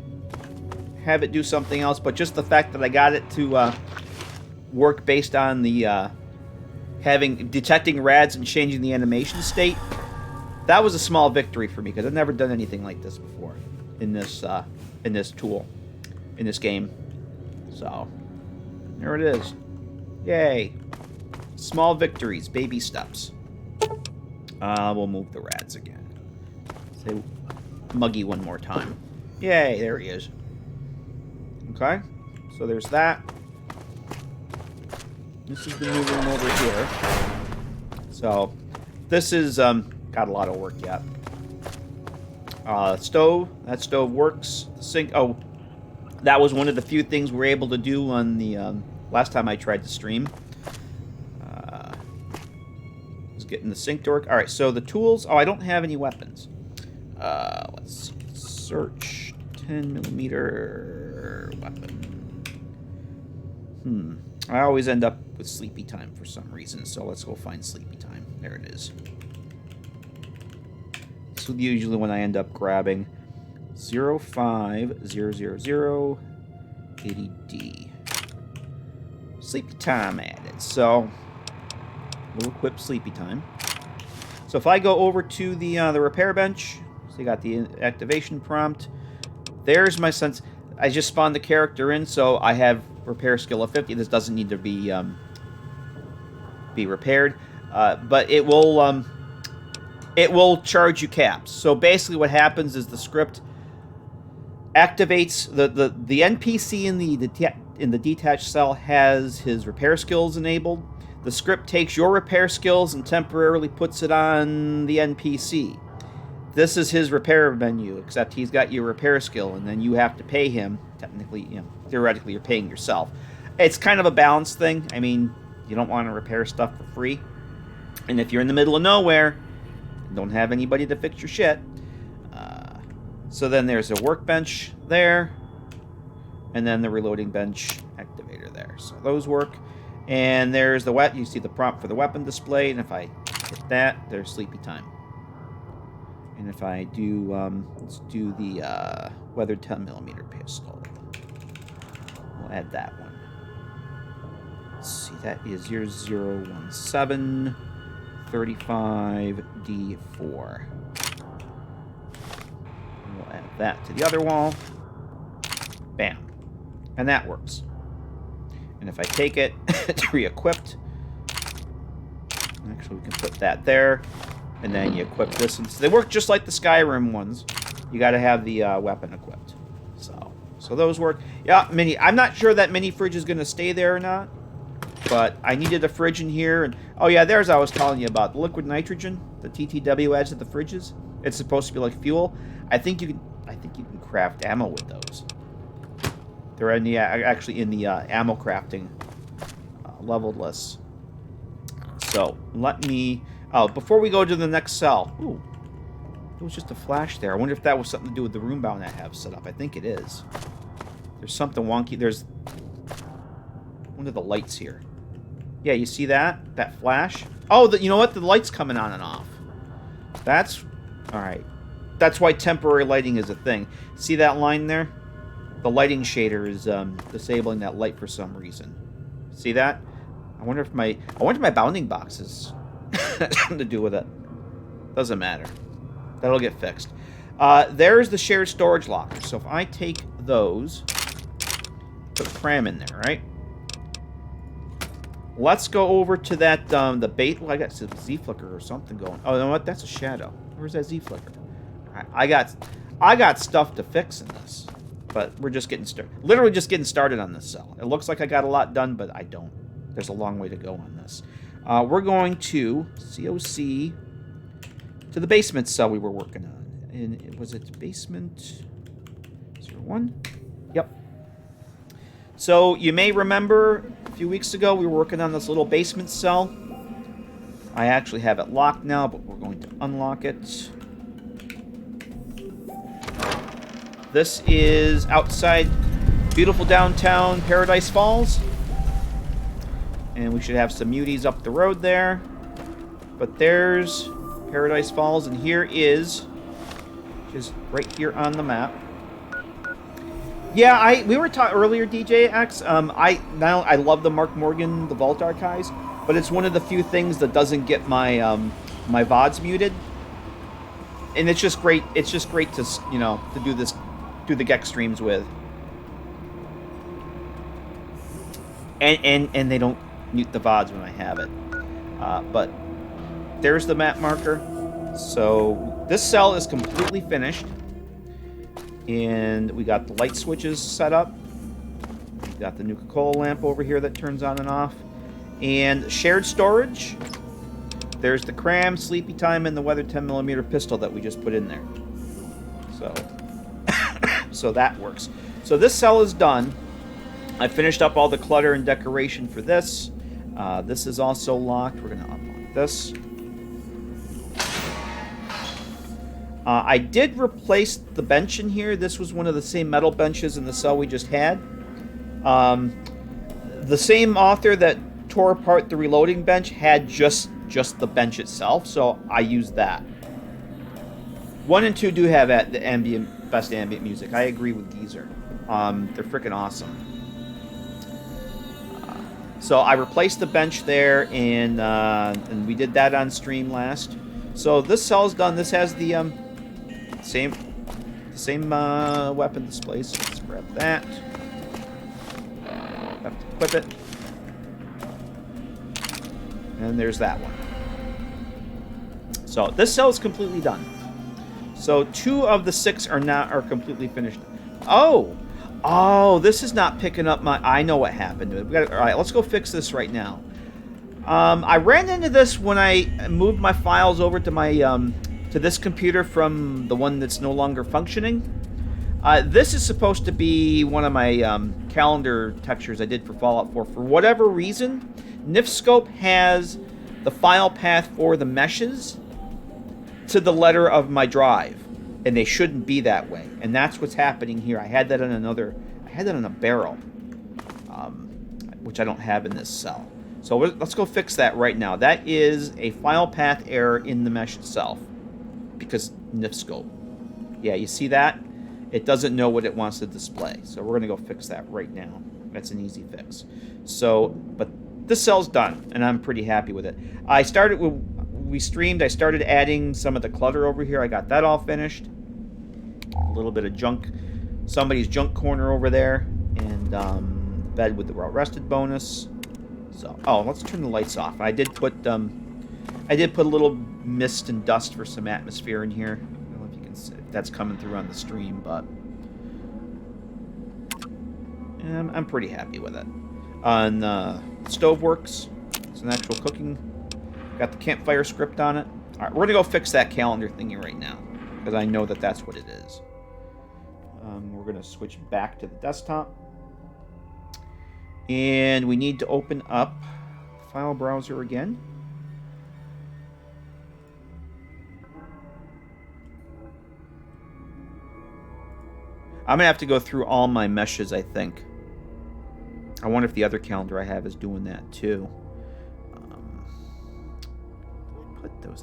have it do something else, but just the fact that I got it to work based on the detecting rads and changing the animation state, that was a small victory for me because I've never done anything like this before in this tool, in this game. So there it is. Yay. Small victories, baby steps. We'll move the rads again. Say muggy one more time. Yay, there he is. Okay, so there's that. This is the new room over here. So this is got a lot of work yet. Stove, that stove works. Sink. Oh, that was one of the few things we were able to do on the last time I tried to stream. Was getting the sink to work. All right, so the tools. Oh, I don't have any weapons. Let's search 10mm weapon. I always end up with sleepy time for some reason, so let's go find sleepy time. There it is. This is usually when I end up grabbing 0500080D. Sleepy time added. So we'll equip sleepy time. So if I go over to the repair bench, so you got the activation prompt. There's my sense. I just spawned the character in, so I have repair skill of 50. This doesn't need to be repaired, but it will charge you caps. So basically, what happens is the script activates the NPC in the detached cell has his repair skills enabled. The script takes your repair skills and temporarily puts it on the NPC. This is his repair menu, except he's got your repair skill, and then you have to pay him. Technically, theoretically, you're paying yourself. It's kind of a balance thing. I mean, you don't want to repair stuff for free. And if you're in the middle of nowhere, and don't have anybody to fix your shit. So then there's a workbench there, and then the reloading bench activator there. So those work. And there's the you see the prompt for the weapon display, and if I hit that, there's sleepy time. And if I do, let's do the weathered 10mm pistol. We'll add that one. Let's see, that is 0017 35D4. We'll add that to the other wall. Bam. And that works. And if I take it, it's re-equipped. Actually, we can put that there. And then you equip this. And so they work just like the Skyrim ones. You got to have the weapon equipped. So those work. Yeah, mini. I'm not sure that mini fridge is going to stay there or not. But I needed a fridge in here. And oh yeah, there's I was telling you about the liquid nitrogen. The TTW adds to the fridges. It's supposed to be like fuel. I think you can craft ammo with those. They're in the actually in the ammo crafting leveled list. So let me. Oh, before we go to the next cell. Ooh, it was just a flash there. I wonder if that was something to do with the room bound I have set up. I think it is. There's something wonky. There's one of the lights here. Yeah, you see that? That flash? Oh, you know what? The light's coming on and off. That's... Alright. That's why temporary lighting is a thing. See that line there? The lighting shader is disabling that light for some reason. See that? I wonder if my bounding box has something to do with it. Doesn't matter. That'll get fixed. There's the shared storage locker. So if I take those, put cram in there, right? Let's go over to that, the bait. Well, I got some Z-flicker or something going. Oh, you know what? That's a shadow. Where's that Z-flicker? I got stuff to fix in this. But we're just getting started. Literally just getting started on this cell. It looks like I got a lot done, but I don't. There's a long way to go on this. We're going to COC to the basement cell we were working on. And was it basement 01? Yep. So you may remember a few weeks ago we were working on this little basement cell. I actually have it locked now, but we're going to unlock it. This is outside beautiful downtown Paradise Falls. And we should have some muties up the road there. But there's Paradise Falls, and here is just right here on the map. Yeah, we were talking earlier, DJX. I love the Mark Morgan, the Vault Archives, but it's one of the few things that doesn't get my my VODs muted. And it's just great. It's just great to to do the GECK streams with. And they don't mute the VODs when I have it. But there's the map marker. So this cell is completely finished. And we got the light switches set up. We got the Nuka-Cola lamp over here that turns on and off. And shared storage. There's the cram, sleepy time, and the weather 10mm pistol that we just put in there. So that works. So this cell is done. I finished up all the clutter and decoration for this. This is also locked. We're going to unlock this. I did replace the bench in here. This was one of the same metal benches in the cell we just had. The same author that tore apart the reloading bench had just the bench itself, so I used that. 1 and 2 do have the best ambient music. I agree with Geezer. They're freaking awesome. So I replaced the bench there, and we did that on stream last. So this cell's done. This has the same weapon display. So let's grab that. Have to equip it. And there's that one. So this cell is completely done. So 2 of the 6 are completely finished. Oh, this is not picking up my... I know what happened to it. All right, let's go fix this right now. I ran into this when I moved my files over to my to this computer from the one that's no longer functioning. This is supposed to be one of my calendar textures I did for Fallout 4. For whatever reason, NifScope has the file path for the meshes to the letter of my drive, and they shouldn't be that way. And that's what's happening here. I had that on a barrel, which I don't have in this cell. So let's go fix that right now. That is a file path error in the mesh itself, because NifScope. Yeah, you see that? It doesn't know what it wants to display. So we're gonna go fix that right now. That's an easy fix. So, but this cell's done, and I'm pretty happy with it. We streamed. I started adding some of the clutter over here. I got that all finished. A little bit of junk, somebody's junk corner over there, and bed with the well-rested bonus. So, let's turn the lights off. I did put a little mist and dust for some atmosphere in here. I don't know if you can see if that's coming through on the stream, but I'm pretty happy with it. On stove works. It's an actual cooking. Got the campfire script on it. All right, we're gonna go fix that calendar thingy right now, because I know that that's what it is. We're gonna switch back to the desktop, and we need to open up the file browser again. I'm going to have to go through all my meshes, I think. I wonder if the other calendar I have is doing that, too.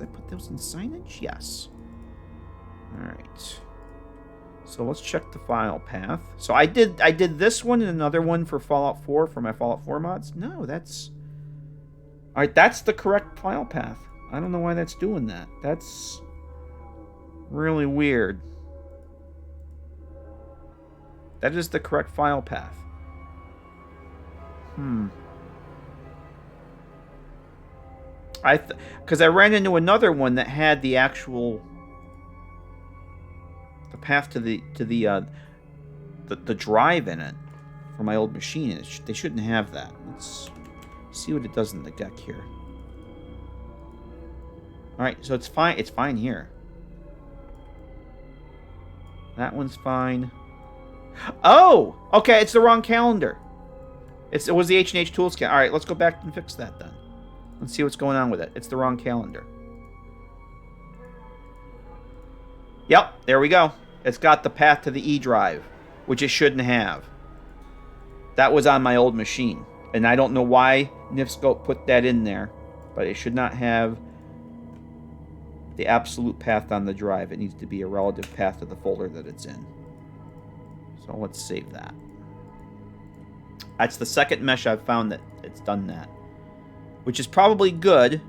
I put those in signage? Yes. Alright. So let's check the file path. So I did this one and another one for Fallout 4 for my Fallout 4 mods. No, that's... Alright, that's the correct file path. I don't know why that's doing that. That's really weird. That is the correct file path. Because I ran into another one that had the actual path to the drive in it for my old machine. They shouldn't have that. Let's see what it does in the GECK here. All right, so it's fine. It's fine here. That one's fine. Oh, okay. It's the wrong calendar. It was the H&H Tools calendar. All right, let's go back and fix that then. Let's see what's going on with it. It's the wrong calendar. Yep, there we go. It's got the path to the E drive, which it shouldn't have. That was on my old machine. And I don't know why Nifscope put that in there, but it should not have the absolute path on the drive. It needs to be a relative path to the folder that it's in. So let's save that. That's the second mesh I've found that it's done that. Which is probably good,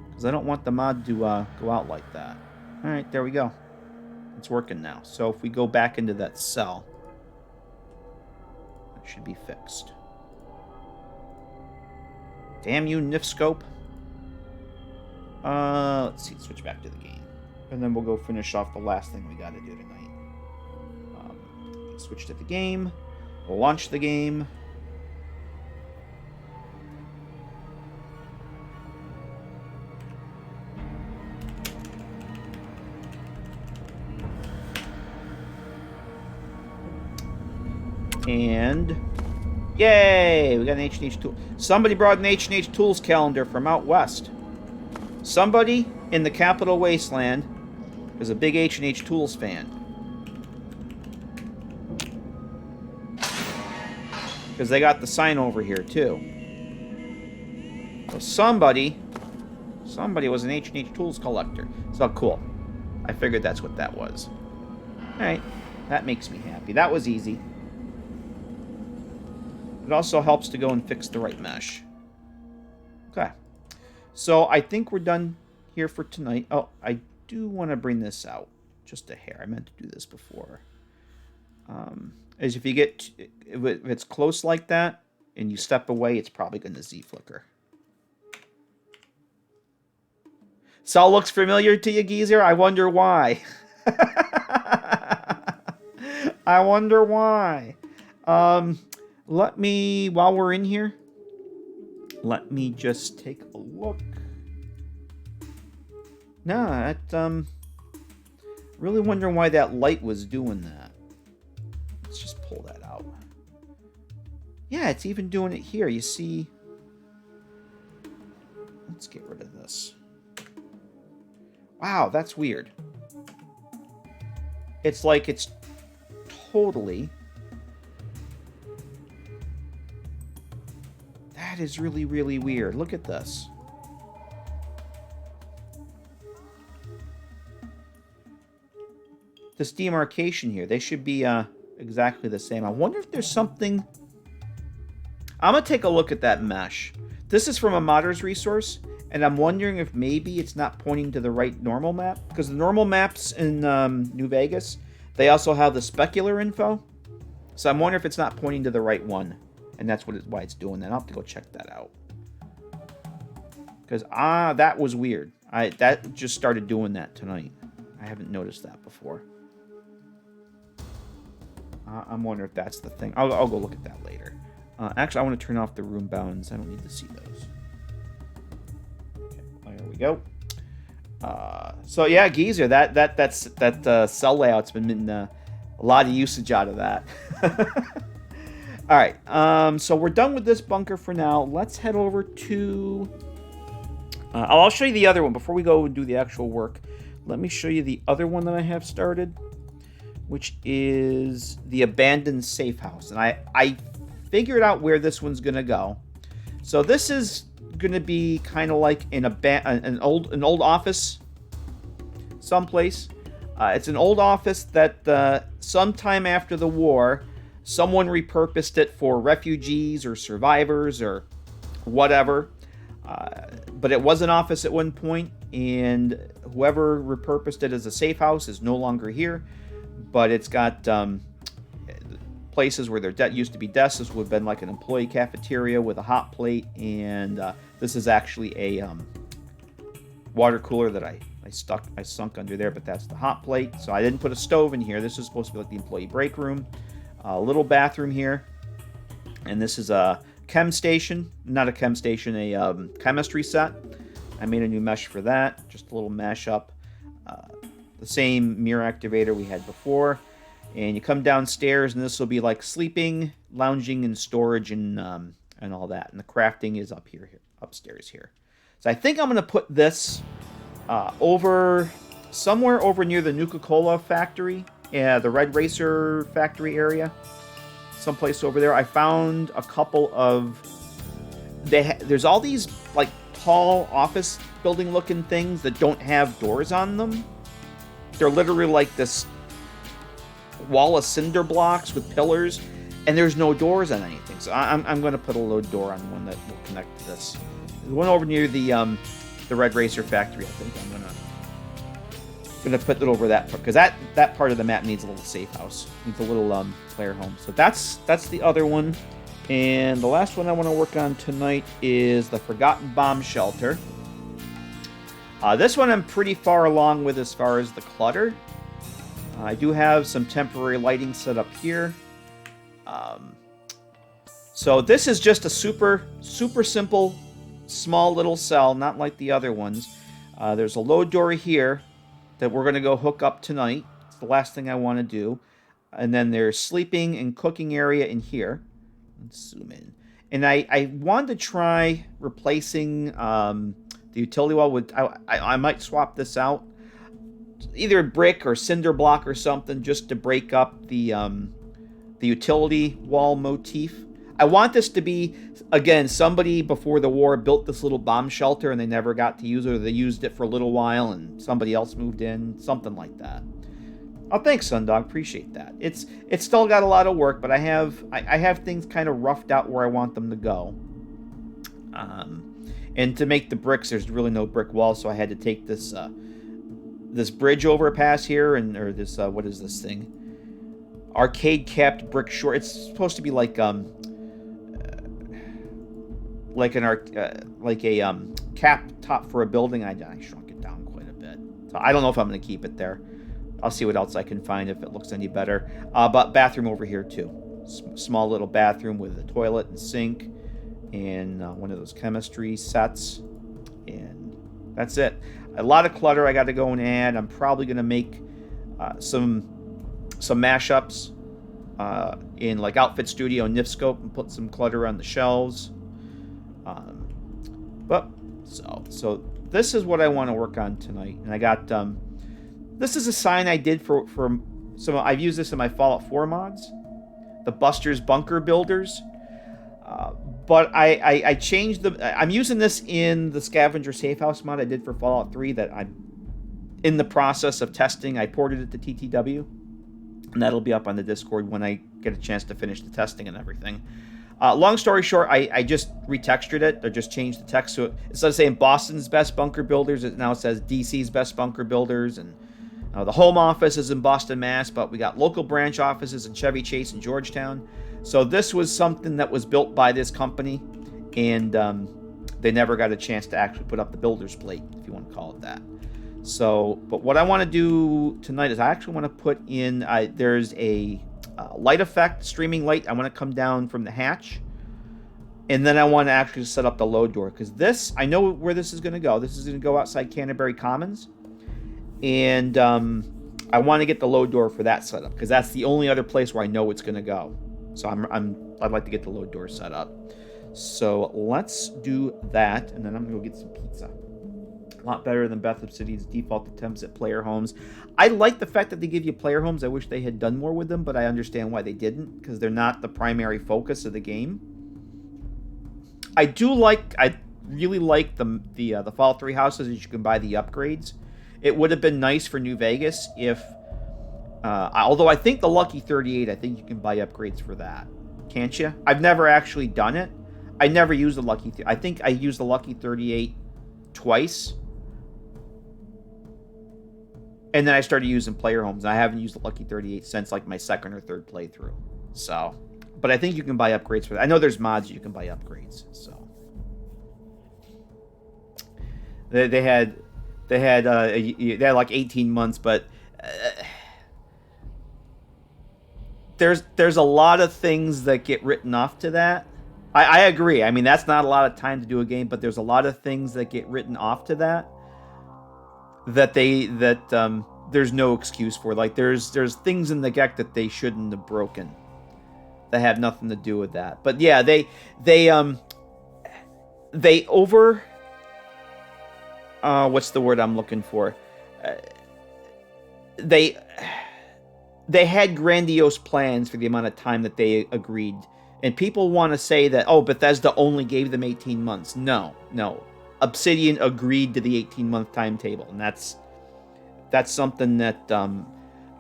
because I don't want the mod to go out like that. Alright, there we go. It's working now. So if we go back into that cell, that should be fixed. Damn you, Nifscope. Let's see, switch back to the game. And then we'll go finish off the last thing we got to do tonight. Switch to the game. We'll launch the game. And yay, we got an H&H tool. Somebody brought an H&H Tools calendar from out west. Somebody in the Capital Wasteland is a big H&H Tools fan. Because they got the sign over here too. So somebody was an H&H Tools collector. So cool. I figured that's what that was. Alright, that makes me happy. That was easy. It also helps to go and fix the right mesh. Okay. So I think we're done here for tonight. Oh, I do want to bring this out. Just a hair. I meant to do this before. As if you get... If it's close like that, and you step away, it's probably going to Z-flicker. Cell looks familiar to you, Geezer? I wonder why. I wonder why. Let me, while we're in here, let me just take a look. Nah, really wondering why that light was doing that. Let's just pull that out. Yeah, it's even doing it here. You see, let's get rid of this. Wow, that's weird. It's like it's totally... That is really, really weird. Look at this. This demarcation here, they should be exactly the same. I wonder if there's something... I'm going to take a look at that mesh. This is from a modder's resource, and I'm wondering if maybe it's not pointing to the right normal map. Because the normal maps in New Vegas, they also have the specular info. So I'm wondering if it's not pointing to the right one. And that's why it's doing that. I'll have to go check that out. Because, that was weird. That just started doing that tonight. I haven't noticed that before. I'm wondering if that's the thing. I'll go look at that later. Actually, I want to turn off the room bounds. I don't need to see those. Okay, there we go. So yeah, Geezer, that cell layout's been a lot of usage out of that. All right, so we're done with this bunker for now. Let's head over to... I'll show you the other one before we go and do the actual work. Let me show you the other one that I have started, which is the abandoned safe house. And I figured out where this one's going to go. So this is going to be kind of like an old office someplace. It's an old office that sometime after the war, someone repurposed it for refugees or survivors or whatever. But it was an office at one point, and whoever repurposed it as a safe house is no longer here. But it's got places where there used to be desks. This would have been like an employee cafeteria with a hot plate, and this is actually a water cooler that I sunk under there, but that's the hot plate. So I didn't put a stove in here. This is supposed to be like the employee break room. A little bathroom here, and this is a not a chem station, a chemistry set. I made a new mesh for that, just a little mesh up. The same mirror activator we had before. And you come downstairs, and this will be like sleeping, lounging, and storage, and all that. And the crafting is upstairs here. So I think I'm going to put this somewhere over near the Nuka-Cola factory, the Red Racer factory area, someplace over there. I found a couple of there's all these like tall office building looking things that don't have doors on them. They're literally like this wall of cinder blocks with pillars, and there's no doors on anything. So I'm going to put a load door on one that will connect to this. The one over near the Red Racer factory, I think I'm going to put it over that part, because that part of the map needs a little safe house, needs a little player home. So that's the other one. And the last one I want to work on tonight is the Forgotten Bomb Shelter. This one I'm pretty far along with as far as the clutter. I do have some temporary lighting set up here. So this is just a super simple, small little cell, not like the other ones. There's a load door here that we're going to go hook up tonight. It's the last thing I want to do. And then there's sleeping and cooking area in here. Let's zoom in. And I wanted to try replacing the utility wall with... I might swap this out. Either brick or cinder block or something, just to break up the utility wall motif. I want this to be, again, somebody before the war built this little bomb shelter and they never got to use it, or they used it for a little while and somebody else moved in, something like that. Oh, thanks, Sundog. Appreciate that. It's still got a lot of work, but I have things kind of roughed out where I want them to go. And to make the bricks, there's really no brick wall, so I had to take this this bridge overpass here, or this what is this thing? Arcade capped brick short. It's supposed to be like a cap top for a building. I shrunk it down quite a bit, so I don't know if I'm going to keep it there. I'll see what else I can find if it looks any better. But bathroom over here too. Small little bathroom with a toilet and sink, and one of those chemistry sets, and that's it. A lot of clutter I got to go and add. I'm probably going to make some mashups in like Outfit Studio and Nifscope and put some clutter on the shelves. So this is what I want to work on tonight. And I got this is a sign I did for some. I've used this in my Fallout 4 mods, the Buster's Bunker Builders. But I changed I'm using this in the Scavenger Safe House mod I did for Fallout 3 that I'm in the process of testing. I ported it to TTW, and that'll be up on the Discord when I get a chance to finish the testing and everything. Long story short, I just retextured it. I just changed the text to it. Instead of saying Boston's Best Bunker Builders, it now says DC's Best Bunker Builders, and the home office is in Boston, Mass., but we got local branch offices in Chevy Chase and Georgetown. So this was something that was built by this company, and they never got a chance to actually put up the builder's plate, if you want to call it that. So, but what I want to do tonight is I actually want to put in, there's a light effect, streaming light. I want to come down from the hatch, and then I want to actually set up the load door, because this, I know where this is going to go. This is going to go outside Canterbury Commons, and I want to get the load door for that setup, because that's the only other place where I know it's going to go. So I'd like to get the load door set up. So let's do that, and then I'm going to go get some pizza. A lot better than Beth Obsidian's default attempts at player homes. I like the fact that they give you player homes. I wish they had done more with them, but I understand why they didn't, because they're not the primary focus of the game. I really like the Fallout 3 houses that you can buy the upgrades. It would have been nice for New Vegas if, although I think the Lucky 38, I think you can buy upgrades for that. Can't you? I've never actually done it. I never used the Lucky. I think I used the Lucky 38 twice. And then I started using player homes. And I haven't used the Lucky 38 since like my second or third playthrough. So, but I think you can buy upgrades for that. I know there's mods you can buy upgrades. So they had like 18 months, but there's a lot of things that get written off to that. I agree. I mean, that's not a lot of time to do a game, but there's a lot of things that get written off to that there's no excuse for. Like there's things in the GECK that they shouldn't have broken that have nothing to do with that. But yeah, they over what's the word I'm looking for? They had grandiose plans for the amount of time that they agreed. And people want to say that, oh, Bethesda only gave them 18 months. No. Obsidian agreed to the 18-month timetable. And that's something that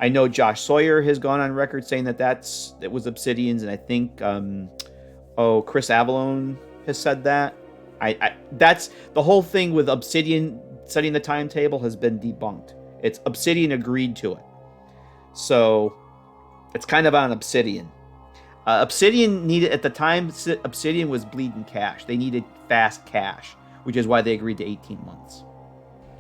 I know Josh Sawyer has gone on record saying that was Obsidian's. And I think, Chris Avallone has said that. That's the whole thing with Obsidian setting the timetable has been debunked. It's Obsidian agreed to it. So it's kind of on Obsidian. Obsidian needed, at the time, Obsidian was bleeding cash. They needed fast cash, which is why they agreed to 18 months.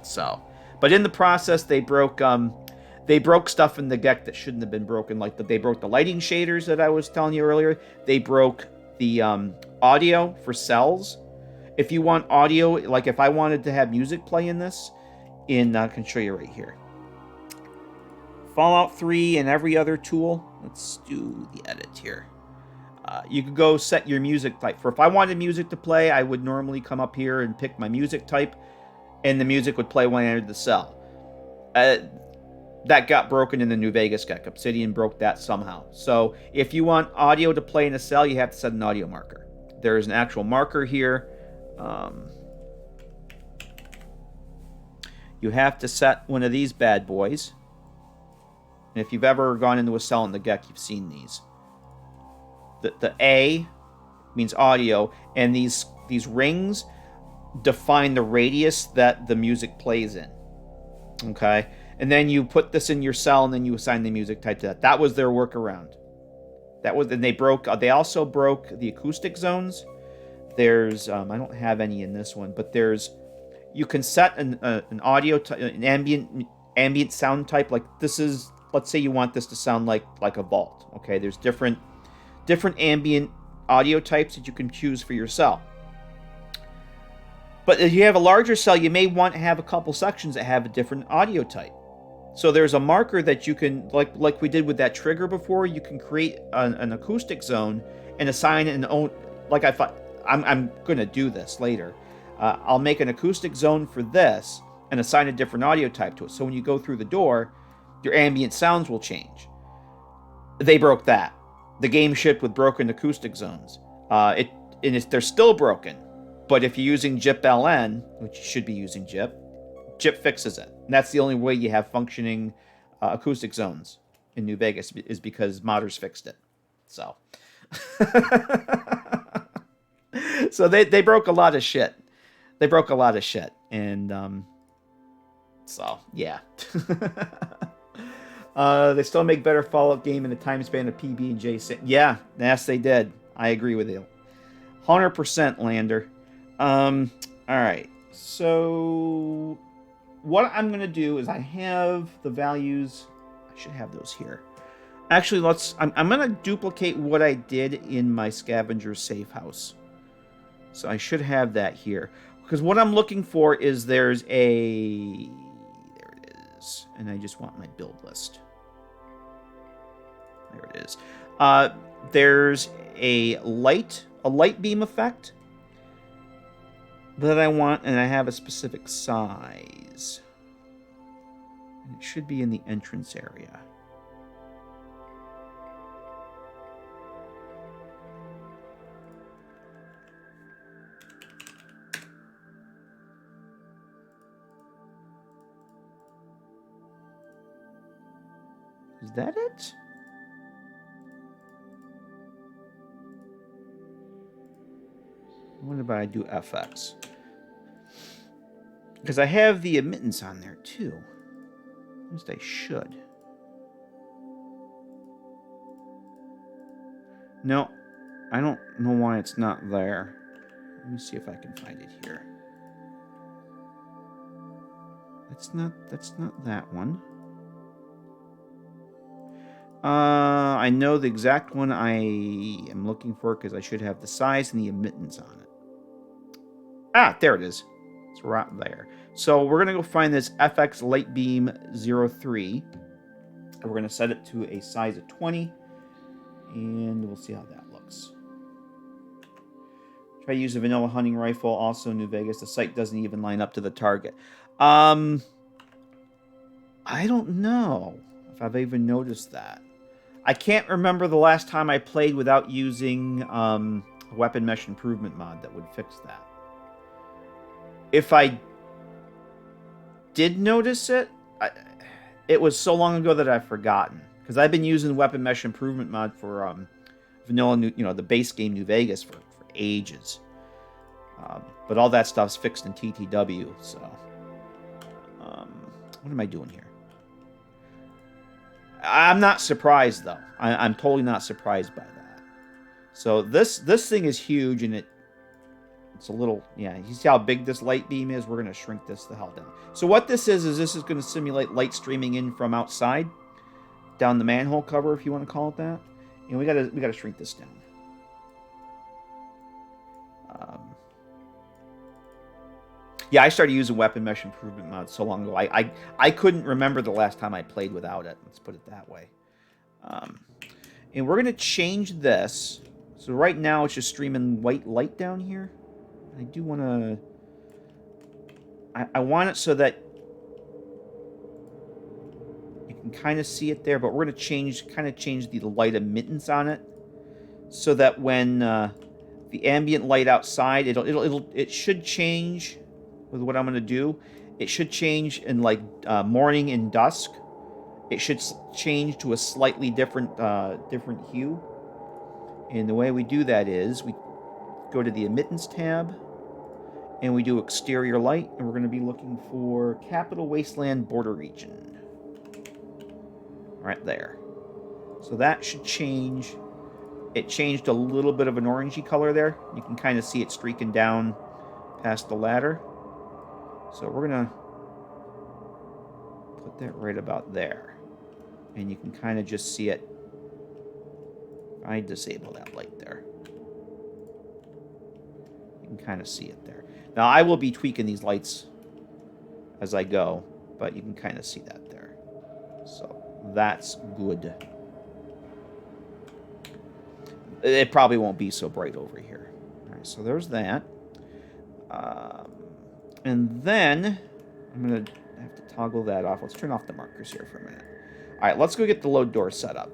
So, but in the process, they broke stuff in the GECK that shouldn't have been broken. Like they broke the lighting shaders that I was telling you earlier. They broke the audio for cells. If you want audio, like if I wanted to have music play in this, I can show you right here. Fallout 3 and every other tool. Let's do the edit here. You could go set your music type. If I wanted music to play, I would normally come up here and pick my music type, and the music would play when I entered the cell. That got broken in the New Vegas GECK. Obsidian broke that somehow. So if you want audio to play in a cell, you have to set an audio marker. There's an actual marker here. You have to set one of these bad boys. And if you've ever gone into a cell in the GECK, you've seen these. The A means audio, and these rings define the radius that the music plays in. Okay? And then you put this in your cell, and then you assign the music type to that. That was their workaround. And they also broke the acoustic zones. There's, I don't have any in this one, but you can set an audio, an ambient sound type. Like this is, let's say you want this to sound like a vault. Okay, there's different ambient audio types that you can choose for your cell. But if you have a larger cell, you may want to have a couple sections that have a different audio type. So there's a marker that you can, like we did with that trigger before, you can create an acoustic zone and assign an own. Like I'm going to do this later. I'll make an acoustic zone for this and assign a different audio type to it. So when you go through the door, your ambient sounds will change. They broke that. The game shipped with broken acoustic zones. They're still broken. But if you're using GIP-LN, which you should be using GIP fixes it. And that's the only way you have functioning acoustic zones in New Vegas, is because modders fixed it. So, so they broke a lot of shit. And so yeah. They still make better Fallout game in the time span of PB and J. Yeah, yes, they did. I agree with you. 100% Lander. All right. So what I'm going to do is I have the values. I should have those here. Actually, I'm going to duplicate what I did in my scavenger safe house. So I should have that here. Because what I'm looking for is there it is. And I just want my build list. There it is. There's a light beam effect. that I want, and I have a specific size. And it should be in the entrance area. Is that it? What about I do FX? Because I have the admittance on there too. At least I should. No, I don't know why it's not there. Let me see if I can find it here. That's not that one. I know the exact one I am looking for because I should have the size and the admittance on it. Ah, there it is. It's right there. So we're going to go find this FX Light Beam 03. And we're going to set it to a size of 20. And we'll see how that looks. Try to use a vanilla hunting rifle. Also, New Vegas. The sight doesn't even line up to the target. I don't know if I've even noticed that. I can't remember the last time I played without using a weapon mesh improvement mod that would fix that. If I did notice it, it was so long ago that I've forgotten. Because I've been using weapon mesh improvement mod for vanilla, the base game New Vegas for ages. But all that stuff's fixed in TTW. So, what am I doing here? I'm not surprised, though. I'm totally not surprised by that. So this thing is huge, and it's a little... Yeah, you see how big this light beam is? We're going to shrink this the hell down. So what this is this is going to simulate light streaming in from outside, down the manhole cover, if you want to call it that. And we gotta shrink this down. Yeah, I started using weapon mesh improvement mod so long ago. I couldn't remember the last time I played without it. Let's put it that way. And we're going to change this. So right now it's just streaming white light down here. I do want to... I want it so that you can kind of see it there, but we're going to change the light emittance on it so that when the ambient light outside, it should change... With what I'm going to do, it should change in like morning and dusk. It should change to a slightly different hue. And the way we do that is we go to the emittance tab and we do exterior light, and we're going to be looking for Capital Wasteland border region. Right there. So that should change. It changed a little bit of an orangey color there. You can kind of see it streaking down past the ladder. So we're going to put that right about there. And you can kind of just see it. I disable that light there. You can kind of see it there. Now, I will be tweaking these lights as I go, but you can kind of see that there. So that's good. It probably won't be so bright over here. All right, so there's that. And then I'm going to have to toggle that off. Let's turn off the markers here for a minute. All right, let's go get the load door set up.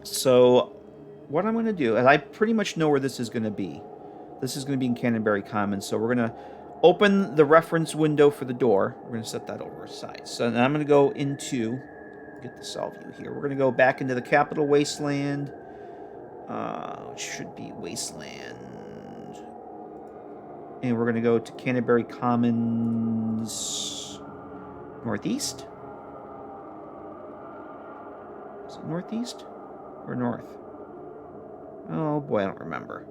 So what I'm going to do, and I pretty much know where this is going to be. This is going to be in Canterbury Commons. So we're going to open the reference window for the door. We're going to set that over aside. So now I'm going to go into, get the cell view here. We're going to go back into the Capital Wasteland. It should be Wasteland. And we're going to go to Canterbury Commons northeast. Is it northeast or north? Oh boy, I don't remember.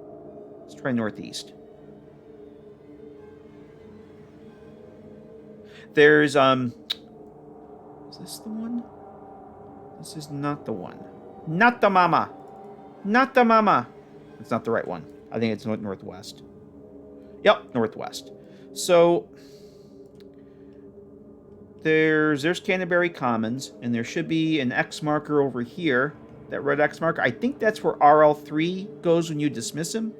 Let's try northeast. There's, is this the one? This is not the one. Not the mama. Not the mama. It's not the right one. I think it's northwest. Yep, northwest. So there's Canterbury Commons, and there should be an X marker over here. That red X marker. I think that's where RL3 goes when you dismiss him.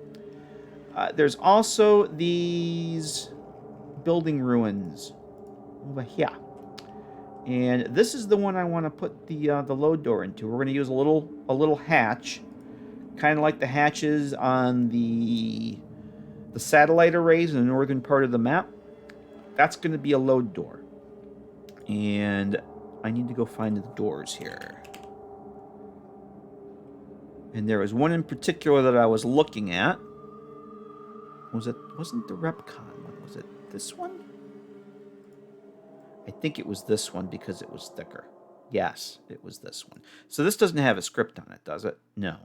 There's also these building ruins over here. And this is the one I want to put the load door into. We're going to use a little hatch, kind of like the hatches on the satellite arrays in the northern part of the map. That's going to be a load door. And I need to go find the doors here. And there was one in particular that I was looking at. Wasn't the Repcon one? Was it this one? I think it was this one because it was thicker. Yes, it was this one. So this doesn't have a script on it, does it? No.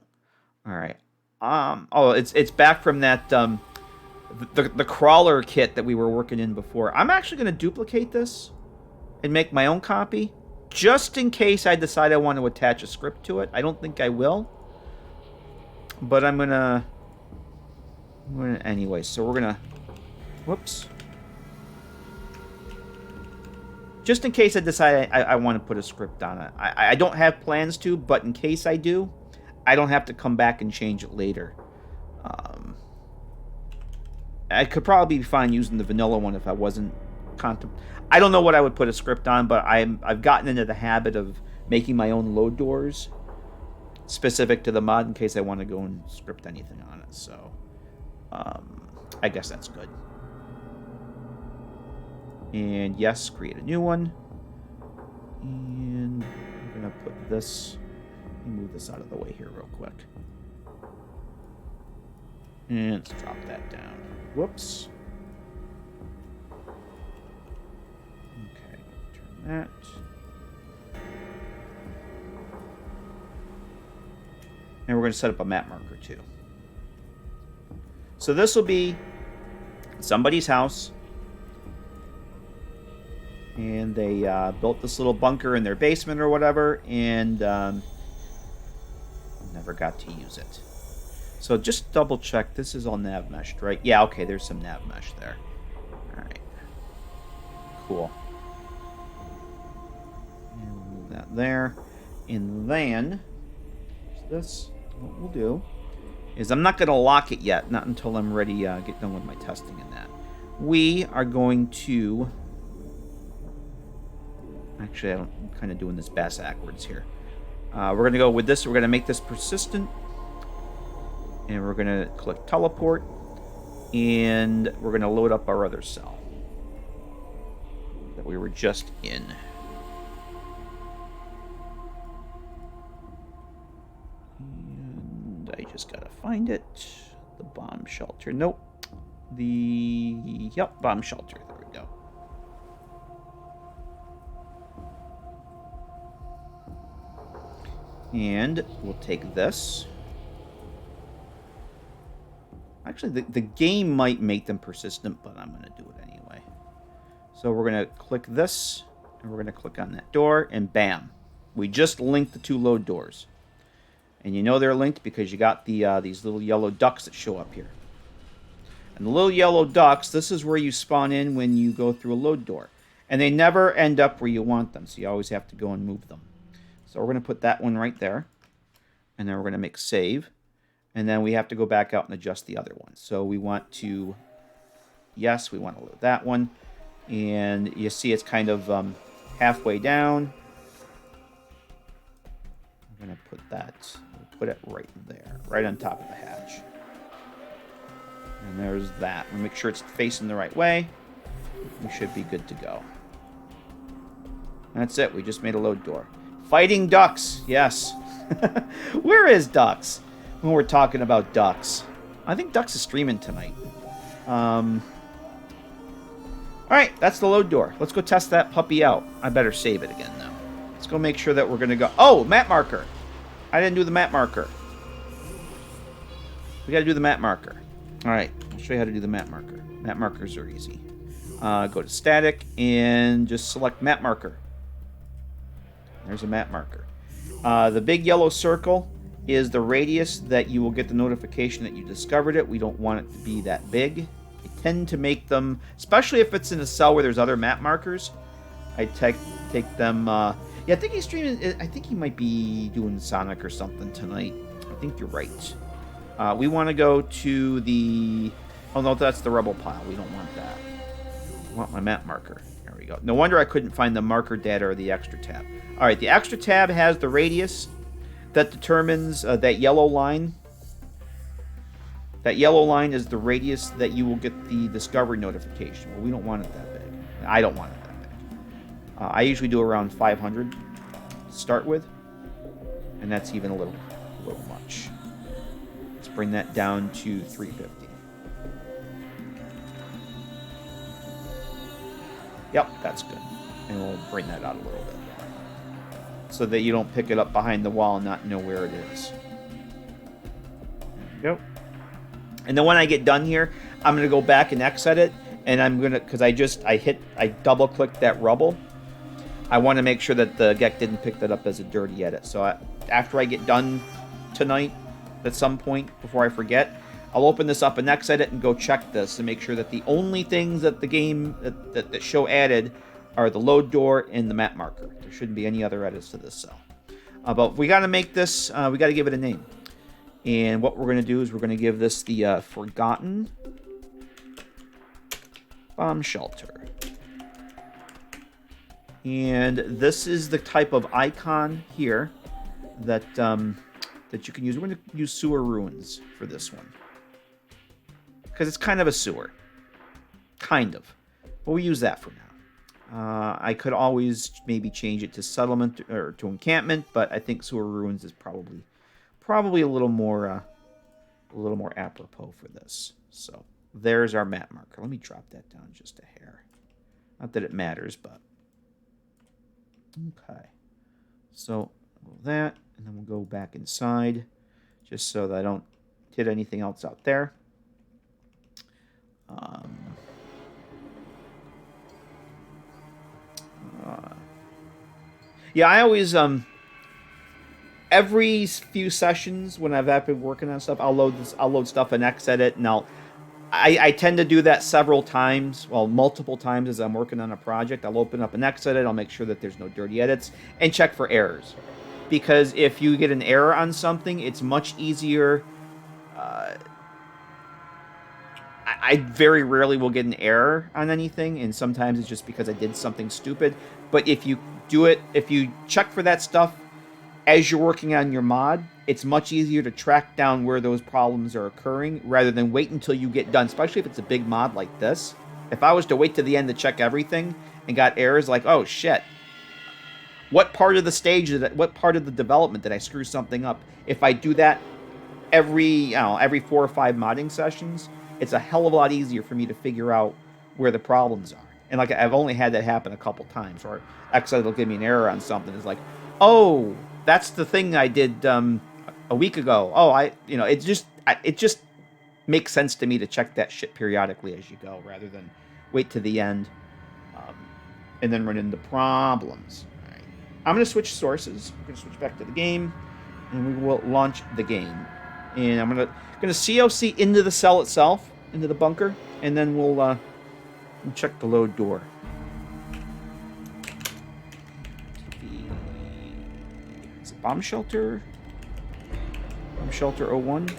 All right. Oh, it's back from that the crawler kit that we were working in before. I'm actually going to duplicate this and make my own copy just in case I decide I want to attach a script to it. I don't think I will. But I'm gonna anyway, so we're gonna whoops. Just in case I decide I want to put a script on it. I don't have plans to, but in case I do, I don't have to come back and change it later. I could probably be fine using the vanilla one if I wasn't I don't know what I would put a script on, but I've gotten into the habit of making my own load doors specific to the mod in case I want to go and script anything on it. So I guess that's good. And yes, create a new one. And I'm going to put this, move this out of the way here real quick. And let's drop that down. Whoops. Okay, turn that. And we're going to set up a map marker too. So this will be somebody's house. And they built this little bunker in their basement or whatever, and never got to use it. So just double check. This is all nav meshed, right? Yeah, okay, there's some nav mesh there. All right. Cool. And we'll move that there. And then, this, what we'll do is I'm not going to lock it yet, not until I'm ready to get done with my testing and that. We are going to... Actually, I'm kind of doing this backwards here. We're going to go with this. We're going to make this persistent. And we're going to click teleport. And we're going to load up our other cell that we were just in. And I just got to find it. The bomb shelter. Nope. Yep, bomb shelter. There we go. And we'll take this. Actually, the game might make them persistent, but I'm going to do it anyway. So we're going to click this, and we're going to click on that door, and bam. We just linked the two load doors. And you know they're linked because you got these little yellow ducks that show up here. And the little yellow ducks, this is where you spawn in when you go through a load door. And they never end up where you want them, so you always have to go and move them. So we're going to put that one right there. And then we're going to make save. And then we have to go back out and adjust the other one. So we want to... Yes, we want to load that one. And you see it's kind of halfway down. I'm going to put that... We'll put it right there. Right on top of the hatch. And there's that. We'll make sure it's facing the right way. We should be good to go. That's it. We just made a load door. Fighting ducks, yes. Where is Ducks when we're talking about Ducks? I think Ducks is streaming tonight. Alright, that's the load door. Let's go test that puppy out. I better save it again, though. Let's go make sure that we're going to go... Oh, map marker. I didn't do the map marker. We got to do the map marker. Alright, I'll show you how to do the map marker. Map markers are easy. Go to static and just select map marker. There's a map marker. The big yellow circle is the radius that you will get the notification that you discovered it. We don't want it to be that big. I tend to make them, especially if it's in a cell where there's other map markers, I take them... yeah, I think he's streaming... I think he might be doing Sonic or something tonight. I think you're right. We want to go to the... Oh, no, that's the rubble pile. We don't want that. I want my map marker. There we go. No wonder I couldn't find the marker data or the extra tab. All right, the extra tab has the radius that determines that yellow line. That yellow line is the radius that you will get the discovery notification. Well, we don't want it that big. I don't want it that big. I usually do around 500 to start with, and that's even a little much. Let's bring that down to 350. Yep, that's good. And we'll bring that out a little bit so that you don't pick it up behind the wall and not know where it is. There you go. And then when I get done here, I'm going to go back and X-edit, and I'm going to, because I double-clicked that rubble. I want to make sure that the GECK didn't pick that up as a dirty edit. So after I get done tonight, at some point, before I forget, I'll open this up in X-edit and go check this and make sure that the only things that the game, that the show added are the load door and the map marker. There shouldn't be any other edits to this cell. But we got to make this, we got to give it a name. And what we're going to do is we're going to give this the Forgotten Bomb Shelter. And this is the type of icon here that that you can use. We're going to use Sewer Ruins for this one, because it's kind of a sewer. Kind of. But we'll use that for now. I could always maybe change it to settlement or to encampment, but I think Sewer Ruins is probably a little more apropos for this. So there's our map marker. Let me drop that down just a hair. Not that it matters, but okay. So that, and then we'll go back inside, just so that I don't hit anything else out there. Yeah, I always every few sessions when I've been working on stuff, I'll load stuff in X-edit, and I tend to do that several times, well, multiple times as I'm working on a project. I'll open up an X-edit, I'll make sure that there's no dirty edits, and check for errors. Because if you get an error on something, it's much easier. I very rarely will get an error on anything, and sometimes it's just because I did something stupid. But if you check for that stuff as you're working on your mod, it's much easier to track down where those problems are occurring rather than wait until you get done, especially if it's a big mod like this. If I was to wait to the end to check everything and got errors like, oh shit, what part of the stage what part of the development did I screw something up? If I do that every 4 or 5 modding sessions, it's a hell of a lot easier for me to figure out where the problems are. And like, I've only had that happen a couple times, or X-edit will give me an error on something. It's like, oh, that's the thing I did a week ago. Oh, it just makes sense to me to check that shit periodically as you go, rather than wait to the end and then run into problems. All right. I'm going to switch sources. We're going to switch back to the game, and we will launch the game. And I'm going to COC into the cell itself, into the bunker, and then we'll check the load door. Is it bomb shelter? Bomb shelter 01?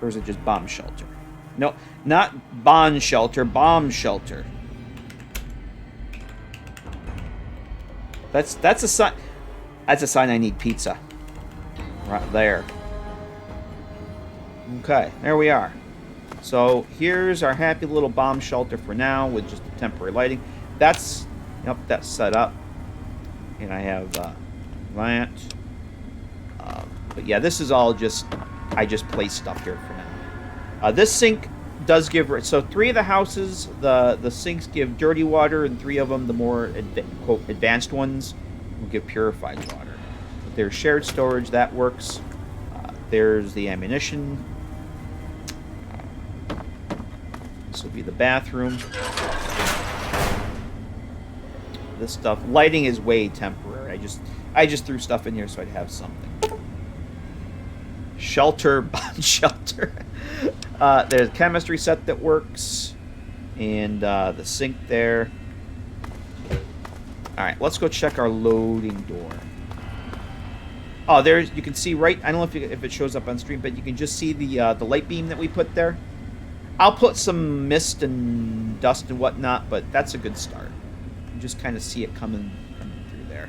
Or is it just bomb shelter? No, not bond shelter, bomb shelter. That's a sign. That's a sign I need pizza. Right there. Okay, there we are. So here's our happy little bomb shelter for now with just temporary lighting. That's set up. And I have that. But yeah, this is all I just place stuff here for now. This sink does give, so 3 of the houses, the sinks give dirty water, and 3 of them, the more quote advanced ones, will give purified water. But there's shared storage, that works. There's the ammunition. This will be the bathroom. This stuff, lighting is way temporary. I just threw stuff in here so I'd have something. Shelter, bomb shelter. There's a chemistry set that works, and the sink there. All right, let's go check our loading door. Oh, there's, you can see right, I don't know if it shows up on stream, but you can just see the light beam that we put there. I'll put some mist and dust and whatnot, but that's a good start. You just kind of see it coming through there.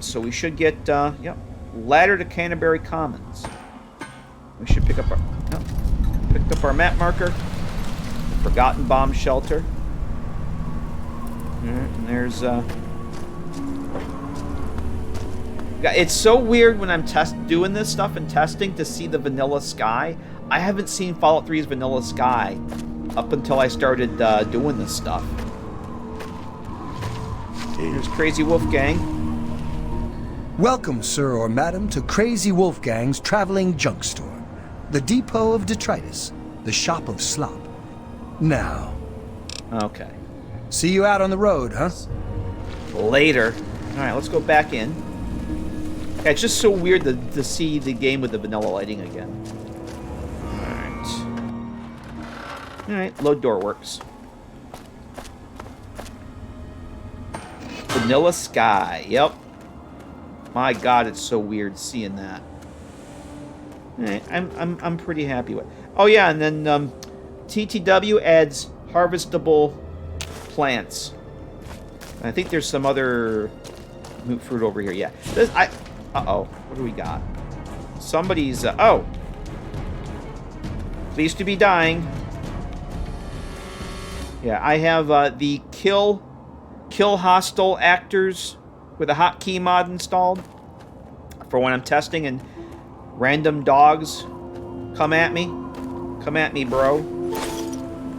So we should get, yep, ladder to Canterbury Commons. We should pick up our, yep, picked up our map marker. Forgotten Bomb Shelter. And there's, it's so weird when I'm doing this stuff and testing to see the vanilla sky. I haven't seen Fallout 3's vanilla sky up until I started doing this stuff. Here's Crazy Wolfgang. Welcome, sir or madam, to Crazy Wolfgang's traveling junk store, the depot of detritus, the shop of slop. Now. Okay. See you out on the road, huh? Later. All right, let's go back in. Yeah, it's just so weird to see the game with the vanilla lighting again. All right, load door works. Vanilla sky. Yep. My God, it's so weird seeing that. All right, I'm pretty happy with it. Oh yeah, and then TTW adds harvestable plants. I think there's some other moot fruit over here. Yeah. Uh-oh. What do we got? Somebody's... oh. Pleased to be dying. Yeah, I have the kill hostile actors with a hotkey mod installed for when I'm testing and random dogs come at me. Come at me, bro.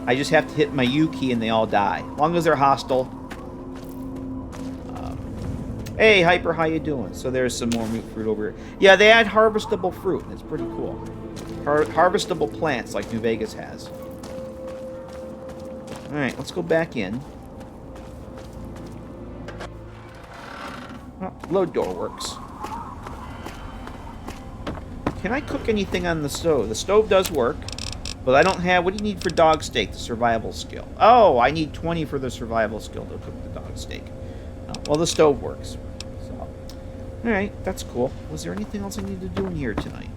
I just have to hit my U key and they all die. As long as they're hostile. Hey, Hyper, how you doing? So there's some more moot fruit over here. Yeah, they add harvestable fruit. It's pretty cool. Harvestable plants like New Vegas has. Alright, let's go back in. Oh, load door works. Can I cook anything on the stove? The stove does work, but I don't have... What do you need for dog steak? The survival skill. Oh, I need 20 for the survival skill to cook the dog steak. Oh, well, the stove works. So, alright, that's cool. Was there anything else I need to do in here tonight?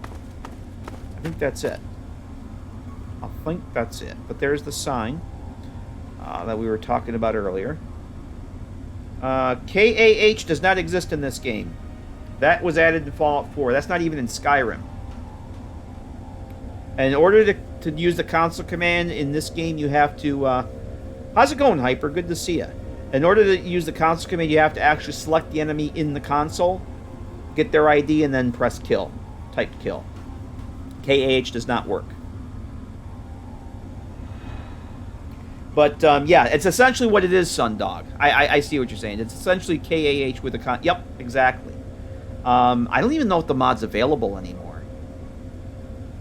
I think that's it. I think that's it. But there's the sign that we were talking about earlier. KAH does not exist in this game. That was added to Fallout 4. That's not even in Skyrim. And in order to use the console command in this game, you have to... how's it going, Hyper? Good to see you. In order to use the console command, you have to actually select the enemy in the console, get their ID, and then press kill. Type kill. KAH does not work. But, yeah, it's essentially what it is, Sundog. I see what you're saying. It's essentially KAH with a Yep, exactly. I don't even know if the mod's available anymore.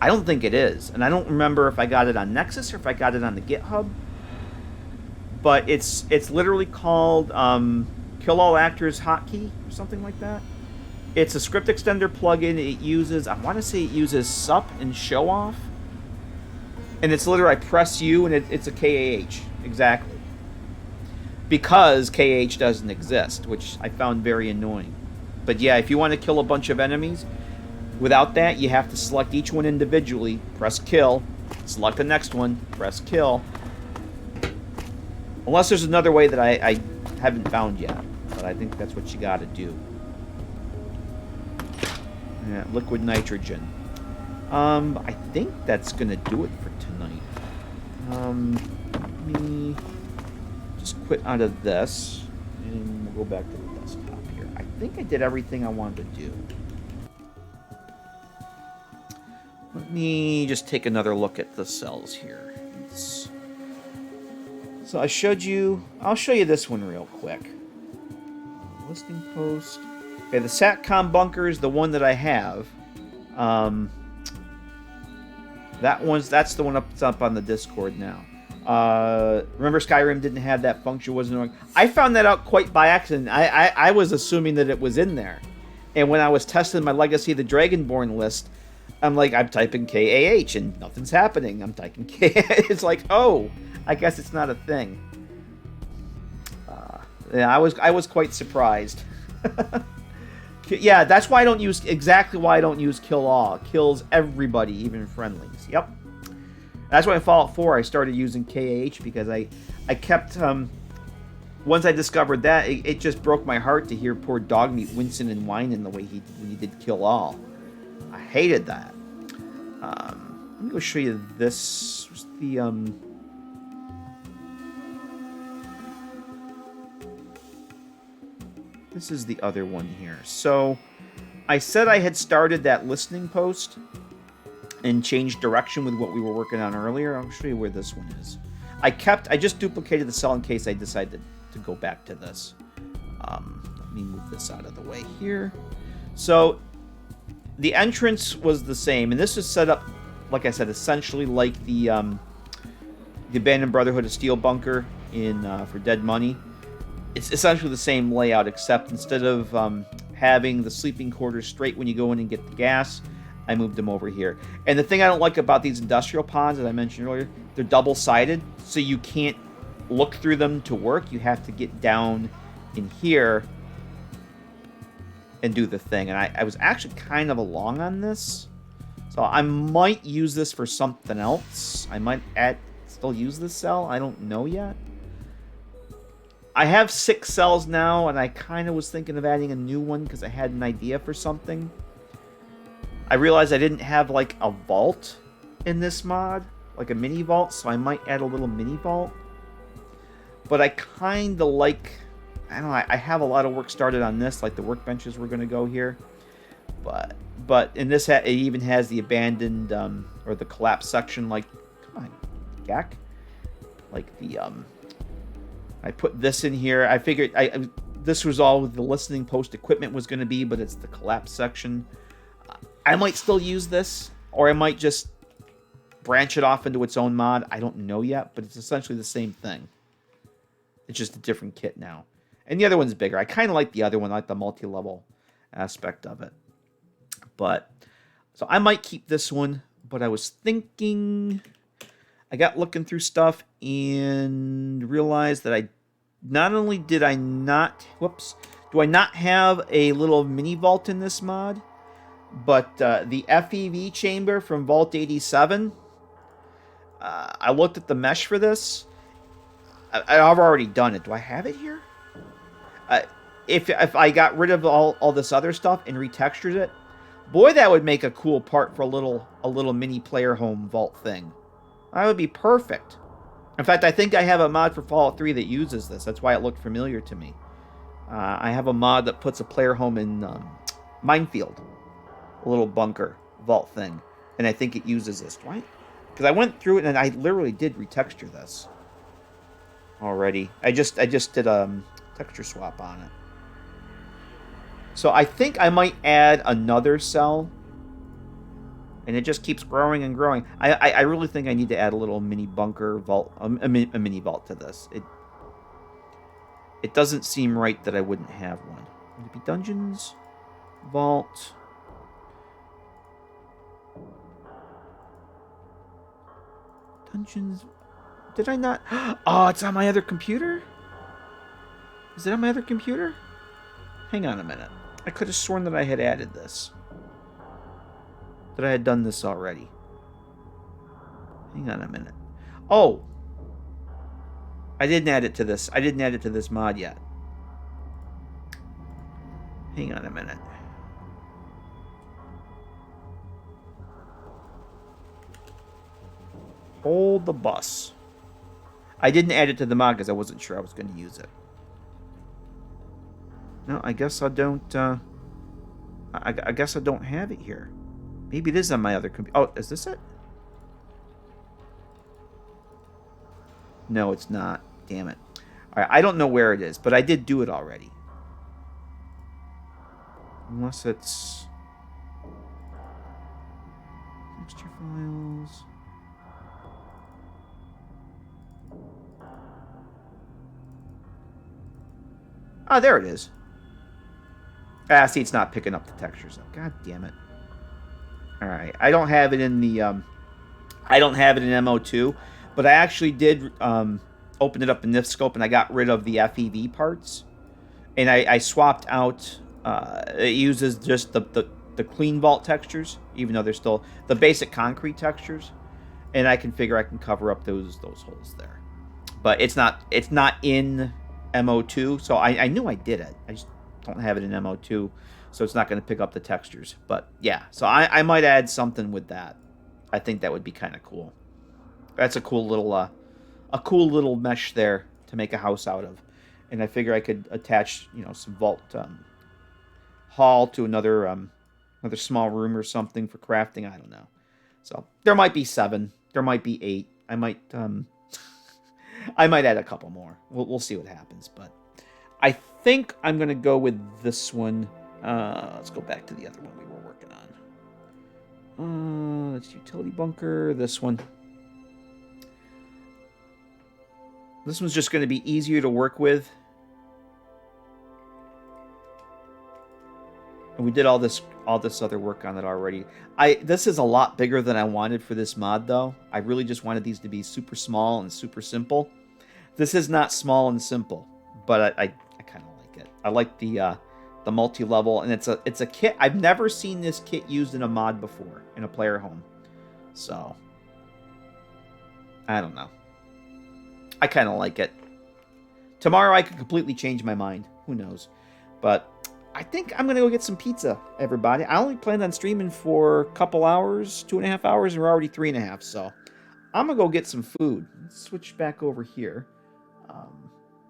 I don't think it is. And I don't remember if I got it on Nexus or if I got it on the GitHub. But it's literally called Kill All Actors Hotkey or something like that. It's a script extender plugin. It uses, I want to say it uses sup and show off. And it's literally, I press U and it's a KAH. Exactly. Because KAH doesn't exist, which I found very annoying. But yeah, if you want to kill a bunch of enemies, without that, you have to select each one individually, press kill, select the next one, press kill. Unless there's another way that I haven't found yet. But I think that's what you gotta do. Yeah, liquid nitrogen. I think that's gonna do it for tonight. Let me just quit out of this, and we'll go back to the desktop here. I think I did everything I wanted to do. Let me just take another look at the cells here. So I showed you... I'll show you this one real quick. Listing post. Okay, the SATCOM bunker is the one that I have. That's the one that's up on the Discord now. Remember Skyrim didn't have that function, wasn't annoying. I found that out quite by accident. I was assuming that it was in there. And when I was testing my Legacy of the Dragonborn list, I'm like, I'm typing KAH and nothing's happening. I'm typing KAH. It's like, oh, I guess it's not a thing. Yeah, I was quite surprised. Yeah, that's why I don't use... Exactly why I don't use kill all. Kills everybody, even friendlies. Yep. That's why in Fallout 4 I started using KAH, because I kept... once I discovered that, it just broke my heart to hear poor Dogmeat wincing and whining the way he did kill all. I hated that. Let me go show you this. This is the other one here. So, I said I had started that listening post and changed direction with what we were working on earlier. I'll show you where this one is. I just duplicated the cell in case I decided to go back to this. Let me move this out of the way here. So, the entrance was the same, and this is set up, like I said, essentially like the Abandoned Brotherhood of Steel bunker in for Dead Money. It's essentially the same layout, except instead of having the sleeping quarters straight when you go in and get the gas, I moved them over here. And the thing I don't like about these industrial ponds, as I mentioned earlier, they're double-sided, so you can't look through them to work. You have to get down in here and do the thing. And I was actually kind of along on this, so I might use this for something else. I might still use this cell. I don't know yet. I have 6 cells now, and I kind of was thinking of adding a new one because I had an idea for something. I realized I didn't have, like, a vault in this mod, like a mini vault, so I might add a little mini vault. But I kind of like... I don't know, I have a lot of work started on this, like the workbenches were going to go here. But in this, it even has the abandoned, or the collapsed section, like... Come on, GECK. Like the, I put this in here. I figured this was all the listening post equipment was going to be, but it's the collapse section. I might still use this, or I might just branch it off into its own mod. I don't know yet, but it's essentially the same thing. It's just a different kit now. And the other one's bigger. I kind of like the other one, I like the multi-level aspect of it. But, so I might keep this one, but I was thinking... I got looking through stuff and realized that do I not have a little mini vault in this mod, but the FEV chamber from Vault 87, I looked at the mesh for this. I've already done it. Do I have it here? If I got rid of all this other stuff and retextured it, boy, that would make a cool part for a little mini player home vault thing. That would be perfect. In fact, I think I have a mod for Fallout 3 that uses this. That's why it looked familiar to me. I have a mod that puts a player home in Minefield. A little bunker vault thing. And I think it uses this. Why? Because I went through it and I literally did retexture this already. I just did a texture swap on it. So I think I might add another cell. And it just keeps growing and growing. I really think I need to add a little mini bunker vault, a mini vault to this. It doesn't seem right that I wouldn't have one. Would it be dungeons? Vault. Dungeons. Did I not? Oh, it's on my other computer? Is it on my other computer? Hang on a minute. I could have sworn that I had added this. That I had done this already. Hang on a minute. Oh! I didn't add it to this. I didn't add it to this mod yet. Hang on a minute. Hold the bus. I didn't add it to the mod because I wasn't sure I was going to use it. No, I guess I don't, I guess I don't have it here. Maybe it is on my other computer. Oh, is this it? No, it's not. Damn it. All right, I don't know where it is, but I did do it already. Unless it's... Texture files... Ah, there it is. Ah, see, it's not picking up the textures. God damn it. Alright, I don't have it in the, I don't have it in MO2, but I actually did, open it up in Nifscope, and I got rid of the FEV parts. And I swapped out, It uses just the clean vault textures, even though they're still the basic concrete textures, and I can figure I can cover up those holes there. But it's not in MO2, so I knew I did it. I just don't have it in MO2, so it's not going to pick up the textures. But yeah, so I might add something with that. I think that would be kind of cool. That's a cool little mesh there to make a house out of, and I figure I could attach some vault hall to another small room or something for crafting. I don't know. So there might be 7, there might be 8. I might add a couple more. We'll see what happens, but I think I'm gonna go with this one. Let's go back to the other one we were working on. That's utility bunker. This one. This one's just going to be easier to work with. And we did all this other work on it already. This is a lot bigger than I wanted for this mod, though. I really just wanted these to be super small and super simple. This is not small and simple, but I kind of like it. I like the multi-level, and it's a kit. I've never seen this kit used in a mod before in a player home, so I don't know. I kind of like it. Tomorrow I could completely change my mind. Who knows? But I think I'm going to go get some pizza, everybody. I only planned on streaming for a couple hours, 2.5 hours, and we're already 3.5. So I'm going to go get some food. Let's switch back over here.